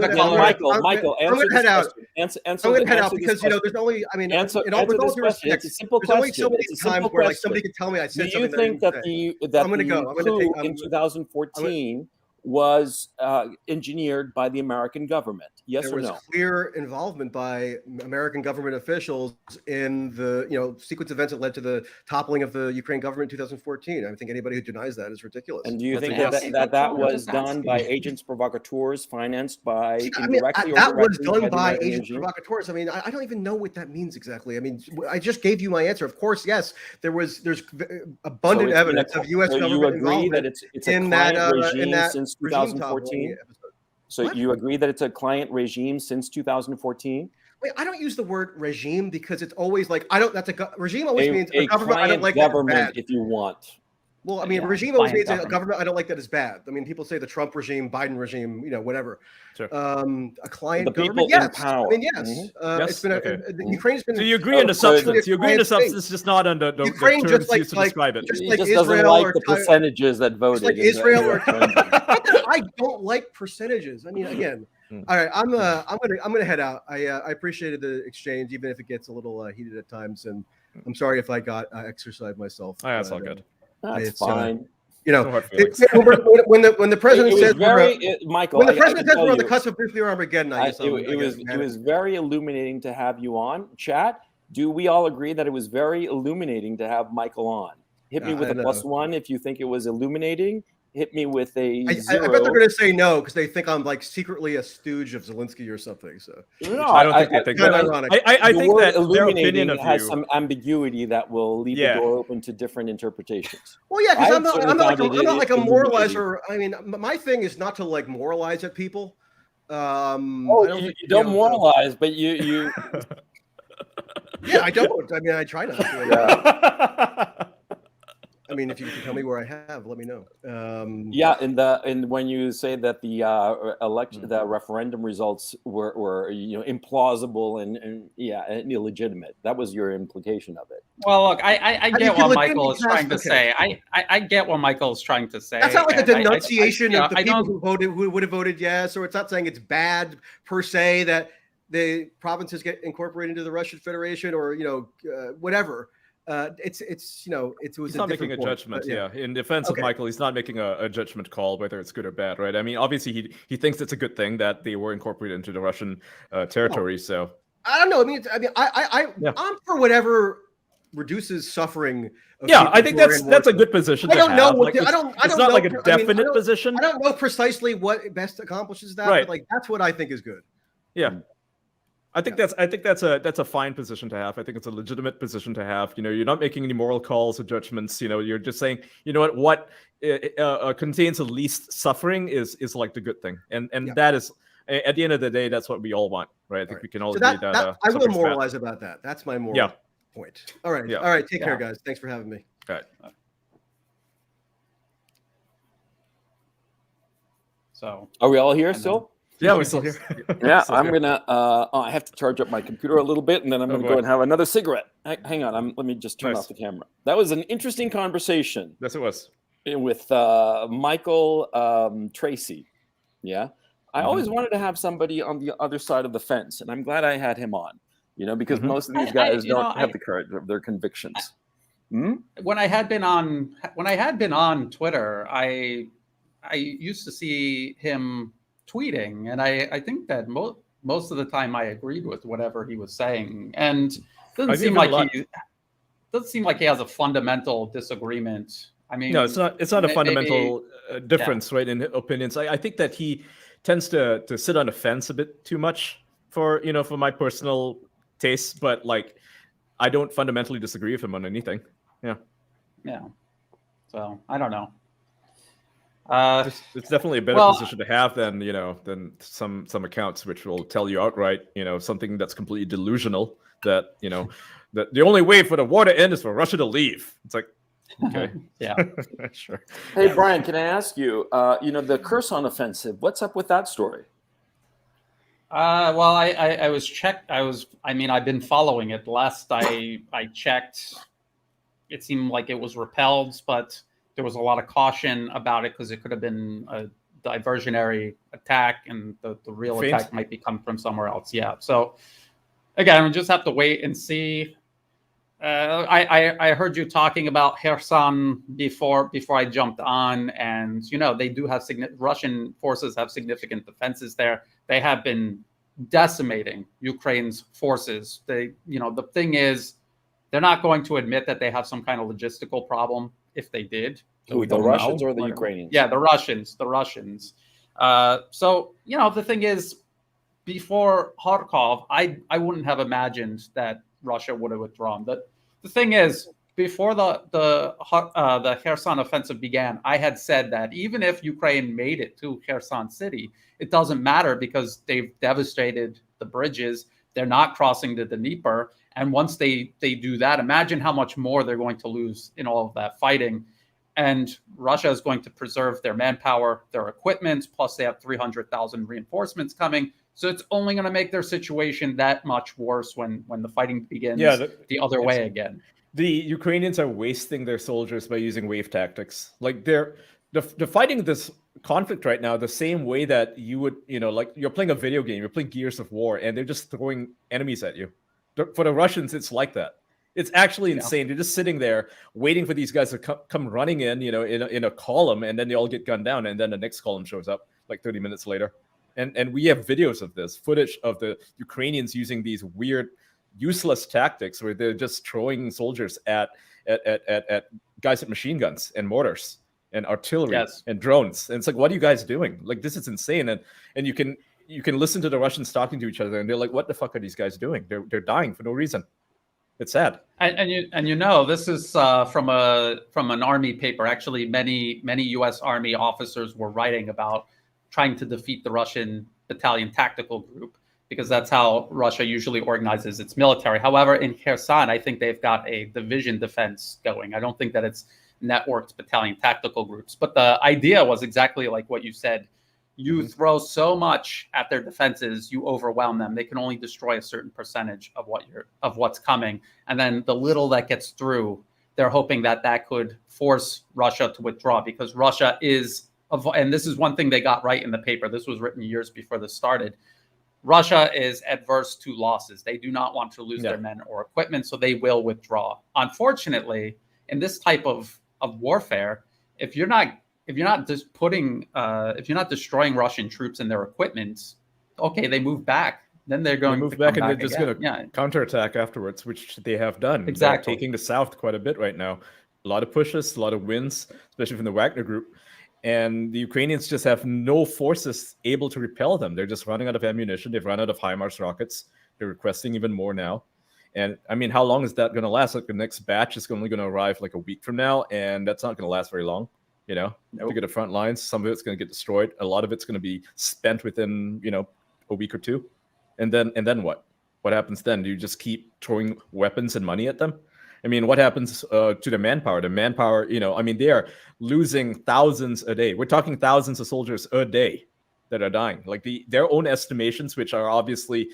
S1: Michael,
S3: I'm going to head out. I'm going to head out because there's only. I mean,
S1: with all due respect, it's a simple question.
S3: There's only so many times where somebody can tell me I said something.
S1: Do you think that the coup in 2014 was engineered by the American government? Yes or no?
S3: There was clear involvement by American government officials in the sequence of events that led to the toppling of the Ukraine government in 2014. I think anybody who denies that is ridiculous.
S1: And do you think that was done by agents provocateurs financed by indirectly or
S3: that was done by agents provocateurs? I mean, I don't even know what that means exactly. I mean, I just gave you my answer. Of course, yes, there's abundant evidence of U.S. government involvement in that
S1: since 2014. So you agree that it's a client regime since 2014?
S3: Wait, I don't use the word regime because it's always like regime always means
S1: a
S3: government I don't like
S1: government if you want.
S3: Well, I mean, regime always means a government I don't like that is bad. I mean, people say the Trump regime, Biden regime, whatever.
S2: Sure.
S3: A client
S1: the
S3: government,
S1: people in power.
S3: I mean, yes. It's been Ukraine's been.
S2: So you agree on the substance. You agree on the substance, just not on the
S3: Ukraine
S2: terms used to describe it.
S1: He just doesn't like the percentages that voted.
S3: Like Israel or I don't like percentages. I mean, again, all right. I'm gonna head out. I appreciated the exchange, even if it gets a little heated at times, and I'm sorry if I got exercised myself.
S2: Oh, that's all good.
S1: That's fine.
S3: You know,
S2: No hard feelings.
S3: when the president says
S1: Michael,
S3: when the president says we're on the cusp of nuclear Armageddon,
S1: it was very illuminating to have you on. Chat, do we all agree that it was very illuminating to have Michael on? Hit me with a +1 if you think it was illuminating. Hit me with a 0.
S3: I bet they're going to say no because they think I'm like secretly a stooge of Zelensky or something. So
S1: no,
S2: I don't think they think that. I think that their opinion of
S1: has some ambiguity that will leave the door open to different interpretations.
S3: Well, yeah, because I'm not like a moralizer. I mean, my thing is not to like moralize at people.
S1: You don't moralize, but you.
S3: Yeah, I don't. I mean, I try not to. I mean, if you can tell me where I have, let me know.
S1: And when you say that the the referendum results were implausible and illegitimate, that was your implication of it.
S4: Well, look, I get what Michael is trying to say. I get what Michael is trying to say.
S3: That's not like a denunciation of the people who would have voted yes, or it's not saying it's bad per se that the provinces get incorporated into the Russian Federation, or whatever. He's
S2: not making a judgment. In defense of Michael, he's not making a judgment call whether it's good or bad, right? I mean, obviously he thinks it's a good thing that they were incorporated into the Russian territory. So
S3: I don't know. I'm for whatever reduces suffering.
S2: I think that's a good position. I don't know. It's not like a definite position.
S3: I don't know precisely what best accomplishes that.
S2: Right.
S3: But that's what I think is good.
S2: Yeah. I think that's a fine position to have. I think it's a legitimate position to have. You're not making any moral calls or judgments. You're just saying, what contains the least suffering is like the good thing, and that is at the end of the day, that's what we all want, right? I think we can all agree that.
S3: I will moralize about that. That's my moral point. All right, all right. Take care, guys. Thanks for having me.
S2: All right.
S4: So,
S1: are we all here still?
S2: Yeah, we're still here.
S1: I'm gonna. I have to charge up my computer a little bit, and then I'm gonna go and have another cigarette. Hang on. Let me just turn off the camera. That was an interesting conversation.
S2: Yes, it was
S1: with Michael Tracey. Yeah, I always wanted to have somebody on the other side of the fence, and I'm glad I had him on. Because most of these guys don't have the courage of their convictions.
S4: When I had been on Twitter, I used to see him tweeting, and I think that most of the time I agreed with whatever he was saying, and doesn't seem like he has a fundamental disagreement. I mean,
S2: no, it's not a fundamental difference, right, in opinions. I think that he tends to sit on the fence a bit too much for my personal tastes, but I don't fundamentally disagree with him on anything. Yeah.
S4: So I don't know.
S2: It's definitely a better position to have than some accounts which will tell you outright, something that's completely delusional, that that the only way for the war to end is for Russia to leave. It's like, okay,
S4: yeah,
S2: sure.
S1: Hey Brian, can I ask you, the Kherson offensive? What's up with that story?
S4: Well, I've been following it. Last I checked, it seemed like it was repelled, but there was a lot of caution about it because it could have been a diversionary attack, and the real attack might be coming from somewhere else. Yeah. So again, we just have to wait and see. I heard you talking about Kherson before I jumped on, and they do have Russian forces have significant defenses there. They have been decimating Ukraine's forces. The thing is, they're not going to admit that they have some kind of logistical problem. If they did,
S1: the Russians or the Ukrainians?
S4: Yeah, the Russians. So the thing is, before Kharkov, I wouldn't have imagined that Russia would have withdrawn. The thing is, before the Kherson offensive began, I had said that even if Ukraine made it to Kherson city, it doesn't matter because they've devastated the bridges. They're not crossing the Dnieper. And once they do that, imagine how much more they're going to lose in all of that fighting. And Russia is going to preserve their manpower, their equipment, plus they have 300,000 reinforcements coming. So it's only going to make their situation that much worse when the fighting begins the other way again.
S2: The Ukrainians are wasting their soldiers by using wave tactics. Like they're fighting this conflict right now the same way that you would, like you're playing a video game, you're playing Gears of War, and they're just throwing enemies at you. For the Russians, it's like that. It's actually insane. They're just sitting there waiting for these guys to come running in, in a column, and then they all get gunned down, and then the next column shows up like 30 minutes later. And we have videos of this, footage of the Ukrainians using these weird, useless tactics where they're just throwing soldiers at guys with machine guns and mortars and artillery and drones. And it's like, what are you guys doing? Like, this is insane. And you can listen to the Russians talking to each other, and they're like, what the fuck are these guys doing? They're dying for no reason. It's sad.
S4: And this is from an army paper. Actually, many U.S. Army officers were writing about trying to defeat the Russian battalion tactical group, because that's how Russia usually organizes its military. However, in Kherson, I think they've got a division defense going. I don't think that it's networked battalion tactical groups. But the idea was exactly like what you said. You throw so much at their defenses, you overwhelm them. They can only destroy a certain percentage of what's coming. And then the little that gets through, they're hoping that could force Russia to withdraw, because Russia is, and this is one thing they got right in the paper. This was written years before this started. Russia is adverse to losses. They do not want to lose their men or equipment, so they will withdraw. Unfortunately, in this type of warfare, if you're not destroying Russian troops and their equipment, okay, they move back. Then they're going to move back, and they're just going
S2: to counterattack afterwards, which they have done.
S4: Exactly,
S2: they're taking the south quite a bit right now. A lot of pushes, a lot of wins, especially from the Wagner group. And the Ukrainians just have no forces able to repel them. They're just running out of ammunition. They've run out of HIMARS rockets. They're requesting even more now. And I mean, how long is that going to last? Like, the next batch is only going to arrive like a week from now, and that's not going to last very long. To get the front lines, some of it's going to get destroyed. A lot of it's going to be spent within, a week or two. And then what? What happens then? Do you just keep throwing weapons and money at them? I mean, what happens to the manpower? The manpower, they are losing thousands a day. We're talking thousands of soldiers a day that are dying. Like their own estimations, which are obviously,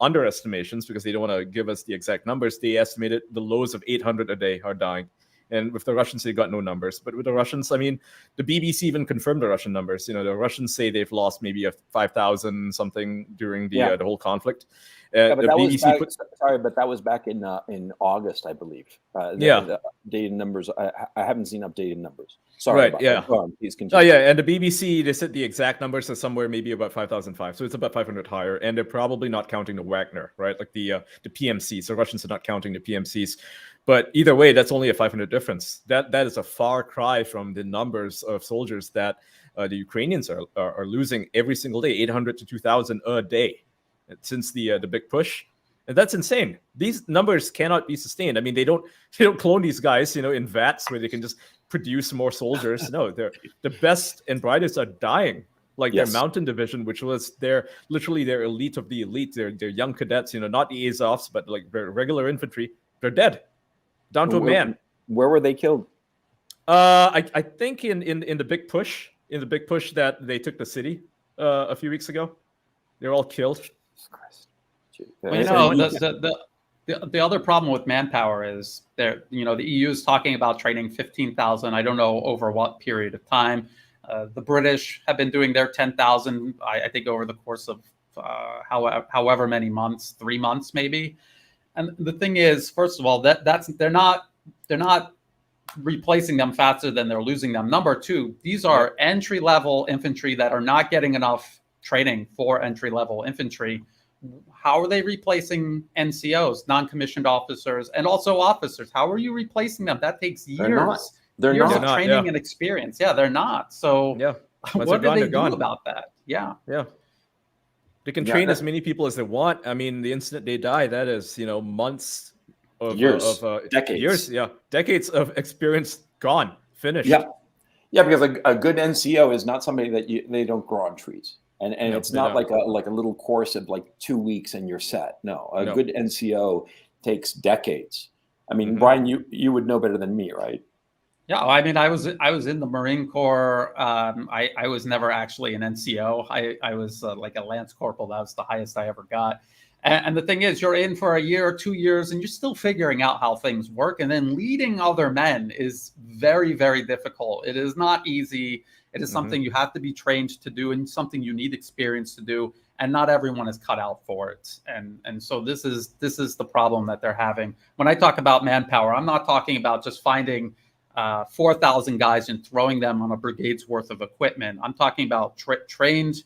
S2: underestimations, because they don't want to give us the exact numbers. They estimated the lows of 800 a day are dying. And with the Russians, they got no numbers. But with the Russians, the BBC even confirmed the Russian numbers. The Russians say they've lost maybe 5,000 something during the whole conflict.
S1: But that was back in August, I believe. The updated numbers. I haven't seen updated numbers. Sorry.
S2: Right. Yeah.
S1: Go on, please continue.
S2: Oh yeah, and the BBC, they said the exact numbers are somewhere maybe about 5,005. So it's about 500 higher, and they're probably not counting the Wagner, right? Like the PMCs. The Russians are not counting the PMCs. But either way, that's only a 500 difference. That is a far cry from the numbers of soldiers that the Ukrainians are losing every single day, 800 to 2,000 a day since the big push. And that's insane. These numbers cannot be sustained. I mean, they don't clone these guys, in vats where they can just produce more soldiers. No, the best and brightest are dying. Like their mountain division, which was literally their elite of the elite, their young cadets, not the Azovs, but like regular infantry, they're dead. Down to a man.
S1: Where were they killed?
S2: I think in the big push, that they took the city a few weeks ago. They're all killed.
S4: Well, the other problem with manpower is the EU is talking about training 15,000. I don't know over what period of time. The British have been doing their 10,000. I think over the course of however many months, 3 months maybe. And the thing is, first of all, they're not replacing them faster than they're losing them. Number two, these are entry-level infantry that are not getting enough training for entry-level infantry. How are they replacing NCOs, non-commissioned officers, and also officers? How are you replacing them? That takes years.
S1: They're
S4: years
S1: not.
S4: of training and experience. Yeah, they're not. So what do they do about that? Yeah.
S2: They can train as many people as they want. I mean, the instant they die, that is,
S1: months,
S2: years,
S1: decades.
S2: Decades of experience gone, finished.
S1: Yeah, because a good NCO is not somebody that they don't grow on trees, and it's not like a little course of like 2 weeks and you're set. No, a good NCO takes decades. I mean, Brian, you would know better than me, right?
S4: Yeah, I mean, I was in the Marine Corps. I was never actually an NCO. I was like a lance corporal. That was the highest I ever got. And the thing is, you're in for a year or 2 years, and you're still figuring out how things work. And then leading other men is very, very difficult. It is not easy. It is something you have to be trained to do, and something you need experience to do. And not everyone is cut out for it. And so this is the problem that they're having. When I talk about manpower, I'm not talking about just finding 4,000 guys and throwing them on a brigade's worth of equipment. I'm talking about trained.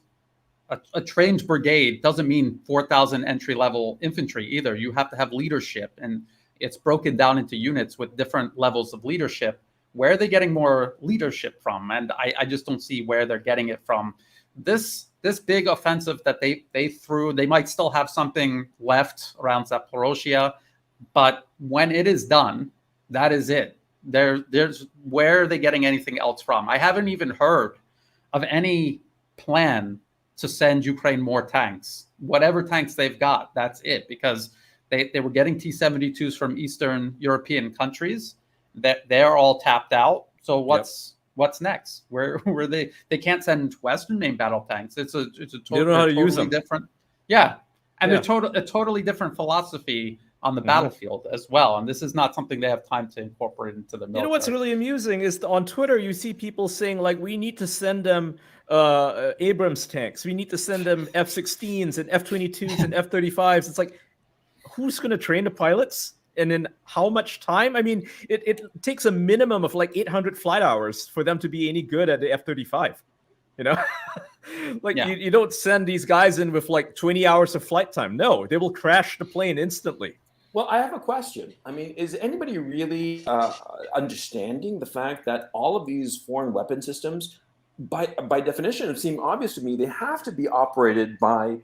S4: A trained brigade doesn't mean 4,000 entry-level infantry either. You have to have leadership, and it's broken down into units with different levels of leadership. Where are they getting more leadership from? And I just don't see where they're getting it from. This big offensive that they threw, they might still have something left around Zaporozhye, but when it is done, that is it. There's where are they getting anything else from? I haven't even heard of any plan to send Ukraine more tanks. Whatever tanks they've got, that's it, because they were getting T-72s from Eastern European countries. That they're all tapped out. So what's next? Where they can't send Western main battle tanks. It's a totally different. Yeah, and they're a totally different philosophy on the battlefield as well. And this is not something they have time to incorporate into the military.
S2: You know what's really amusing is on Twitter you see people saying like, we need to send them Abrams tanks. We need to send them F-16s and F-22s and F-35s. It's like, who's going to train the pilots? And in how much time? I mean, it takes a minimum of like 800 flight hours for them to be any good at the F-35. You know, you don't send these guys in with like 20 hours of flight time. No, they will crash the plane instantly.
S1: Well, I have a question. I mean, is anybody really understanding the fact that all of these foreign weapon systems, by definition, it seems obvious to me, they have to be operated by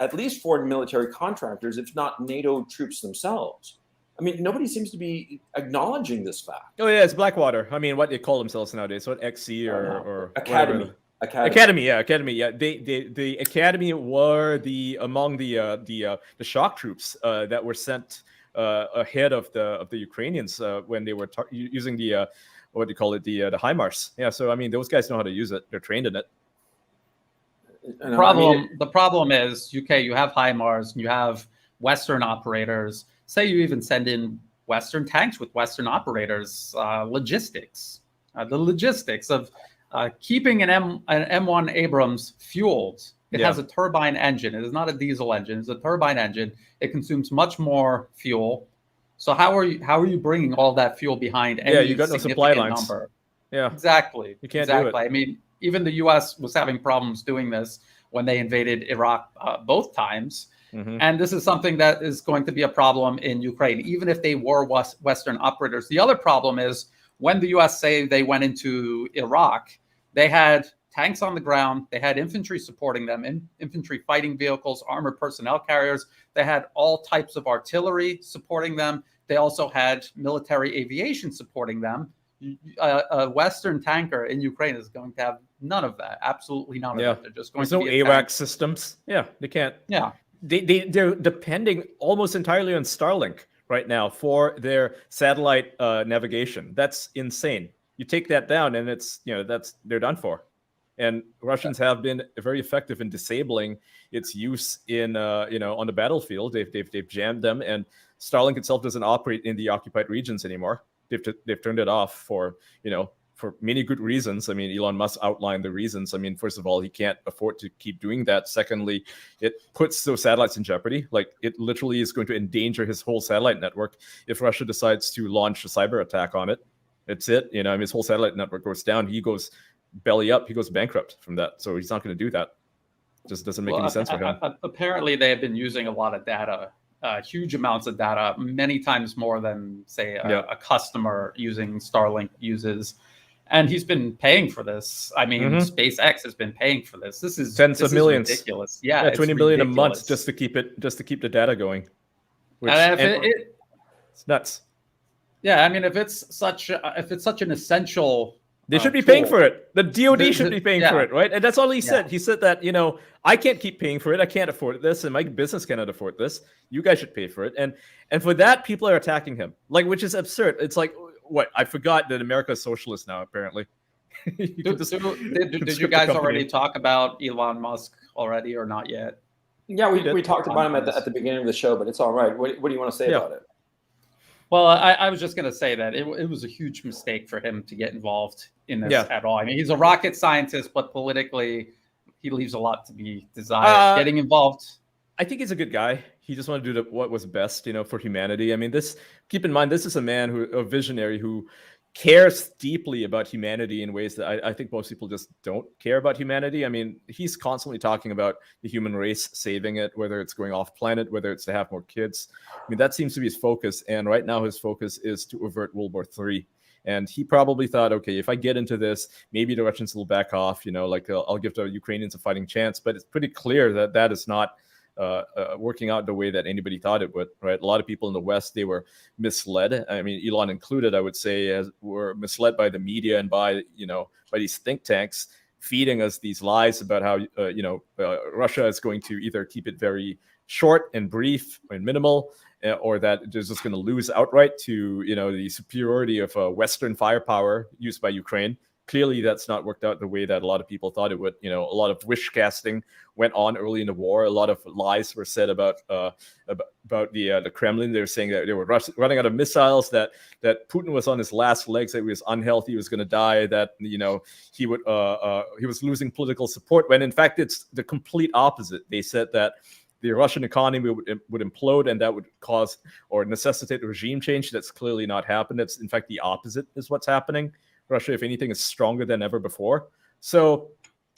S1: at least foreign military contractors, if not NATO troops themselves. I mean, nobody seems to be acknowledging this fact.
S2: Oh yeah, it's Blackwater. I mean, what they call themselves nowadays? What, XC or
S1: Academy?
S2: Academy. Yeah. The Academy were among the shock troops that were sent ahead of the Ukrainians when they were using the what do you call it, the HIMARS. Yeah. So I mean, those guys know how to use it. They're trained in it.
S4: The problem is, UK, you have HIMARS, you have Western operators. Say you even send in Western tanks with Western operators, the logistics of keeping an M1 Abrams fueled. It has a turbine engine. It is not a diesel engine. It's a turbine engine. It consumes much more fuel. So how are you bringing all that fuel behind any
S2: you got no supply lines.
S4: Number?
S2: Yeah,
S4: exactly.
S2: You can't do it.
S4: I mean, even the U.S. was having problems doing this when they invaded Iraq both times. And this is something that is going to be a problem in Ukraine, even if they were Western operators. The other problem is when the U.S. say they went into Iraq, they had tanks on the ground, they had infantry supporting them, infantry fighting vehicles, armored personnel carriers. They had all types of artillery supporting them. They also had military aviation supporting them. A Western tanker in Ukraine is going to have none of that. Absolutely none of that. They're just going
S2: to be AWACS systems. Yeah, they can't.
S4: Yeah.
S2: They're depending almost entirely on Starlink right now for their satellite navigation. That's insane. You take that down and it's, they're done for. And Russians have been very effective in disabling its use in, on the battlefield. They've jammed them, and Starlink itself doesn't operate in the occupied regions anymore. They've turned it off for many good reasons. I mean, Elon Musk outlined the reasons. I mean, first of all, he can't afford to keep doing that. Secondly, it puts those satellites in jeopardy. Like, it literally is going to endanger his whole satellite network if Russia decides to launch a cyber attack on it. It's it. His whole satellite network goes down. He goes belly up. He goes bankrupt from that. So he's not going to do that. It just doesn't make any sense for him.
S4: Apparently, they have been using a lot of data. Huge amounts of data, many times more than, say, a customer using Starlink uses. And he's been paying for this. I mean, SpaceX has been paying for this. This is
S2: tens of millions.
S4: Ridiculous. Yeah,
S2: $20 billion a month just to keep the data going. It's nuts.
S4: Yeah, I mean, if it's such an essential,
S2: they should be paying for it. The DoD should be paying for it, right? And that's all he said. He said that, I can't keep paying for it. I can't afford this, and my business cannot afford this. You guys should pay for it. And for that, people are attacking him, which is absurd. It's like, what? I forgot that America is socialist now, apparently.
S4: Did you guys already talk about Elon Musk already or not yet?
S1: Yeah, we talked about him at the beginning of the show, but it's all right. What do you want to say about it?
S4: Well, I was just going to say that it was a huge mistake for him to get involved in this at all. I mean, he's a rocket scientist, but politically, he leaves a lot to be desired. Getting involved.
S2: I think he's a good guy. He just wanted to do what was best, for humanity. I mean, keep in mind, this is a man a visionary who cares deeply about humanity in ways that I think most people just don't care about humanity. I mean, he's constantly talking about the human race, saving it, whether it's going off planet, whether it's to have more kids. I mean, that seems to be his focus. And right now his focus is to avert World War III. And he probably thought, okay, if I get into this, maybe the Russians will back off, like I'll give the Ukrainians a fighting chance. But it's pretty clear that is not working out the way that anybody thought it would, right? A lot of people in the West, they were misled. I mean, Elon included, I would say, were misled by the media and by these think tanks feeding us these lies about how, Russia is going to either keep it very short and brief and minimal, or that they're just going to lose outright to, the superiority of Western firepower used by Ukraine. Clearly, that's not worked out the way that a lot of people thought it would. A lot of wish casting went on early in the war. A lot of lies were said about the Kremlin. They were saying that they were running out of missiles, that Putin was on his last legs, that he was unhealthy, he was going to die, that he was losing political support. When in fact it's the complete opposite. They said that the Russian economy would implode, and that would cause or necessitate a regime change. That's clearly not happened. It's in fact the opposite is what's happening. Russia, if anything, is stronger than ever before. So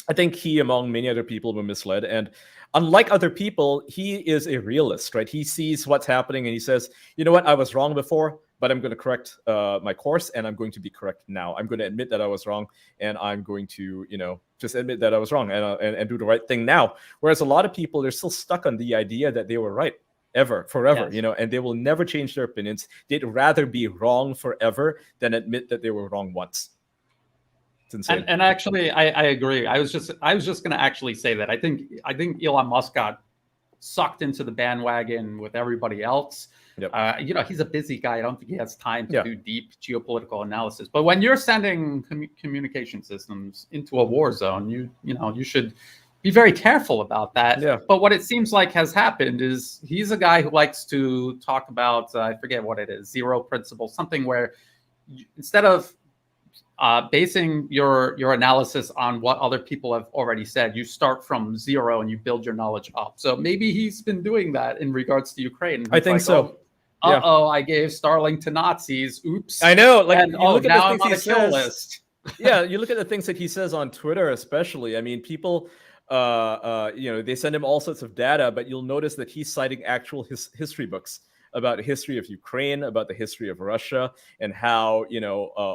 S2: I think he, among many other people, were misled. And unlike other people, he is a realist, right? He sees what's happening and he says, you know what, I was wrong before, but I'm going to correct my course, and I'm going to be correct now. I'm going to admit that I was wrong, and I'm going to, just admit that I was wrong and do the right thing now. Whereas a lot of people, they're still stuck on the idea that they were right. Forever, yes. And they will never change their opinions. They'd rather be wrong forever than admit that they were wrong once. It's insane.
S4: And actually, I agree. I was just going to actually say that I think Elon Musk got sucked into the bandwagon with everybody else.
S2: Yep.
S4: He's a busy guy. I don't think he has time to do deep geopolitical analysis. But when you're sending communication systems into a war zone, you should be very careful about that.
S2: Yeah.
S4: But what it seems like has happened is he's a guy who likes to talk about, I forget what it is, zero principle, something where instead of basing your analysis on what other people have already said, you start from zero and you build your knowledge up. So maybe he's been doing that in regards to Ukraine.
S2: I think so.
S4: I gave Starlink to Nazis. Oops.
S2: I know.
S4: Look at now I'm on a kill list.
S2: Yeah, you look at the things that he says on Twitter, especially. I mean, people... they send him all sorts of data, but you'll notice that he's citing actual history books about the history of Ukraine, about the history of Russia, and how,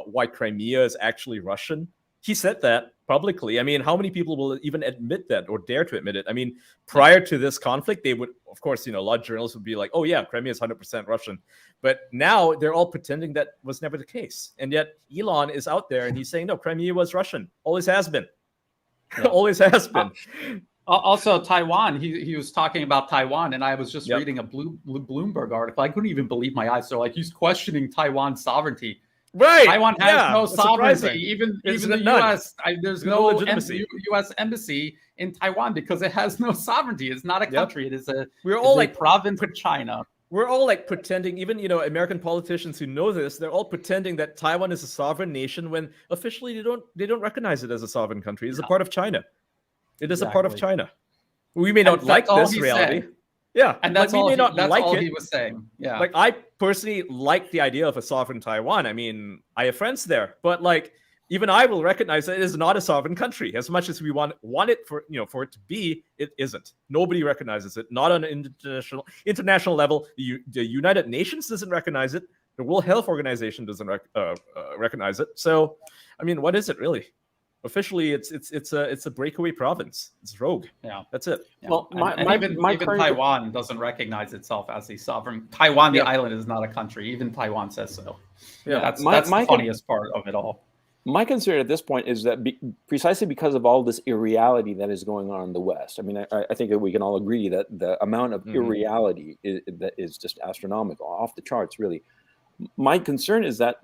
S2: why Crimea is actually Russian. He said that publicly. I mean, how many people will even admit that or dare to admit it? I mean, prior to this conflict, they would, of course, a lot of journalists would be like, oh yeah, Crimea is 100% Russian. But now they're all pretending that was never the case. And yet Elon is out there and he's saying, no, Crimea was Russian. Always has been. Yeah. Always has been.
S4: Also, Taiwan. He was talking about Taiwan, and I was just reading a Bloomberg article. I couldn't even believe my eyes. So, he's questioning Taiwan's sovereignty.
S2: Right.
S4: Taiwan has no sovereignty.
S2: Surprising.
S4: Even the U.S. There's no
S2: legitimacy.
S4: U.S. embassy in Taiwan because it has no sovereignty. It's not a country. It is a province of China.
S2: We're all pretending, even, American politicians who know this, they're all pretending that Taiwan is a sovereign nation when officially they don't recognize it as a sovereign country. It's a part of China. It is a part of China. We may not like this reality.
S4: Saying.
S2: Yeah.
S4: And that's all he was saying. Yeah.
S2: I personally like the idea of a sovereign Taiwan. I mean, I have friends there, but even I will recognize that it is not a sovereign country. As much as we want it for it to be, it isn't. Nobody recognizes it. Not on an international level. The United Nations doesn't recognize it. The World Health Organization doesn't recognize it. So, I mean, what is it really? Officially, it's a breakaway province. It's rogue.
S4: Yeah,
S2: that's it.
S4: Yeah. Well, even Taiwan doesn't recognize itself as a sovereign. Taiwan, the island, is not a country. Even Taiwan says so. Yeah, that's the funniest part of it all.
S1: My concern at this point is that precisely because of all this irreality that is going on in the West, I mean, I think that we can all agree that the amount of irreality is just astronomical, off the charts, really. My concern is that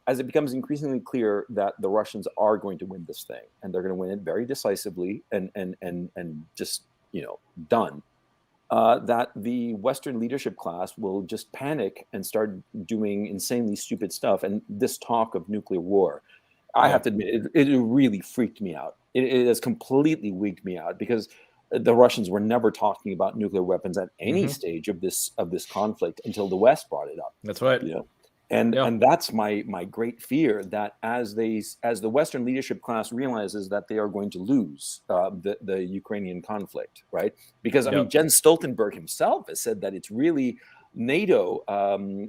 S1: as it becomes increasingly clear that the Russians are going to win this thing, and they're going to win it very decisively and just done, that the Western leadership class will just panic and start doing insanely stupid stuff. And this talk of nuclear war, I have to admit, it really freaked me out. It has completely wigged me out, because the Russians were never talking about nuclear weapons at any stage of this conflict until the West brought it up.
S2: That's right.
S1: And that's my great fear, that as the Western leadership class realizes that they are going to lose the Ukrainian conflict, right? Because I mean, Jens Stoltenberg himself has said that it's really NATO.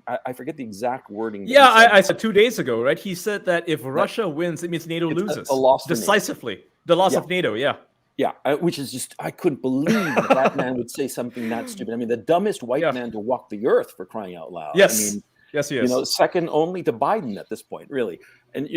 S1: I forget the exact wording.
S2: Yeah, I said 2 days ago, right? He said that if Russia wins, it means NATO loses decisively. The loss of NATO.
S1: Yeah, which is just, I couldn't believe that man would say something that stupid. I mean, the dumbest white man to walk the earth, for crying out loud.
S2: Yes.
S1: I mean,
S2: yes, he is.
S1: Second only to Biden at this point, really. And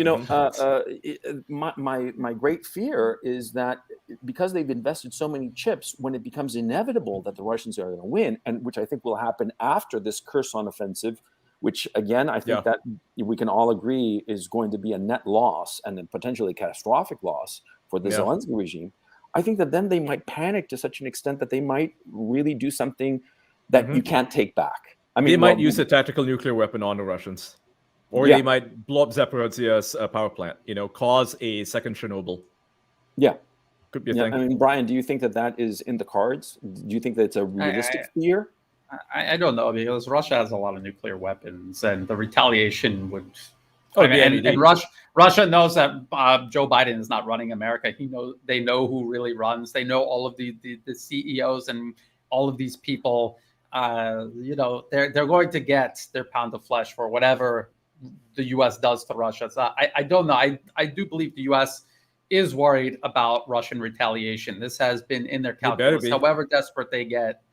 S1: my great fear is that because they've invested so many chips, when it becomes inevitable that the Russians are going to win, and which I think will happen after this Kherson offensive, which again I think that we can all agree is going to be a net loss and a potentially catastrophic loss for the Zelensky regime. I think that then they might panic to such an extent that they might really do something that you can't take back. I mean,
S2: they might use a tactical nuclear weapon on the Russians, or they might blow up Zaporizhia's power plant. Cause a second Chernobyl.
S1: Yeah,
S2: could be a thing.
S1: I mean, Brian, do you think that is in the cards? Do you think that it's a realistic fear?
S4: I don't know, because Russia has a lot of nuclear weapons, and the retaliation would. And Russia knows that Joe Biden is not running America. They know who really runs. They know all of the CEOs and all of these people. They're going to get their pound of flesh for whatever the U.S. does to Russia. So I don't know. I do believe the U.S. is worried about Russian retaliation. This has been in their calculus. However desperate they get.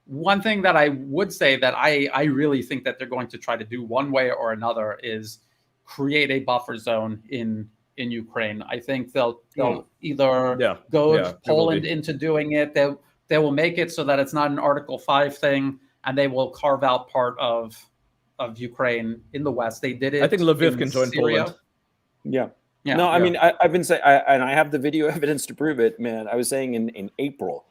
S4: One thing that I would say that I really think that they're going to try to do one way or another is create a buffer zone in Ukraine. I think they'll either goad Poland into doing it. They will make it so that it's not an Article 5 thing, and they will carve out part of Ukraine in the West. They did it.
S2: I think Lviv can join Poland.
S1: Yeah. No, I mean, I've been saying, and I have the video evidence to prove it, man. I was saying in April,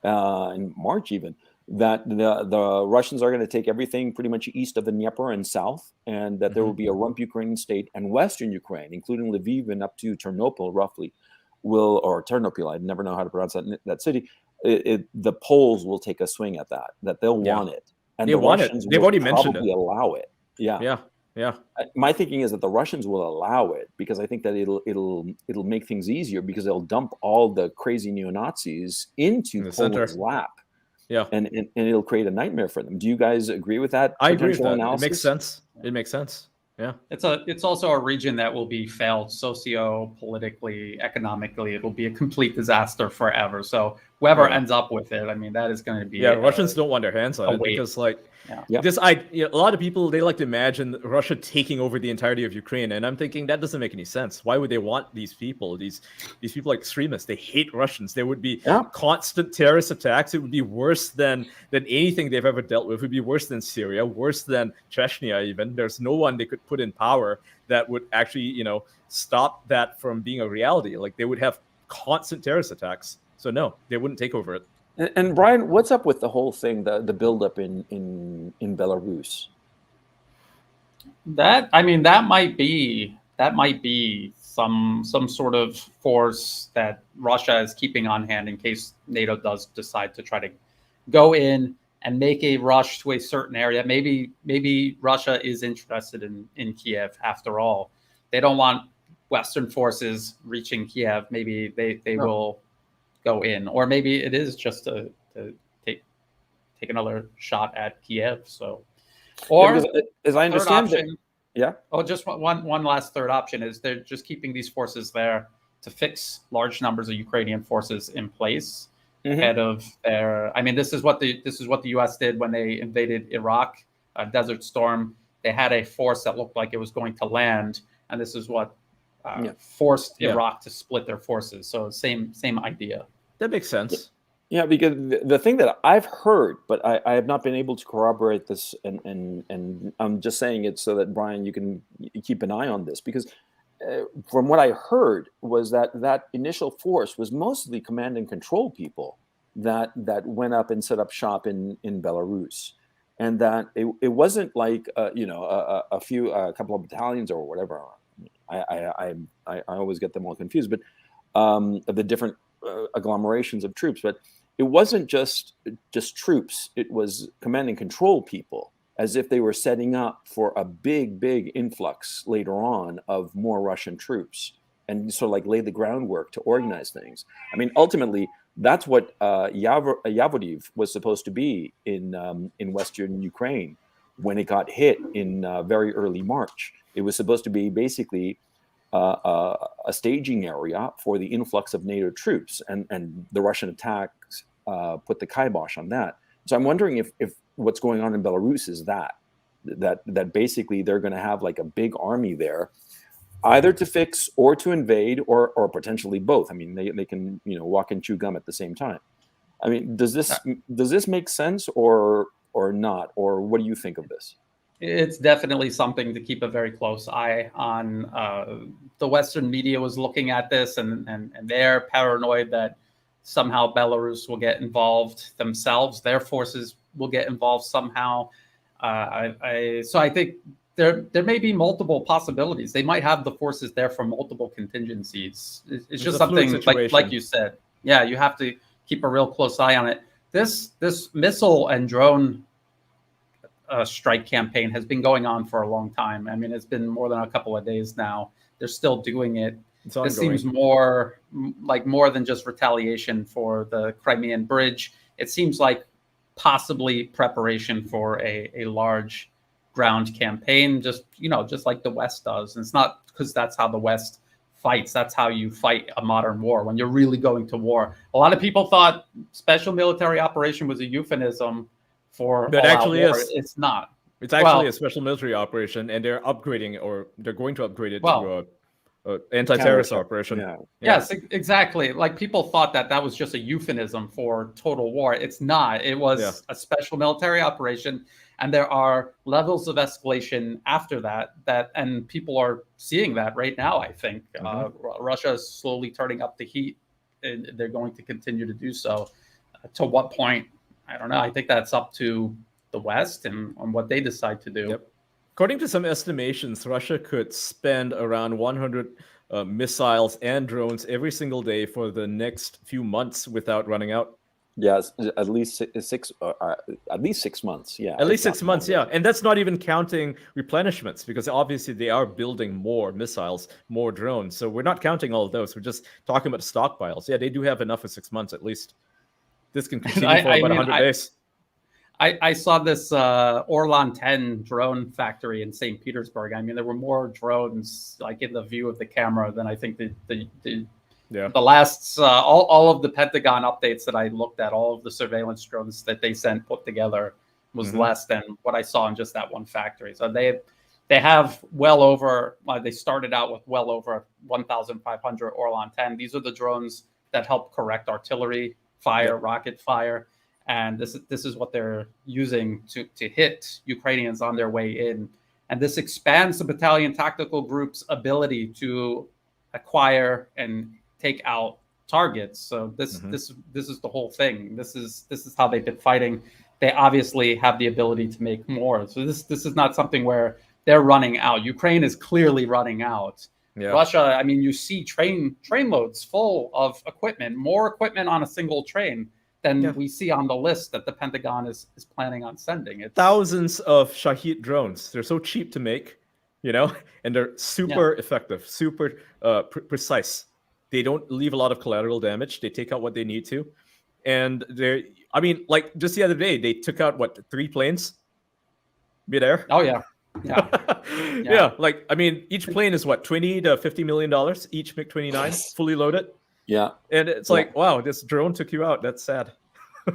S1: in March even, that the Russians are going to take everything pretty much east of the Dnieper and south, and that there will be a rump Ukrainian state, and Western Ukraine, including Lviv and up to Ternopil, roughly, or Ternopil, I never know how to pronounce that city. The Poles will take a swing at that. That they'll want it, and
S2: they want it. They've already mentioned it.
S1: Allow it. Yeah. My thinking is that the Russians will allow it, because I think that it'll make things easier, because they'll dump all the crazy neo-Nazis into Poland's lap.
S2: Yeah,
S1: and it'll create a nightmare for them. Do you guys agree with that?
S2: I agree with that. Analysis? It makes sense. It makes sense. Yeah,
S4: it's also a region that will be failed socio-politically, economically. It will be a complete disaster forever. So whoever ends up with it, I mean, that is going to be
S2: Russians don't want their hands on it, because a lot of people, they like to imagine Russia taking over the entirety of Ukraine, and I'm thinking that doesn't make any sense. Why would they want these people? These people are extremists. They hate Russians. There would be constant terrorist attacks. It would be worse than anything they've ever dealt with. It would be worse than Syria, worse than Chechnya even. There's no one they could put in power that would actually, stop that from being a reality. Like, they would have constant terrorist attacks. So no, they wouldn't take over it.
S1: And Brian, what's up with the whole thing, the buildup in Belarus?
S4: That might be some sort of force that Russia is keeping on hand in case NATO does decide to try to go in and make a rush to a certain area. Maybe Russia is interested in Kiev after all. They don't want Western forces reaching Kiev. Maybe they will go in, or maybe it is just to take another shot at Kiev. So, or
S1: as I understand it,
S4: just one last third option is they're just keeping these forces there to fix large numbers of Ukrainian forces in place ahead of their. I mean, this is what the U.S. did when they invaded Iraq, Desert Storm. They had a force that looked like it was going to land, and this is what forced Iraq to split their forces. So same idea.
S2: That makes sense.
S1: Yeah, because the thing that I've heard, but I have not been able to corroborate this, and I'm just saying it so that, Brian, you can keep an eye on this, because from what I heard was that initial force was mostly command and control people that went up and set up shop in Belarus, and that it wasn't like a couple of battalions or whatever. I always get them all confused, but of the different agglomerations of troops. But it wasn't just troops. It was command and control people, as if they were setting up for a big influx later on of more Russian troops, and sort of like lay the groundwork to organize things. I mean, ultimately, that's what Yavoriv was supposed to be in Western Ukraine when it got hit in very early March. It was supposed to be basically a staging area for the influx of NATO troops, and the Russian attacks put the kibosh on that. So I'm wondering if what's going on in Belarus is that basically they're going to have like a big army there, either to fix or to invade, or potentially both. I mean, they can walk and chew gum at the same time. I mean, does this make sense or not? Or what do you think of this?
S4: It's definitely something to keep a very close eye on. The Western media was looking at this, and they're paranoid that somehow Belarus will get involved themselves. Their forces will get involved somehow. So I think there may be multiple possibilities. They might have the forces there for multiple contingencies. It's just something like you said. Yeah, you have to keep a real close eye on it. This missile and drone strike campaign has been going on for a long time. I mean, it's been more than a couple of days now. They're still doing it. This seems more than just retaliation for the Crimean Bridge. It seems like possibly preparation for a large ground campaign, just like the West does. And it's not because that's how the West fights. That's how you fight a modern war, when you're really going to war. A lot of people thought special military operation was a euphemism for
S2: that actually
S4: war.
S2: is.
S4: It's not.
S2: It's actually a special military operation, and they're upgrading, or they're going to upgrade it to a anti-terrorist operation.
S4: Yeah. Yes, exactly. Like, people thought that was just a euphemism for total war. It's not. It was a special military operation, and there are levels of escalation after that, and people are seeing that right now. I think Russia is slowly turning up the heat, and they're going to continue to do so. To what point? I don't know. I think that's up to the West and on what they decide to do.
S2: Yep. According to some estimations, Russia could spend around 100 missiles and drones every single day for the next few months without running out.
S1: Yes, at least 6 months. Yeah,
S2: at least 6 months. Yeah, and that's not even counting replenishments, because obviously they are building more missiles, more drones. So we're not counting all of those. We're just talking about stockpiles. Yeah, they do have enough for 6 months at least. This can continue for about 100 days.
S4: I saw this Orlan 10 drone factory in St. Petersburg. I mean, there were more drones like in the view of the camera than I think the last all of the Pentagon updates that I looked at, all of the surveillance drones that they sent put together was less than what I saw in just that one factory. So they have well over. They started out with well over 1,500 Orlan 10. These are the drones that help correct artillery fire, rocket fire. And this is what they're using to hit Ukrainians on their way in. And this expands the battalion tactical group's ability to acquire and take out targets. So this is the whole thing. This is how they've been fighting. They obviously have the ability to make more. So this is not something where they're running out. Ukraine is clearly running out. Yeah. Russia, I mean, you see train loads full of equipment, more equipment on a single train than we see on the list that the Pentagon is planning on sending. It's
S2: thousands of Shahid drones. They're so cheap to make, and they're super effective, super precise. They don't leave a lot of collateral damage. They take out what they need to. And like just the other day, they took out 3 planes midair?
S4: Oh, yeah.
S2: Yeah. Like, I mean, each plane is $20 to $50 million, each MiG-29, fully loaded.
S1: Yeah.
S2: And it's like, wow, this drone took you out. That's sad.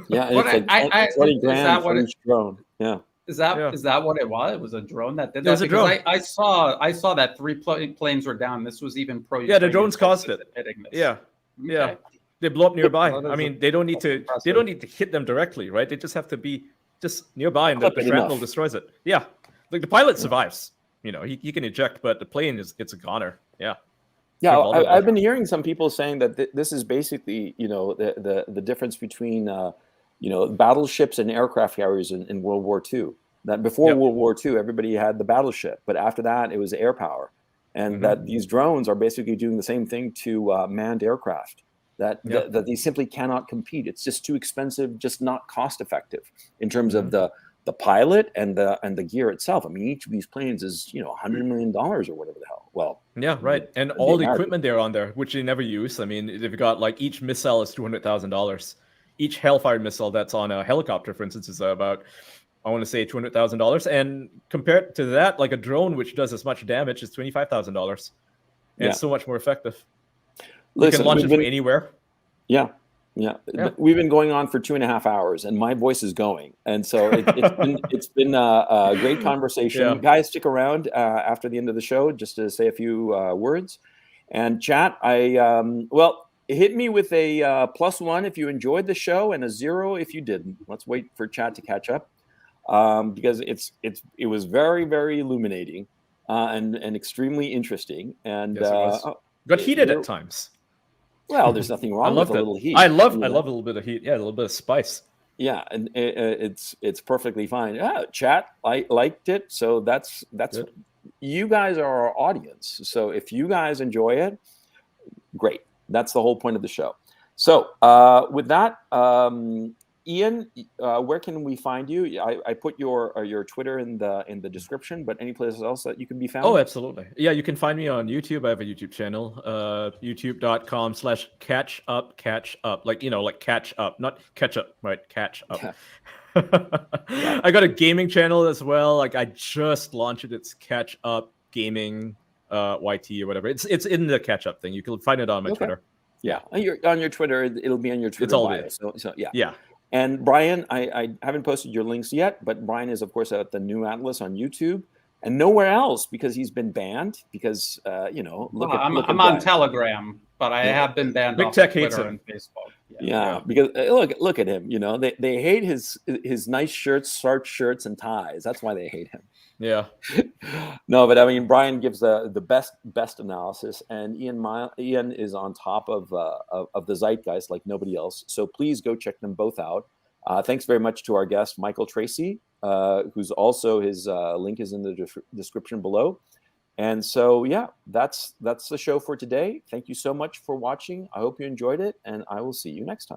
S1: Yeah, it's like 20 grand for each drone. Yeah.
S4: Is that what it was? It was a drone that did that?
S2: It was a drone.
S4: I saw that 3 planes were down. This was even pro.
S2: Yeah, the drones caused it. Yeah. Yeah. They blow up nearby. I mean, they don't need to hit them directly, right? They just have to be just nearby, and the shrapnel destroys it. Yeah. Like, the pilot survives. He can eject, but the plane it's a goner. Yeah.
S1: Yeah,
S2: Pretty vulnerable.
S1: I've been hearing some people saying that this is basically, the difference between, battleships and aircraft carriers in World War II. That before
S2: Yep.
S1: World War II, everybody had the battleship, but after that, it was air power, and that these drones are basically doing the same thing to manned aircraft. That they simply cannot compete. It's just too expensive, just not cost effective in terms of the pilot and the gear itself. I mean, each of these planes is $100 million or whatever the hell. Well,
S2: yeah, right. And all the equipment they're on there, which they never use. I mean, they've got like each missile is $200,000. Each Hellfire missile that's on a helicopter, for instance, is about, I want to say, $200,000. And compared to that, like a drone, which does as much damage, is $25,000. And it's so much more effective.
S1: Listen,
S2: you can launch it from anywhere.
S1: Yeah. We've been going on for 2.5 hours, and my voice is going. And so it's been a great conversation.
S2: Yeah.
S1: Guys, stick around after the end of the show just to say a few words. And chat, hit me with a +1 if you enjoyed the show and a 0 if you didn't. Let's wait for chat to catch up because it was very, very illuminating and extremely interesting. And
S2: yes, it was. Got heated at times.
S1: Well, there's nothing wrong with a little heat.
S2: I love a little bit of heat. Yeah, a little bit of spice.
S1: Yeah, and it's perfectly fine. Yeah, chat, I liked it. So that's
S2: good.
S1: You guys are our audience. So if you guys enjoy it, great. That's the whole point of the show. So with that, Ian, where can we find you? I put your Twitter in the description, but any place else that you can be found?
S2: Oh, absolutely. Yeah, you can find me on YouTube. I have a YouTube channel, youtube.com/catch up. Like, like catch up, not catch up, right? Catch up.
S1: Yeah.
S2: I got a gaming channel as well. Like I just launched it. It's Catch Up Gaming YT or whatever. It's in the catch up thing. You can find it on my Twitter.
S1: Yeah, on your Twitter, it'll be on your Twitter.
S2: It's all
S1: bio.
S2: there.
S1: So yeah.
S2: Yeah.
S1: And Brian, I haven't posted your links yet, but Brian is, of course, at the New Atlas on YouTube and nowhere else because he's been banned because,
S4: I'm on Telegram, but I have been banned off of Twitter and Facebook.
S1: Yeah, because look at him. They hate his nice shirts, starch shirts, and ties. That's why they hate him.
S2: Yeah.
S1: No, but I mean, Brian gives the best analysis, and Ian is on top of the zeitgeist like nobody else. So please go check them both out. Thanks very much to our guest Michael Tracey, who's also his link is in the description below. And so yeah, that's the show for today. Thank you so much for watching. I hope you enjoyed it, and I will see you next time.